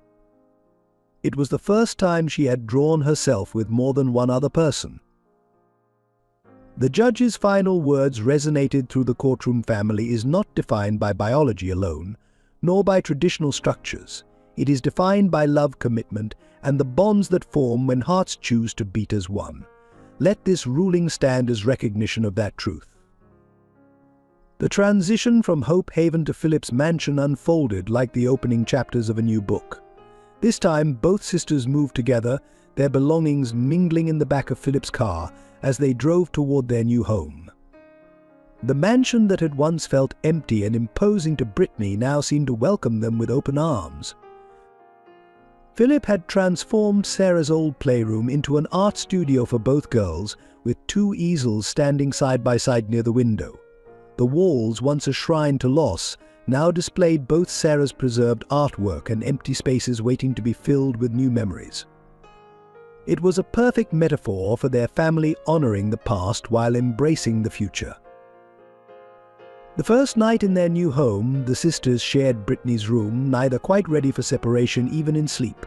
It was the first time she had drawn herself with more than one other person. The judge's final words resonated through the courtroom. Family is not defined by biology alone, nor by traditional structures. It is defined by love, commitment, and the bonds that form when hearts choose to beat as one. Let this ruling stand as recognition of that truth. The transition from Hope Haven to Philip's mansion unfolded like the opening chapters of a new book. This time, both sisters moved together, their belongings mingling in the back of Philip's car as they drove toward their new home. The mansion that had once felt empty and imposing to Brittany now seemed to welcome them with open arms. Philip had transformed Sarah's old playroom into an art studio for both girls, with two easels standing side by side near the window. The walls, once a shrine to loss, now displayed both Sarah's preserved artwork and empty spaces waiting to be filled with new memories. It was a perfect metaphor for their family honoring the past while embracing the future. The first night in their new home, the sisters shared Brittany's room, neither quite ready for separation even in sleep.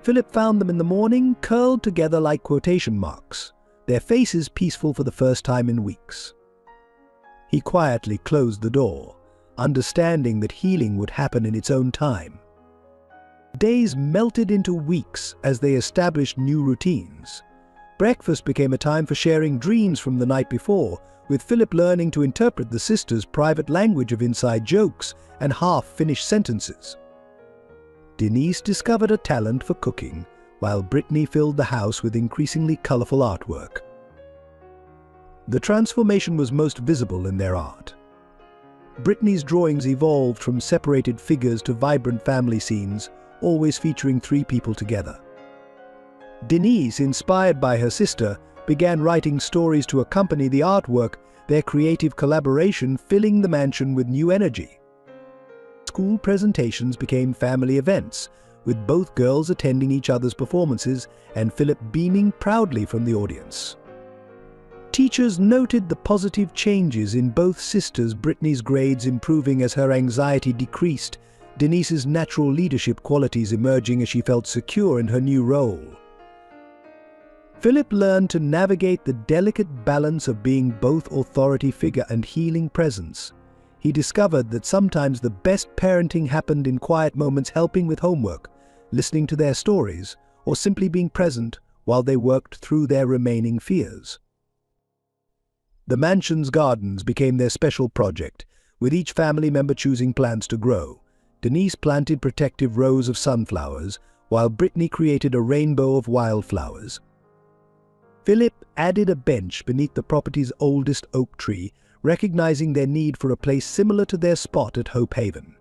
Philip found them in the morning, curled together like quotation marks, their faces peaceful for the first time in weeks. He quietly closed the door, understanding that healing would happen in its own time. Days melted into weeks as they established new routines. Breakfast became a time for sharing dreams from the night before, with Philip learning to interpret the sisters' private language of inside jokes and half-finished sentences. Denise discovered a talent for cooking, while Brittany filled the house with increasingly colorful artwork. The transformation was most visible in their art. Brittany's drawings evolved from separated figures to vibrant family scenes, always featuring three people together. Denise, inspired by her sister, began writing stories to accompany the artwork, their creative collaboration filling the mansion with new energy. School presentations became family events, with both girls attending each other's performances and Philip beaming proudly from the audience. Teachers noted the positive changes in both sisters, Brittany's grades improving as her anxiety decreased, Denise's natural leadership qualities emerging as she felt secure in her new role. Philip learned to navigate the delicate balance of being both authority figure and healing presence. He discovered that sometimes the best parenting happened in quiet moments, helping with homework, listening to their stories, or simply being present while they worked through their remaining fears. The mansion's gardens became their special project, with each family member choosing plants to grow. Denise planted protective rows of sunflowers, while Brittany created a rainbow of wildflowers. Philip added a bench beneath the property's oldest oak tree, recognizing their need for a place similar to their spot at Hope Haven.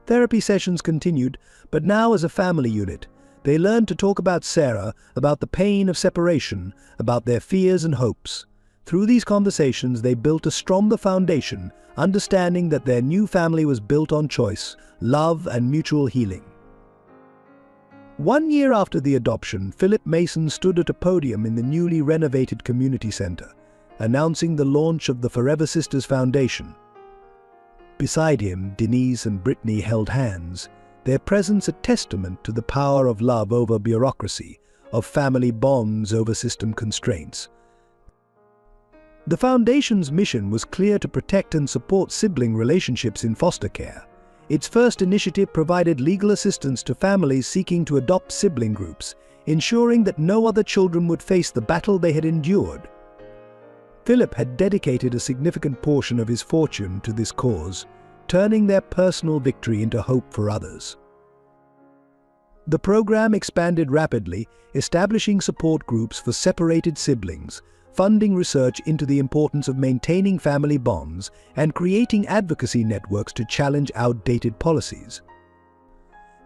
Therapy sessions continued, but now as a family unit. They learned to talk about Sarah, about the pain of separation, about their fears and hopes. Through these conversations, they built a stronger foundation, understanding that their new family was built on choice, love, and mutual healing. 1 year after the adoption, Philip Mason stood at a podium in the newly renovated community center. announcing the launch of the Forever Sisters Foundation. Beside him, Denise and Brittany held hands, their presence a testament to the power of love over bureaucracy, of family bonds over system constraints. The Foundation's mission was clear: to protect and support sibling relationships in foster care. Its first initiative provided legal assistance to families seeking to adopt sibling groups, ensuring that no other children would face the battle they had endured. Philip had dedicated a significant portion of his fortune to this cause, turning their personal victory into hope for others. The program expanded rapidly, establishing support groups for separated siblings, funding research into the importance of maintaining family bonds, and creating advocacy networks to challenge outdated policies.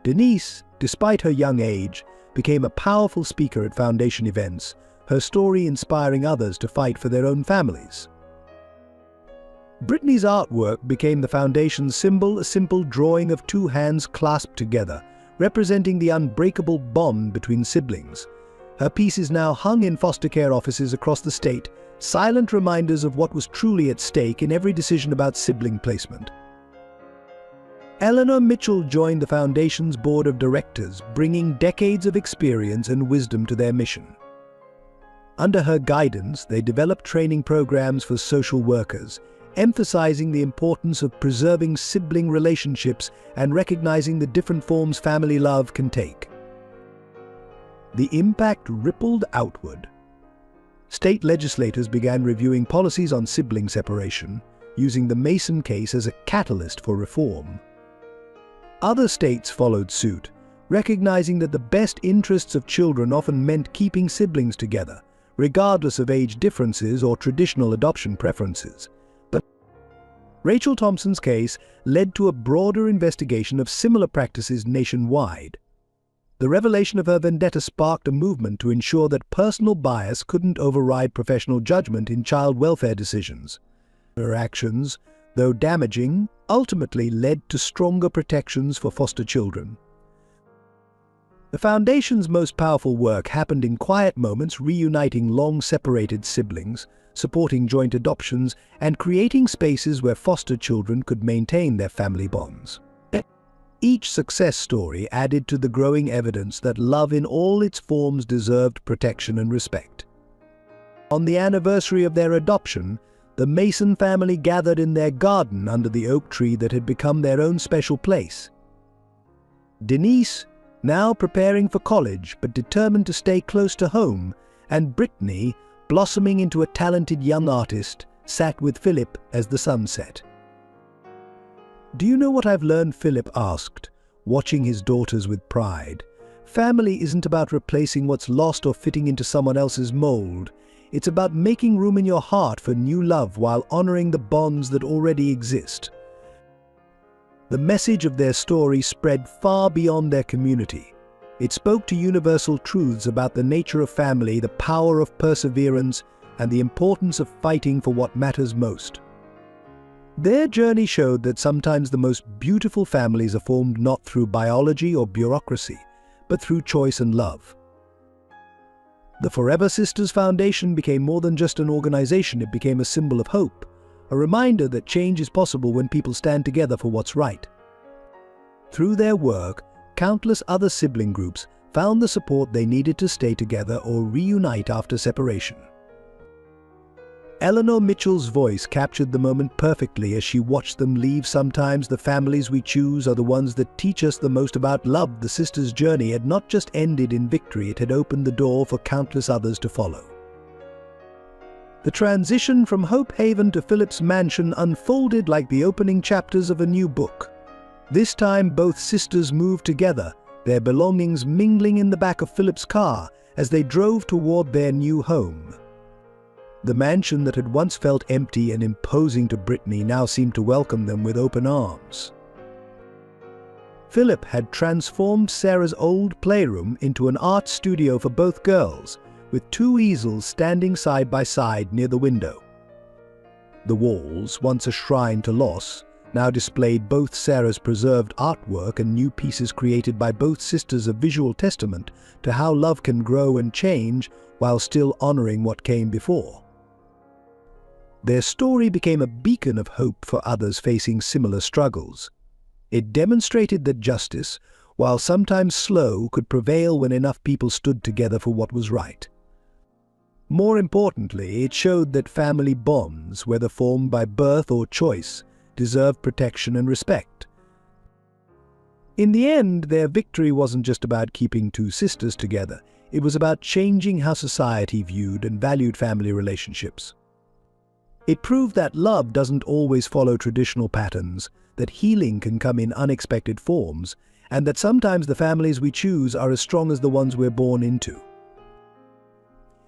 Denise, despite her young age, became a powerful speaker at Foundation events, her story inspiring others to fight for their own families. Brittany's artwork became the Foundation's symbol, a simple drawing of two hands clasped together, representing the unbreakable bond between siblings. Her piece is now hung in foster care offices across the state, silent reminders of what was truly at stake in every decision about sibling placement. Eleanor Mitchell joined the Foundation's board of directors, bringing decades of experience and wisdom to their mission. Under her guidance, they developed training programs for social workers, emphasizing the importance of preserving sibling relationships and recognizing the different forms family love can take. The impact rippled outward. State legislators began reviewing policies on sibling separation, using the Mason case as a catalyst for reform. Other states followed suit, recognizing that the best interests of children often meant keeping siblings together, regardless of age differences or traditional adoption preferences. But Rachel Thompson's case led to a broader investigation of similar practices nationwide. The revelation of her vendetta sparked a movement to ensure that personal bias couldn't override professional judgment in child welfare decisions. Her actions, though damaging, ultimately led to stronger protections for foster children. The Foundation's most powerful work happened in quiet moments, reuniting long-separated siblings, supporting joint adoptions, and creating spaces where foster children could maintain their family bonds. Each success story added to the growing evidence that love in all its forms deserved protection and respect. On the anniversary of their adoption, the Mason family gathered in their garden under the oak tree that had become their own special place. Denise, now preparing for college but determined to stay close to home, and Brittany, blossoming into a talented young artist, sat with Philip as the sun set. "Do you know what I've learned?" Philip asked, watching his daughters with pride. "Family isn't about replacing what's lost or fitting into someone else's mold. It's about making room in your heart for new love while honoring the bonds that already exist." The message of their story spread far beyond their community. It spoke to universal truths about the nature of family, the power of perseverance, and the importance of fighting for what matters most. Their journey showed that sometimes the most beautiful families are formed not through biology or bureaucracy, but through choice and love. The Forever Sisters Foundation became more than just an organization. It became a symbol of hope, a reminder that change is possible when people stand together for what's right. Through their work, countless other sibling groups found the support they needed to stay together or reunite after separation. Eleanor Mitchell's voice captured the moment perfectly as she watched them leave. "Sometimes the families we choose are the ones that teach us the most about love." The sisters' journey had not just ended in victory, it had opened the door for countless others to follow. The transition from Hope Haven to Philip's mansion unfolded like the opening chapters of a new book. This time both sisters moved together, their belongings mingling in the back of Philip's car as they drove toward their new home. The mansion that had once felt empty and imposing to Brittany now seemed to welcome them with open arms. Philip had transformed Sarah's old playroom into an art studio for both girls, with two easels standing side by side near the window. The walls, once a shrine to loss, now displayed both Sarah's preserved artwork and new pieces created by both sisters, a visual testament to how love can grow and change while still honoring what came before. Their story became a beacon of hope for others facing similar struggles. It demonstrated that justice, while sometimes slow, could prevail when enough people stood together for what was right. More importantly, it showed that family bonds, whether formed by birth or choice, deserve protection and respect. In the end, their victory wasn't just about keeping two sisters together. It was about changing how society viewed and valued family relationships. It proved that love doesn't always follow traditional patterns, that healing can come in unexpected forms, and that sometimes the families we choose are as strong as the ones we're born into.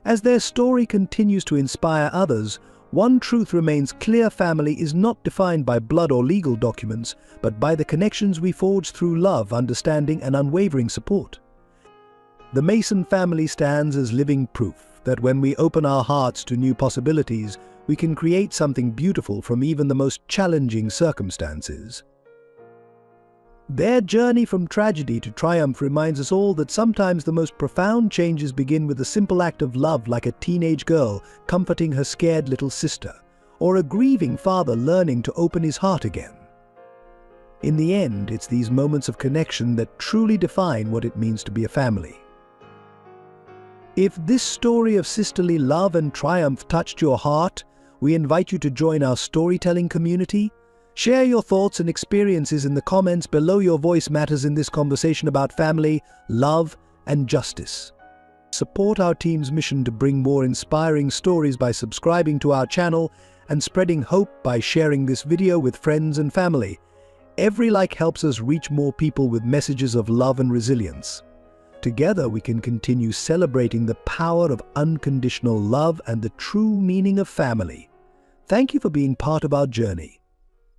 As their story continues to inspire others, one truth remains clear: family is not defined by blood or legal documents, but by the connections we forge through love, understanding, and unwavering support. The Mason family stands as living proof that when we open our hearts to new possibilities, we can create something beautiful from even the most challenging circumstances. Their journey from tragedy to triumph reminds us all that sometimes the most profound changes begin with a simple act of love, like a teenage girl comforting her scared little sister, or a grieving father learning to open his heart again. In the end, it's these moments of connection that truly define what it means to be a family. If this story of sisterly love and triumph touched your heart, we invite you to join our storytelling community. Share your thoughts and experiences in the comments below. Your voice matters in this conversation about family, love, and justice. Support our team's mission to bring more inspiring stories by subscribing to our channel and spreading hope by sharing this video with friends and family. Every like helps us reach more people with messages of love and resilience. Together, we can continue celebrating the power of unconditional love and the true meaning of family. Thank you for being part of our journey.